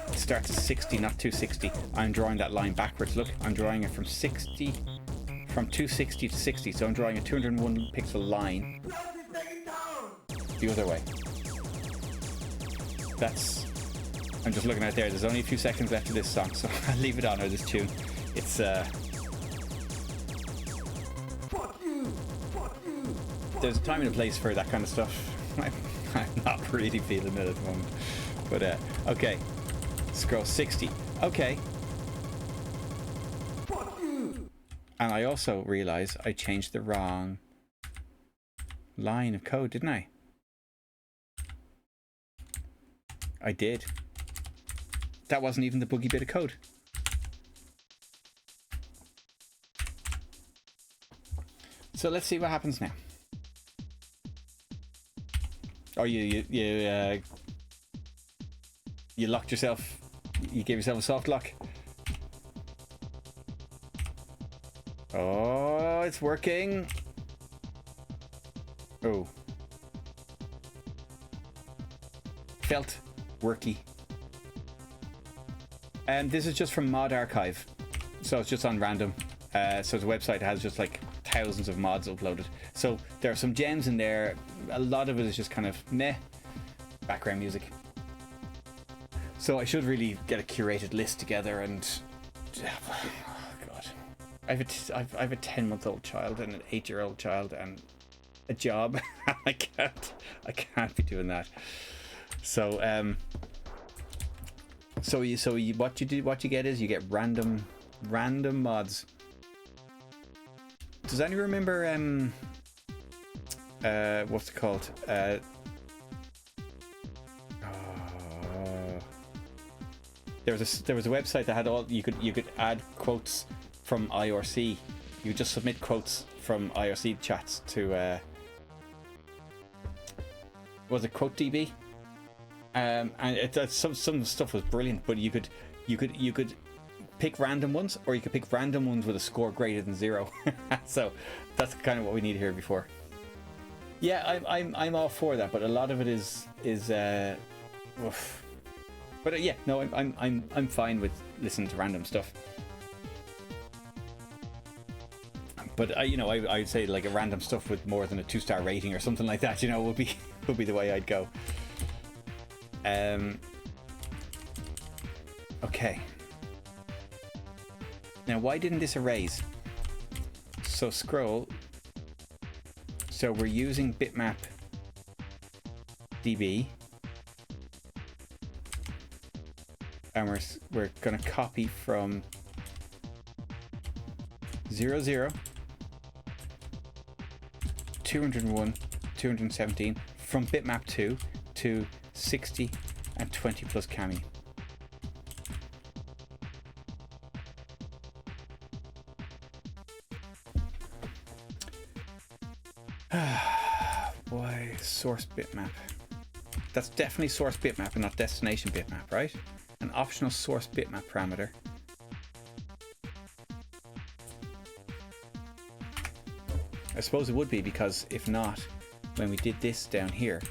It starts at 60, not 260. I'm drawing that line backwards. Look, I'm drawing it from 260 to 60. So I'm drawing a 201 pixel line the other way. I'm just looking out there. There's only a few seconds left of this song, so I'll leave it on, or this tune. It's there's a time and a place for that kind of stuff. I'm not really feeling it at the moment. But okay. Scroll 60. Okay. And I also realize I changed the wrong line of code, didn't I? I did. That wasn't even the buggy bit of code. So let's see what happens now. Oh, you locked yourself. You gave yourself a soft lock. Oh, it's working. Oh. Felt worky. And this is just from Mod Archive. So it's just on random. So the website has just like thousands of mods uploaded. So there are some gems in there. A lot of it is just kind of meh background music. So I should really get a curated list together and oh god. I have a 10-month-old child and an 8-year-old child and a job. I can't be doing that. So what you get is you get random mods. Does anyone remember what's it called? There was a website that had all you could add quotes from IRC. You just submit quotes from IRC chats to was it QuoteDB? And some stuff was brilliant, but you could pick random ones, or you could pick random ones with a score greater than 0. So that's kind of what we need here before. Yeah, I'm all for that, but a lot of it is oof. But yeah, no, I'm fine with listening to random stuff. But I'd say like a random stuff with more than a 2-star rating or something like that, would be the way I'd go. Okay. Now, why didn't this erase? So scroll. So we're using bitmap DB, and we're gonna copy from 00, 201, 217 from bitmap 2 to 60 and 20 plus cami. Why source bitmap? That's definitely source bitmap and not destination bitmap, right? An optional source bitmap parameter. I suppose it would be, because if not, when we did this down here,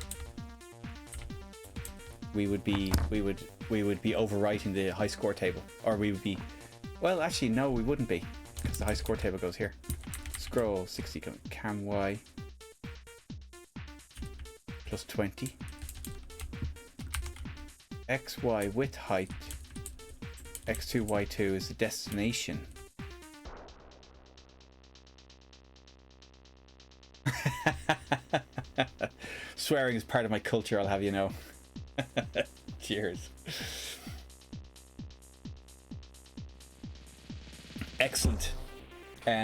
we would be overwriting the high score table, or we would be, well, actually no, we wouldn't be, because the high score table goes here. Scroll 60 cam y plus 20 xy width height x2 y2 is the destination. Swearing is part of my culture, I'll have you know. Cheers. Excellent.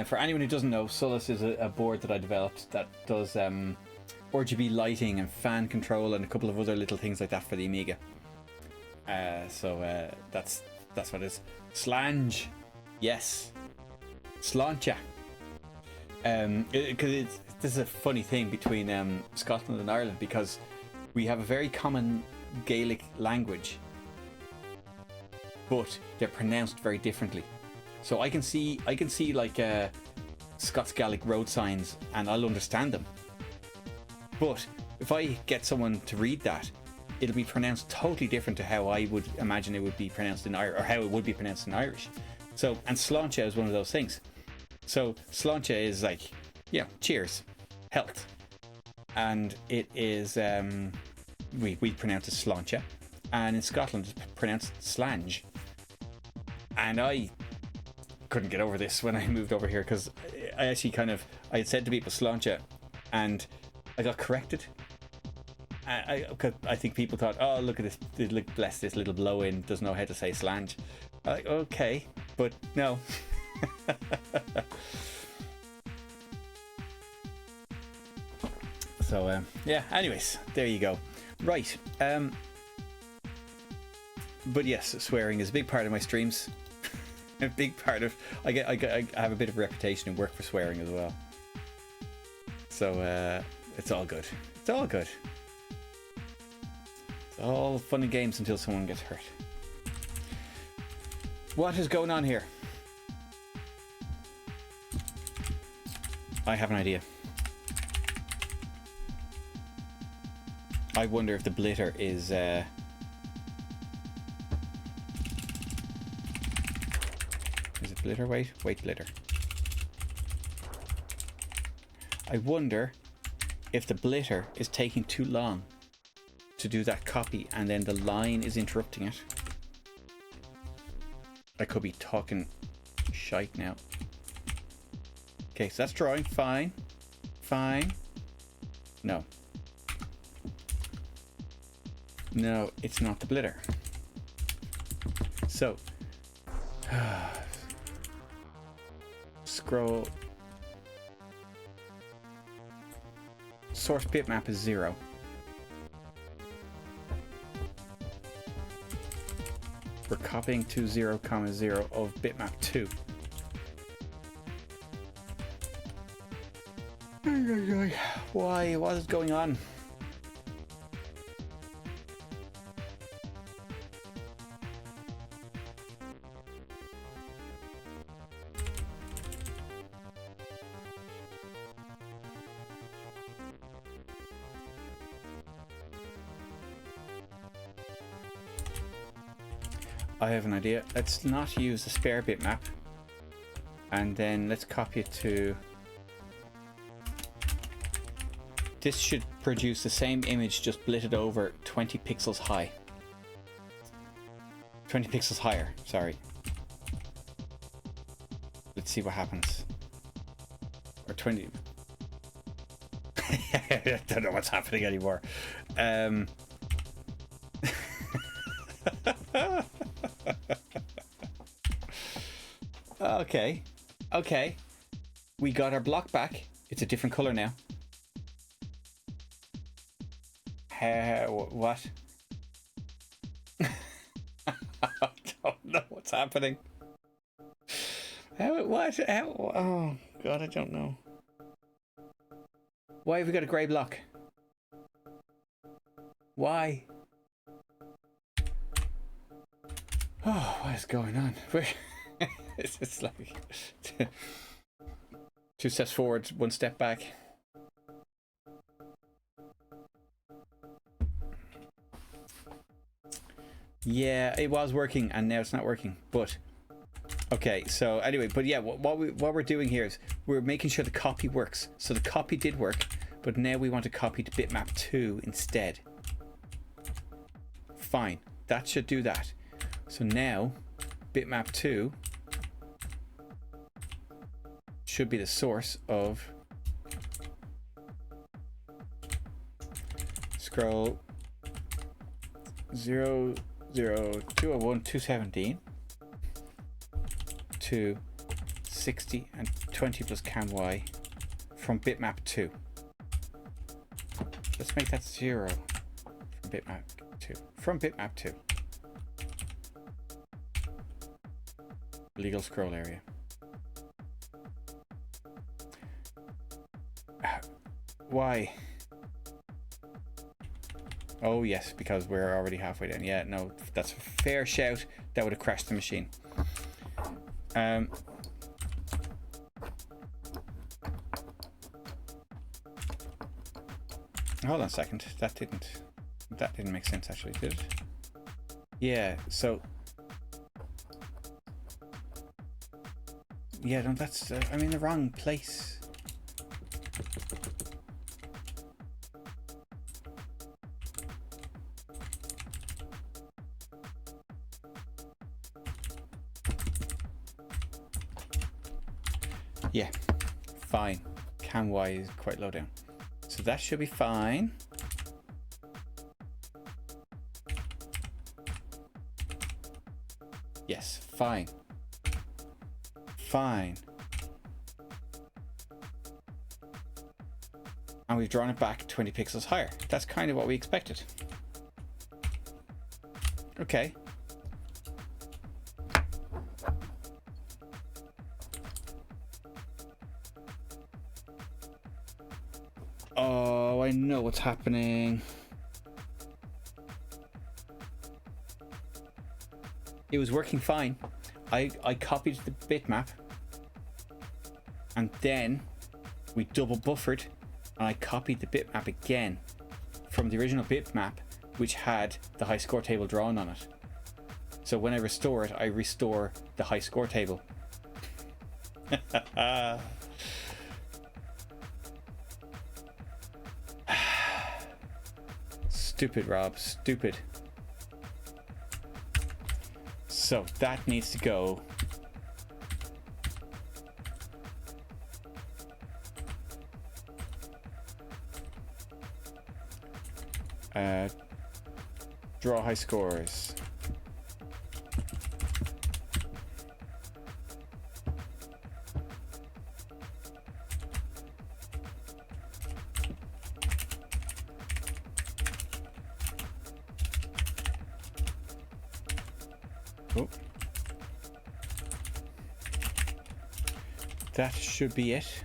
For anyone who doesn't know, Solus is a board that I developed that does RGB lighting and fan control and a couple of other little things like that for the Amiga. So that's what it is. Slange, yes. Sláinte. Because this is a funny thing between Scotland and Ireland, because we have a very common Gaelic language, but they're pronounced very differently. So I can see like Scots Gaelic road signs and I'll understand them. But if I get someone to read that, it'll be pronounced totally different to how I would imagine it would be pronounced in Irish, or how it would be pronounced in Irish. So, and sláinte is one of those things. So sláinte is like, cheers, health. And it is, we pronounce it sláinte, and in Scotland it's pronounced slange. And I couldn't get over this when I moved over here, because I actually I had said to people sláinte, and I got corrected. I think people thought, oh, look at this, bless this little blow-in, doesn't know how to say slange. Like, okay, but no. So yeah, anyways, there you go. Right, But yes, swearing is a big part of my streams. A big part of I have a bit of a reputation in work for swearing as well. So it's all good. It's all good. It's all fun and games until someone gets hurt. What is going on here? I have an idea. I wonder if the blitter is it blitter? Wait, blitter. I wonder if the blitter is taking too long to do that copy and then the line is interrupting it. I could be talking shite now. Okay, so that's drawing. Fine. Fine. No. No, it's not the blitter. So, scroll. Source bitmap is 0. We're copying to 0, 0 of bitmap 2. Why? What is going on? I have an idea. Let's not use the spare bitmap, and then let's copy it to. This should produce the same image, just blitted over 20 pixels high. 20 pixels higher, sorry. Let's see what happens. Or 20. I don't know what's happening anymore. Okay. Okay. We got our block back. It's a different color now. What? I don't know what's happening. What? Oh, God, I don't know. Why have we got a grey block? Why? Oh, what is going on? It's just like 2 steps forward, 1 step back. Yeah, it was working and now it's not working. But okay, so anyway, but yeah, what we're doing here is we're making sure the copy works. So the copy did work, but now we want to copy to bitmap 2 instead. Fine, that should do that. So now bitmap 2 should be the source of scroll 0 0 201 217 to 60 and 20 plus cam y from bitmap 2. Let's make that 0 from bitmap 2. From bitmap 2. Legal scroll area. Why? Oh yes, because we're already halfway down. Yeah, no, that's a fair shout. That would have crashed the machine. Hold on a second. That didn't make sense actually, did it? Yeah, so yeah, no, that's I'm in the wrong place. Yeah, fine. Cam Y is quite low down. So that should be fine. Yes, fine. Fine. And we've drawn it back 20 pixels higher. That's kind of what we expected. Okay. Oh, I know what's happening. It was working fine. I copied the bitmap, and then we double buffered, and I copied the bitmap again from the original bitmap, which had the high score table drawn on it. So when I restore it, I restore the high score table. Stupid, Rob. Stupid. So that needs to go. Draw high scores. Oh. That should be it.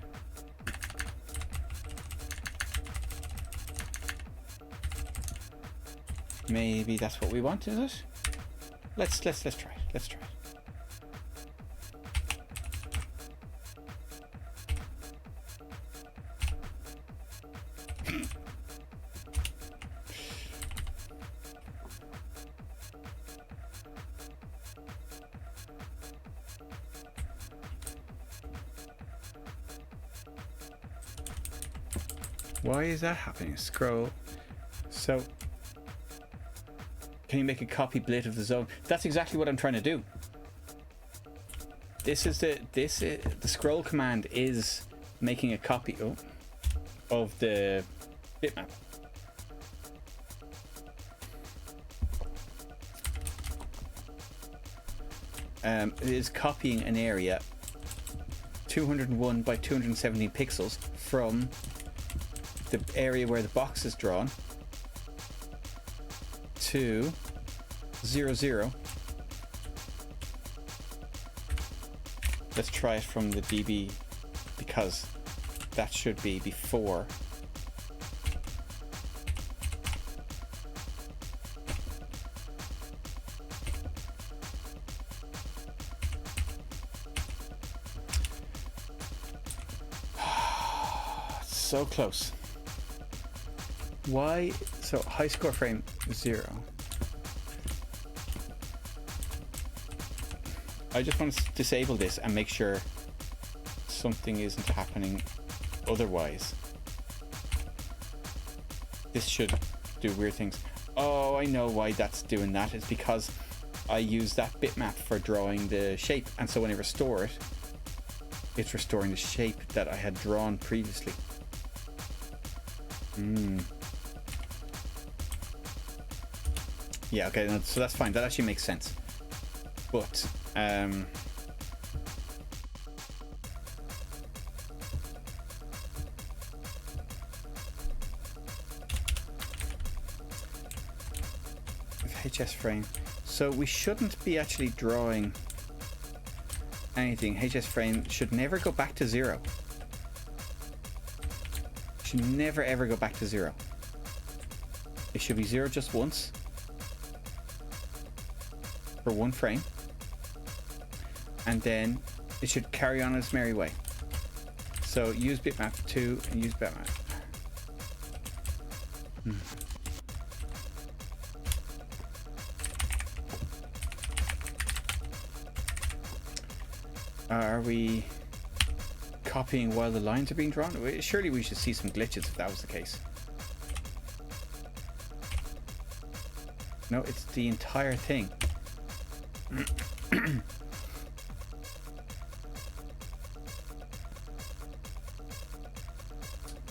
Maybe that's what we want, is it? Let's try it. Let's try it. Why is that happening? Scroll. So, can you make a copy blit of the zone? That's exactly what I'm trying to do. The scroll command is making a copy of the bitmap. It is copying an area 201 by 217 pixels from the area where the box is drawn to 00. Let's try it from the DB because that should be before. So close. Why? So high score frame 0. I just want to disable this and make sure something isn't happening otherwise. This should do weird things. Oh, I know why that's doing that. It's because I use that bitmap for drawing the shape, and so when I restore it, it's restoring the shape that I had drawn previously. Yeah, okay, so that's fine. That actually makes sense. But HS frame. So we shouldn't be actually drawing anything. HS frame should never go back to 0. Should never ever go back to 0. It should be 0 just once for one frame, and then it should carry on its merry way. So use bitmap 2 and use bitmap. Are we copying while the lines are being drawn? Surely we should see some glitches if that was the case. No, it's the entire thing.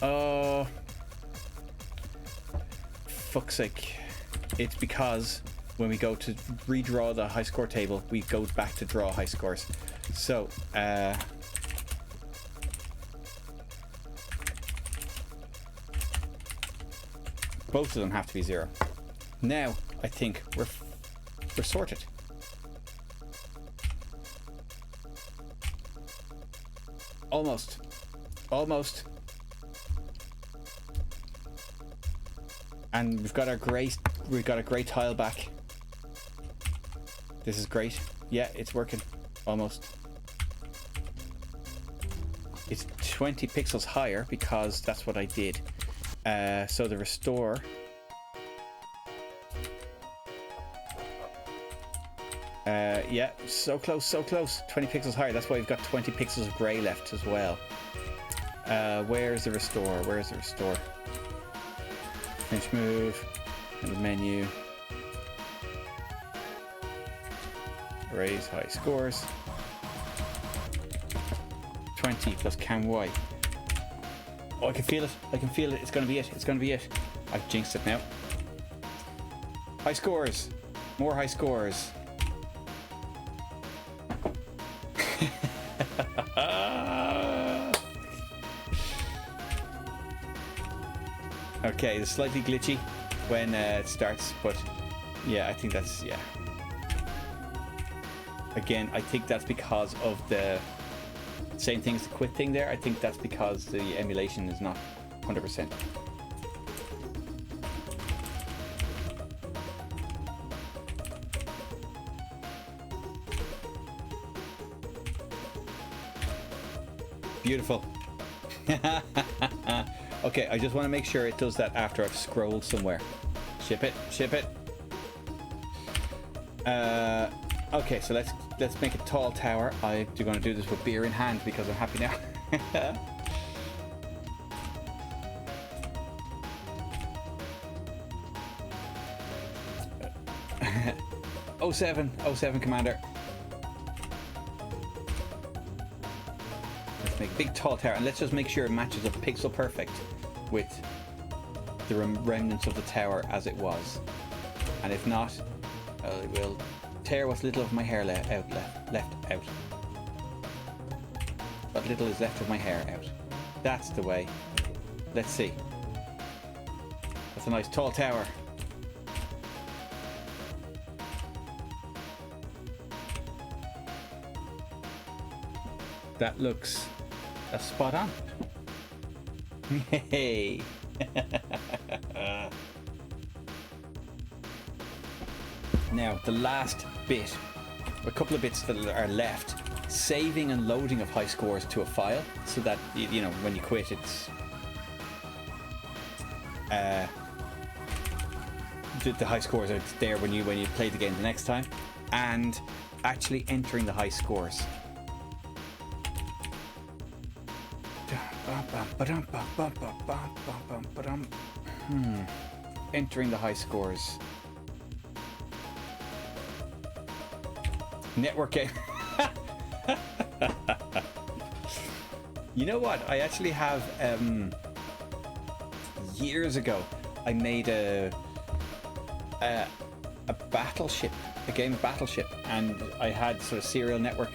Oh, fuck's sake. It's because when we go to redraw the high score table, we go back to draw high scores. So, both of them have to be 0. Now, I think we're sorted. Almost. And we've got a grey tile back. This is great. Yeah, it's working. Almost. It's 20 pixels higher because that's what I did. So the restore. Yeah, so close, so close. 20 pixels higher. That's why we've got 20 pixels of grey left as well. Where's the restore? Where's the restore? Finish move. In the menu. Raise high scores. 20 plus cam Y. Oh, I can feel it. I can feel it. It's going to be it. It's going to be it. I've jinxed it now. High scores. More high scores. Okay, it's slightly glitchy when it starts, but yeah, I think that's, yeah. Again, I think that's because of the same thing as the quit thing there. I think that's because the emulation is not 100%. Beautiful. Okay, I just want to make sure it does that after I've scrolled somewhere. Ship it, ship it. Okay, so let's make a tall tower. I'm going to do this with beer in hand because I'm happy now. 07 Commander. Let's make a big tall tower, and let's just make sure it matches up pixel perfect with the remnants of the tower as it was. And if not, I will tear what's little of my hair left out. What little is left of my hair out. That's the way. Let's see. That's a nice tall tower. That looks spot on. Hey. Now the last bit, a couple of bits that are left, saving and loading of high scores to a file so that you know when you quit it's the high scores are there when you play the game the next time, and actually entering the high scores. Entering the high scores. Network game. You know what? I actually have years ago I made a battleship, a game of battleship, and I had sort of serial network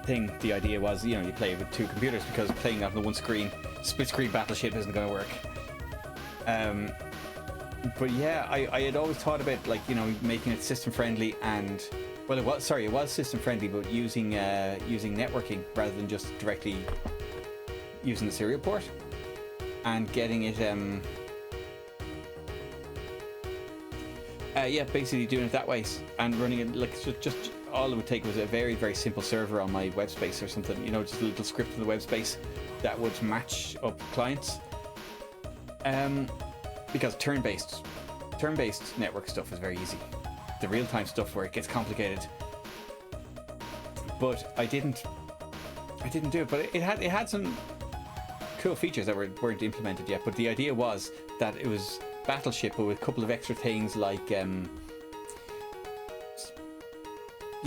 thing. The idea was, you know, you play with two computers because playing on the one screen, split screen battleship isn't going to work. But yeah, I had always thought about, like, you know, making it system friendly, and well, it was system friendly, but using networking rather than just directly using the serial port, and getting it yeah, basically doing it that way and running it like just all it would take was a very, very simple server on my web space or something, you know, just a little script in the web space that would match up clients. Because turn-based network stuff is very easy. The real-time stuff where it gets complicated. But I didn't do it. But it had some cool features that weren't implemented yet. But the idea was that it was battleship, but with a couple of extra things like you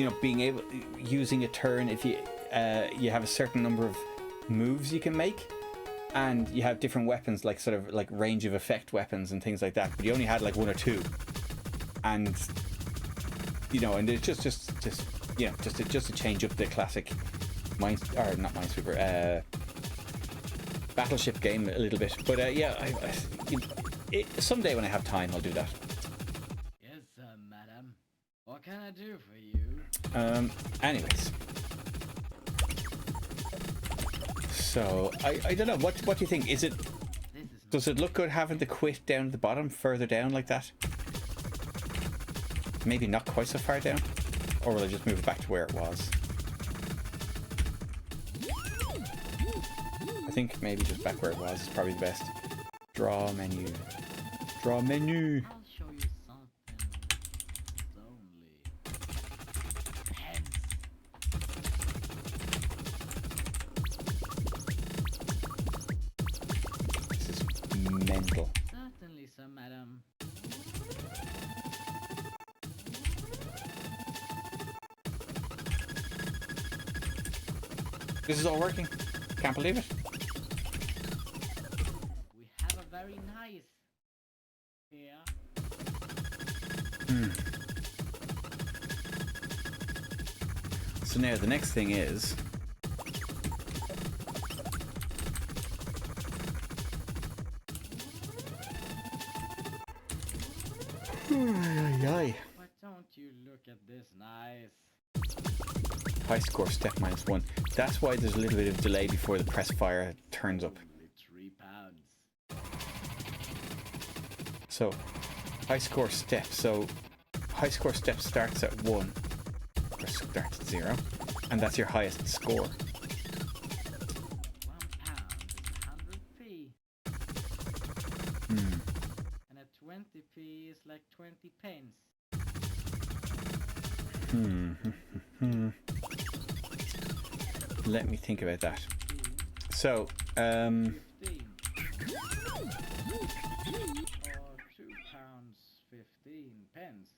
know, being able using a turn if you have a certain number of moves you can make. And you have different weapons, like sort of like range of effect weapons and things like that. But you only had like one or two, and you know, and it's just you know, just to change up the classic battleship game a little bit. But yeah, someday when I have time, I'll do that. Yes, madam. What can I do for you? Anyways. So I don't know, what do you think? Does Does it look good having the quit down at the bottom, further down like that? Maybe not quite so far down? Or will I just move it back to where it was? I think maybe just back where it was is probably the best. Draw menu. Draw menu! I'll show you something. It's only pens. This is mental. Certainly, sir, madam. This is all working. Can't believe it. We have a very nice here. So now the next thing is... But don't you look at this nice? High score step -1. That's why there's a little bit of delay before the press fire turns up. Only 3 pounds. So, high score step. So, high score step starts at 1, or starts at 0, and that's your highest score. 1 pound is 100p. And a 20p is like 20 pence. Let me think about that. So, 15. Or 2 pounds 15 pence.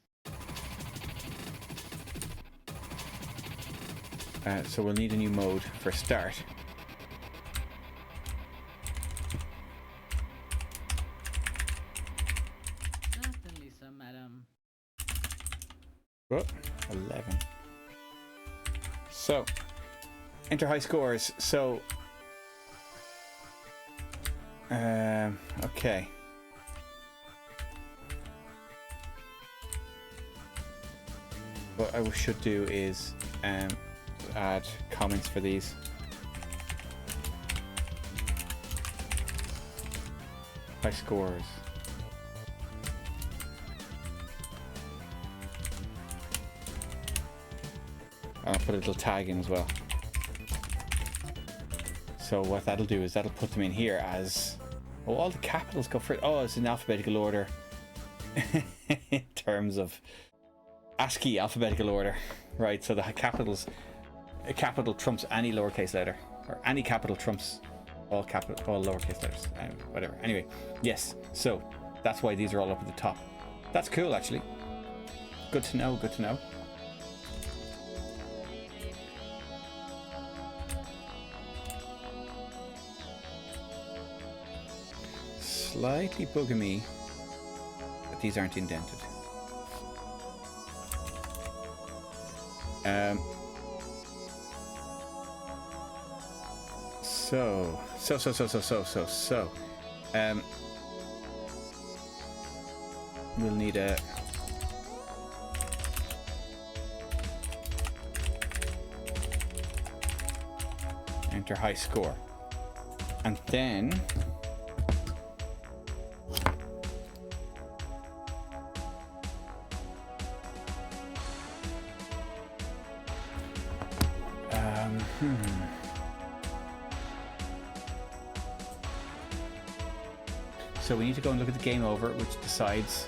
So we'll need a new mode for start. Certainly, sir, madam. Oh, 11. So, enter high scores. So, okay. What I should do is add comments for these. High scores. I'll put a little tag in as well. So what that'll do is that'll put them in here as... Oh, all the capitals go first. Oh, it's in alphabetical order. In terms of ASCII alphabetical order. Right, so the capitals... A capital trumps any lowercase letter. Or any capital trumps all lowercase letters. Whatever. Anyway, yes. So, that's why these are all up at the top. That's cool, actually. Good to know, good to know. Slightly bugging me that these aren't indented. We'll need a enter high score, and then so we need to go and look at the game over, which decides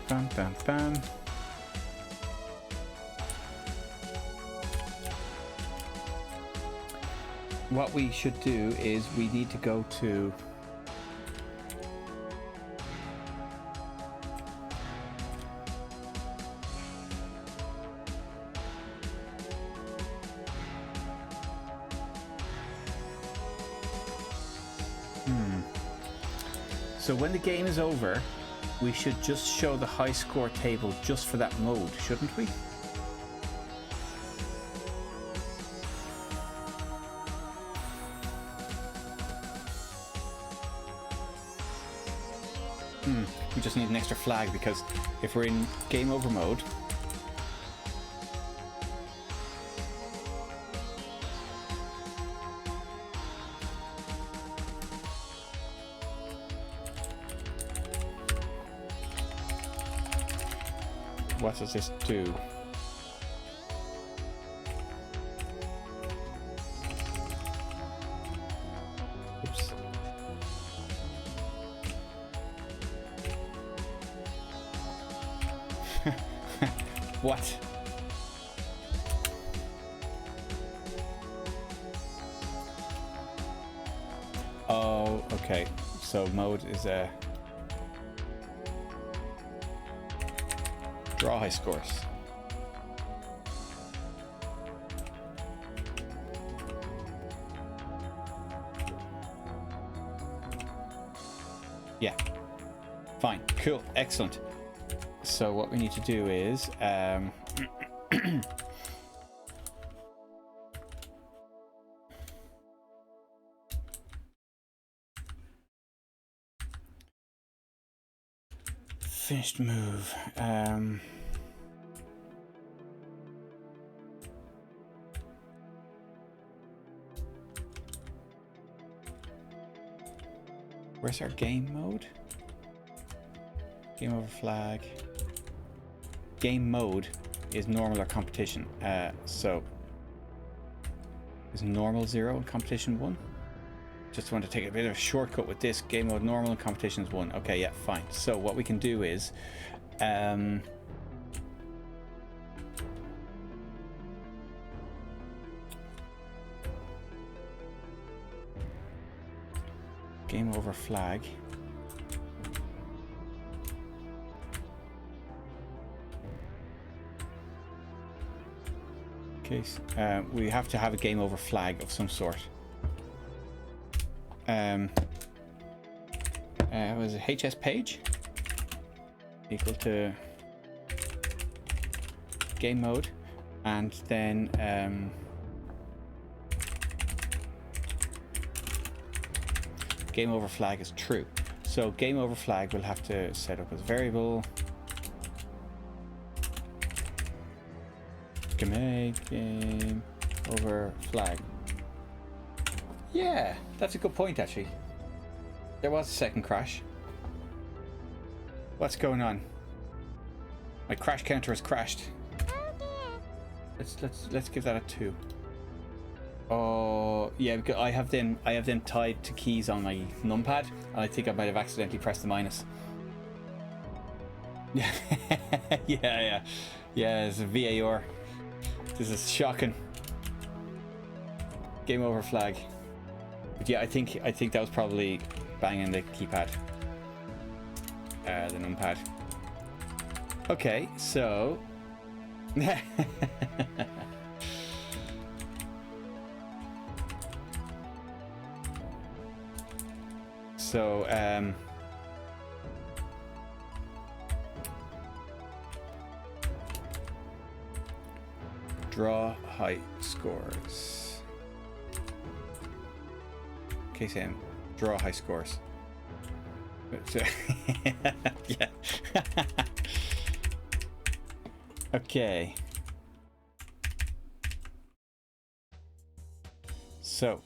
bam, bam, bam. What we should do is we need to go to So when the game is over, we should just show the high score table just for that mode, shouldn't we? We just need an extra flag, because if we're in game over mode, What does this do? Oops. What? Oh, okay. So mode is a draw high scores. Yeah. Fine. Cool. Excellent. So what we need to do is finished move. Where's our game mode? Game over flag. Game mode is normal or competition. So is normal 0 and competition 1? Just want to take a bit of a shortcut with this. Game mode normal and competition is 1. Okay, yeah, fine. So what we can do is game over flag. Okay, we have to have a game over flag of some sort. Was it HS page equal to game mode, and then game over flag is true. So game over flag we'll have to set up as variable. Game over flag. Yeah, that's a good point actually. There was a second crash. What's going on? My crash counter has crashed. Let's give that a 2. Oh yeah, because I have them tied to keys on my numpad, and I think I might have accidentally pressed the minus. Yeah, yeah. It's a VAR. This is shocking. Game over flag. But yeah, I think that was probably banging the keypad. The numpad. Okay, so so draw high scores. Okay, Sam. Draw high scores. Yeah. Okay. So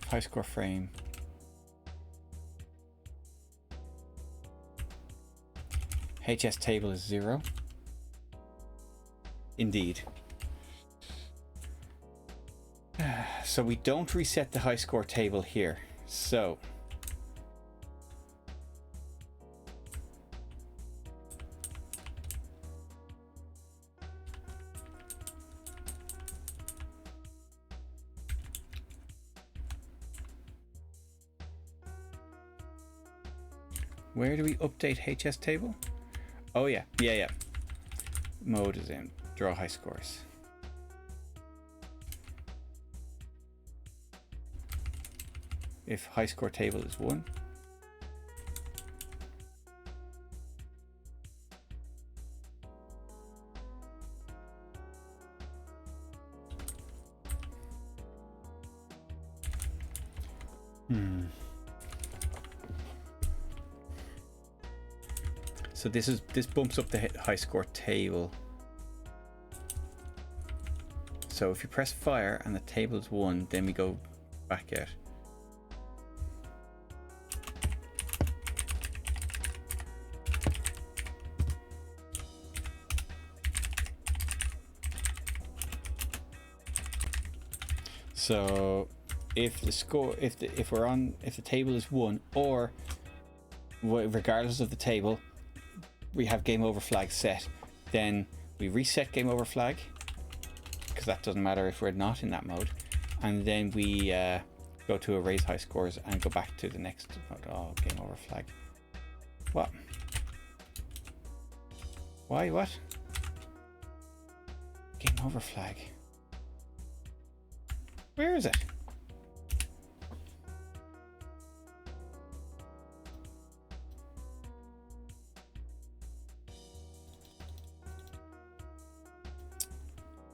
high score frame. HS table is 0. Indeed. So we don't reset the high score table here. So where do we update HS table? Oh yeah. Mode is in draw high scores. If high score table is 1. So this bumps up the high score table. So if you press fire and the table is 1, then we go back out. So if the score, if the table is 1, or regardless of the table, we have game over flag set, then we reset game over flag, because that doesn't matter if we're not in that mode, and then we go to erase high scores and go back to the next mode. Oh, game over flag. What? Why? What? Game over flag. Where is it?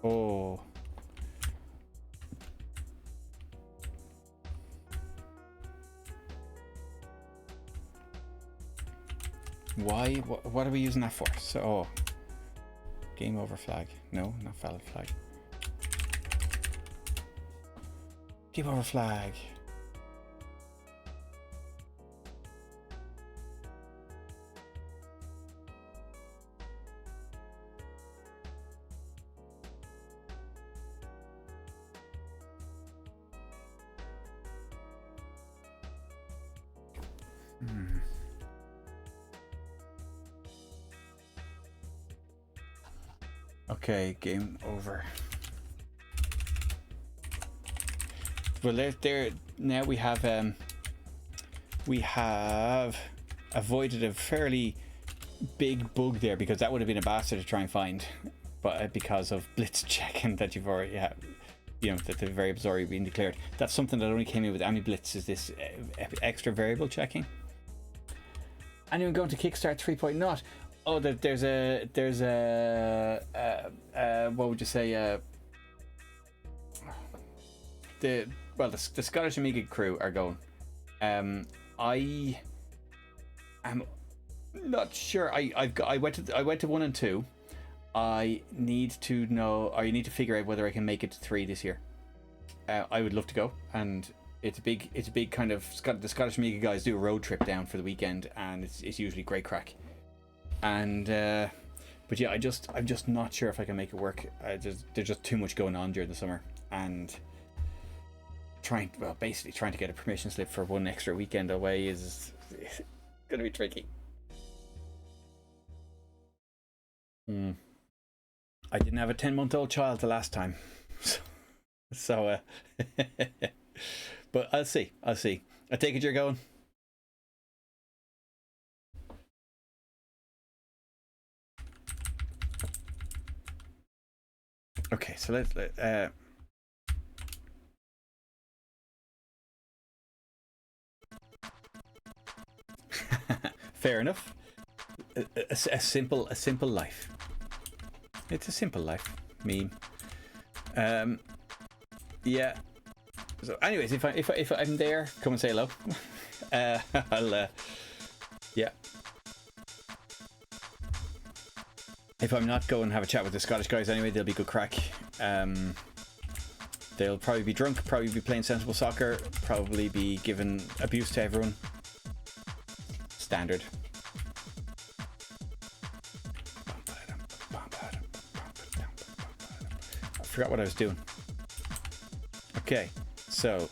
Oh. Why? What are we using that for? So, oh. Game over flag. No, not valid flag. Game over flag. Okay, game over. Well, there now we have avoided a fairly big bug there, because that would have been a bastard to try and find, but because of blitz checking that you've already had, you know, that the variable's already been declared. That's something that only came in with AmiBlitz, is this extra variable checking. Anyone going to Kickstart 3.0? Oh, there's a what would you say, the Scottish Amiga crew are going. I am not sure. I went to 1 and 2. I need to know, or you need to figure out whether I can make it to 3 this year. I would love to go, and it's a big kind of the Scottish Amiga guys do a road trip down for the weekend, and it's usually great crack. And but yeah, I'm just not sure if I can make it work. There's just too much going on during the summer, and basically trying to get a permission slip for 1 extra weekend away is gonna be tricky. I didn't have a 10-month-old child the last time, so but I'll see. I take it you're going. Okay, so let's fair enough. A simple life. It's a simple life meme. Yeah. So, anyways, if I'm there, come and say hello. I'll yeah. If I'm not, go and have a chat with the Scottish guys anyway. They'll be good crack. They'll probably be drunk, probably be playing sensible soccer, probably be giving abuse to everyone. Standard. I forgot what I was doing. Okay, so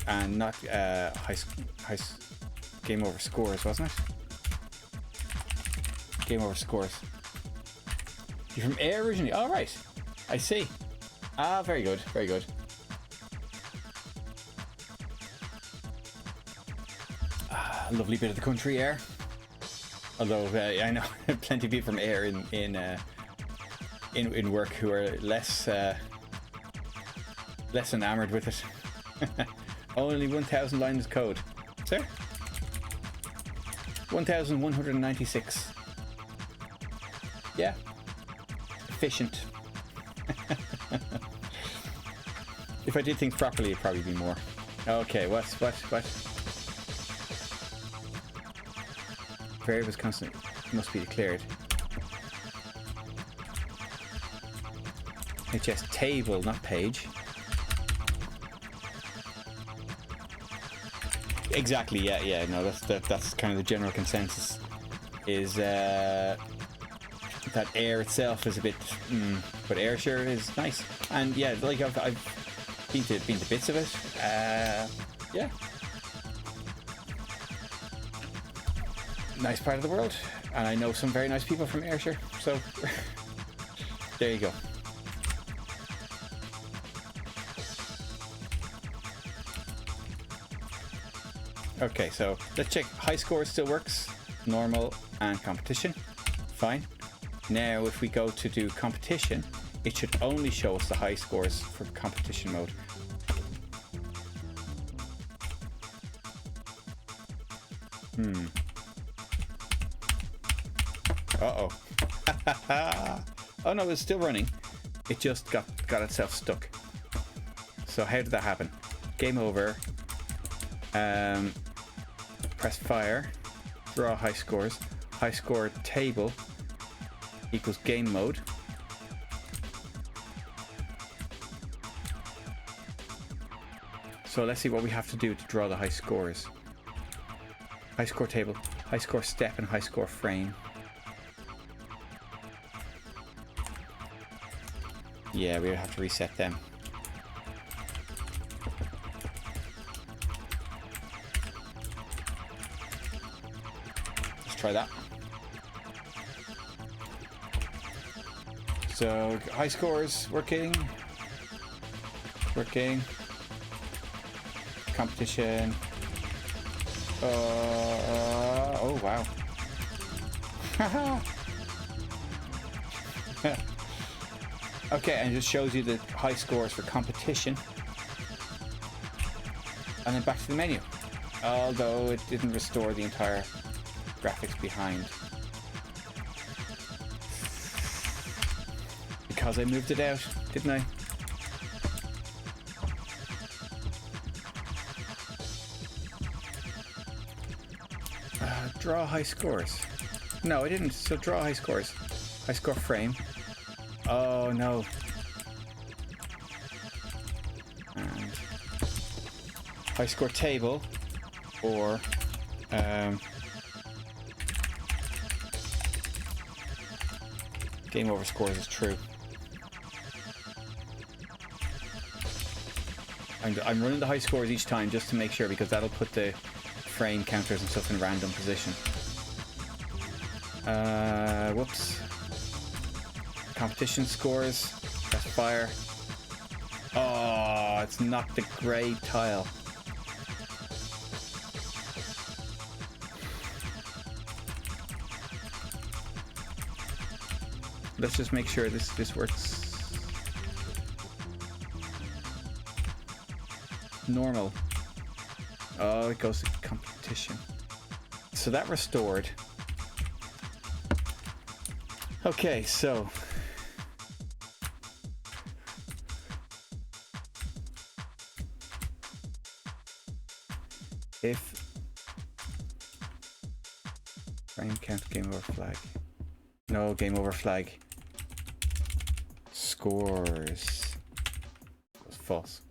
and not high game over scores, wasn't it? Game over scores. You're from Ayr originally? All right, I see. Ah, very good, very good. Ah, lovely bit of the country, Ayr. Although I know plenty of people from Ayr in work who are less enamored with it. Only 1,000 lines of code, sir. 1,196. Yeah, efficient. If I did things properly, it'd probably be more. Okay, what? Variables constant must be declared. HS table, not page. Exactly. Yeah. No, that's kind of the general consensus. Is that Ayr itself is a bit But Ayrshire is nice, and yeah, like I've been to bits of it. Yeah, nice part of the world, and I know some very nice people from Ayrshire. So there you go. Okay, so let's check. High score still works, normal and competition. Fine. Now if we go to do competition, it should only show us the high scores for competition mode. Uh-oh. Oh no, it's still running. It just got itself stuck. So how did that happen? Game over. Press fire. Draw high scores. High score table equals game mode. So let's see what we have to do to draw the high scores. High score table, high score step, and high score frame. Yeah, we have to reset them. Let's try that. So high scores working. Competition. Oh wow. Okay, and it just shows you the high scores for competition. And then back to the menu. Although it didn't restore the entire graphics behind. Because I moved it out, didn't I? Draw high scores. No, I didn't. So draw high scores. High score frame. Oh no. And high score table or game over scores is true. I'm running the high scores each time just to make sure, because that'll put the frame counters and stuff in random position. Whoops. Competition scores. Press fire. Oh, it's not the grey tile. Let's just make sure this works. Normal. Oh, it goes to competition. So that restored. Okay, so if frame count game over flag. No, game over flag. Scores. It was false.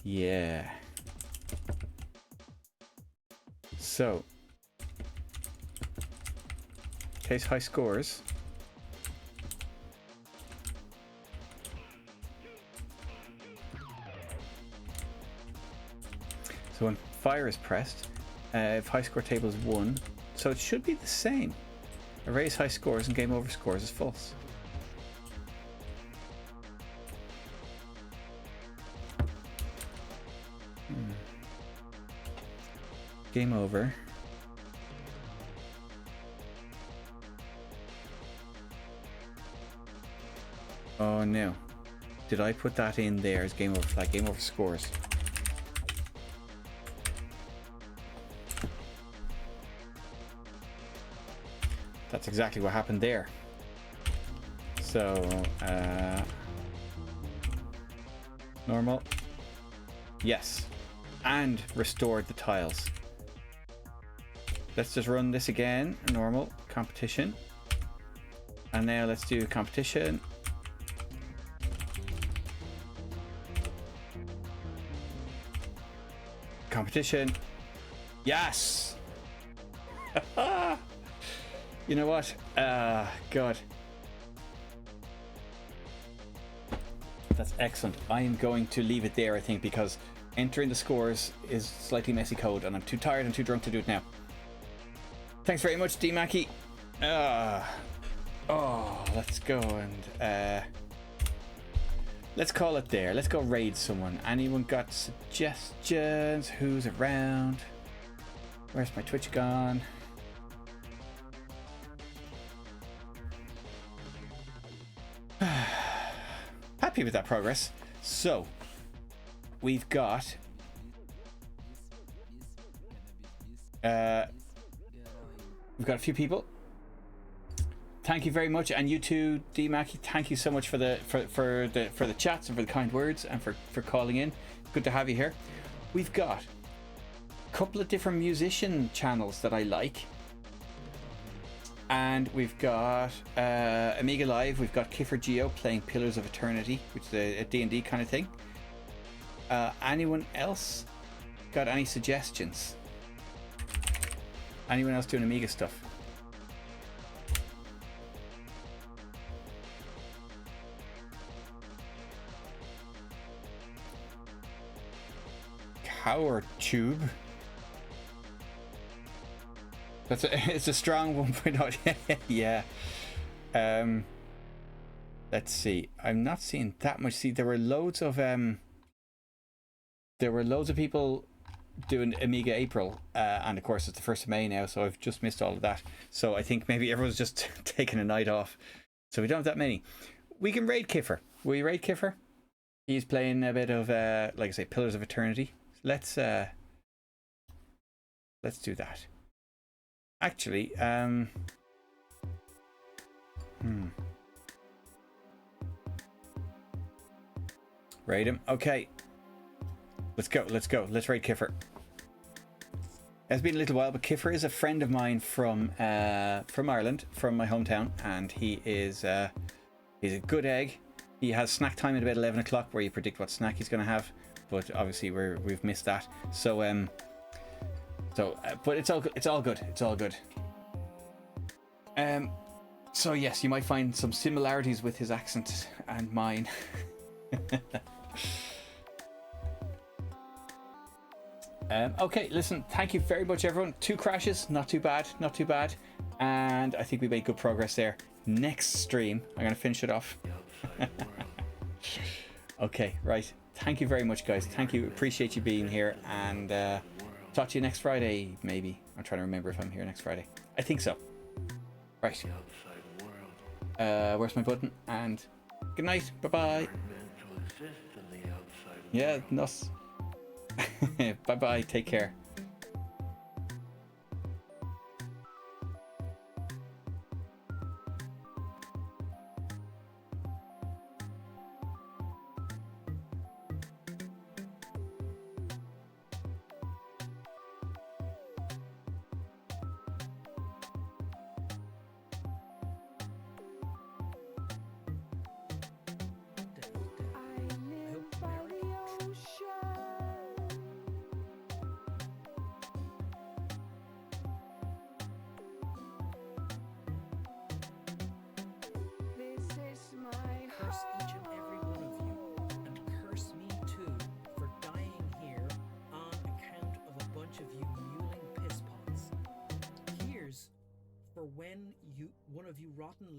Yeah. So, case high scores. So when fire is pressed, if high score table is 1, so it should be the same. Erase high scores and game over scores is false. Game over. Oh no. Did I put that in there as game over flag? Game over scores. That's exactly what happened there. So, normal. Yes. And restored the tiles. Let's just run this again. Normal. Competition. And now let's do competition. Competition. Yes! You know what? God. That's excellent. I'm going to leave it there, I think, because entering the scores is slightly messy code, and I'm too tired and too drunk to do it now. Thanks very much, D Mackie. Oh, let's go and let's call it there. Let's go raid someone. Anyone got suggestions? Who's around? Where's my Twitch gone? Happy with that progress. So we've got a few people. Thank you very much, and you too, D Mackie. Thank you so much for the chats and for the kind words and for calling in. Good to have you here. We've got a couple of different musician channels that I like, and we've got Amiga Live. We've got Kiffer Geo playing Pillars of Eternity, which is a D&D kind of thing. Anyone else got any suggestions? Anyone else doing Amiga stuff? Power Tube. It's a strong 1.0. Yeah. Let's see. I'm not seeing that much. See, there were loads of people doing Amiga April, and of course it's the 1st of May now, so I've just missed all of that. So I think maybe everyone's just taking a night off. So we don't have that many. We can raid Kiffer. Will we raid Kiffer? He's playing a bit of like I say, Pillars of Eternity. Let's do that. Actually, raid him. Okay. Let's go. Let's raid Kiffer. It's been a little while, but Kiffer is a friend of mine from Ireland, from my hometown, and he's a good egg. He has snack time at about 11 o'clock where you predict what snack he's going to have, but obviously we've missed that. So but it's all good. It's all good. So yes, you might find some similarities with his accent and mine. Okay, listen, thank you very much, everyone. 2 crashes, not too bad, and I think we made good progress there. Next stream, I'm going to finish it off. Okay, right. Thank you very much, guys. Thank you. Appreciate you being here, and talk to you next Friday, maybe. I'm trying to remember if I'm here next Friday. I think so. Right. Where's my button? And good night. Bye-bye. Yeah, nuss. Bye-bye. Take care.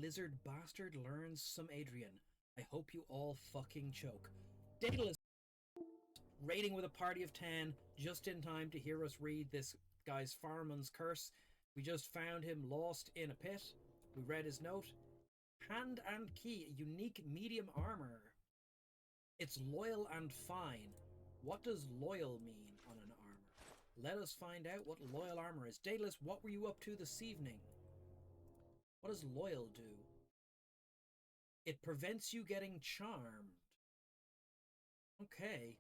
Lizard bastard learns some Adrian. I hope you all fucking choke. Daedalus rating with a party of 10 just in time to hear us read this guy's fireman's curse. We just found him lost in a pit. We read his note. Hand and key, unique medium armor. It's loyal and fine. What does loyal mean on an armor? Let us find out what loyal armor is. Daedalus, what were you up to this evening? What does loyal do? It prevents you getting charmed. Okay.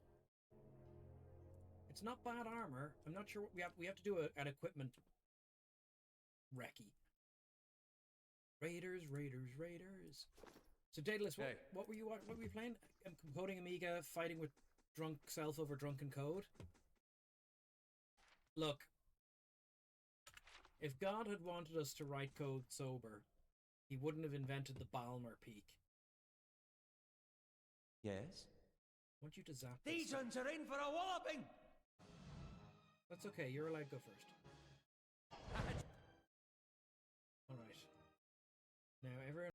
It's not bad armor. I'm not sure what we have to do an equipment recce. Raiders. So Daedalus, what were you playing? Coding Amiga, fighting with drunk self over drunken code. Look. If God had wanted us to write code sober, he wouldn't have invented the Balmer peak. Yes? I want you to zap These this. ones are in for a walloping! That's okay, you're allowed to go first. Alright. Now everyone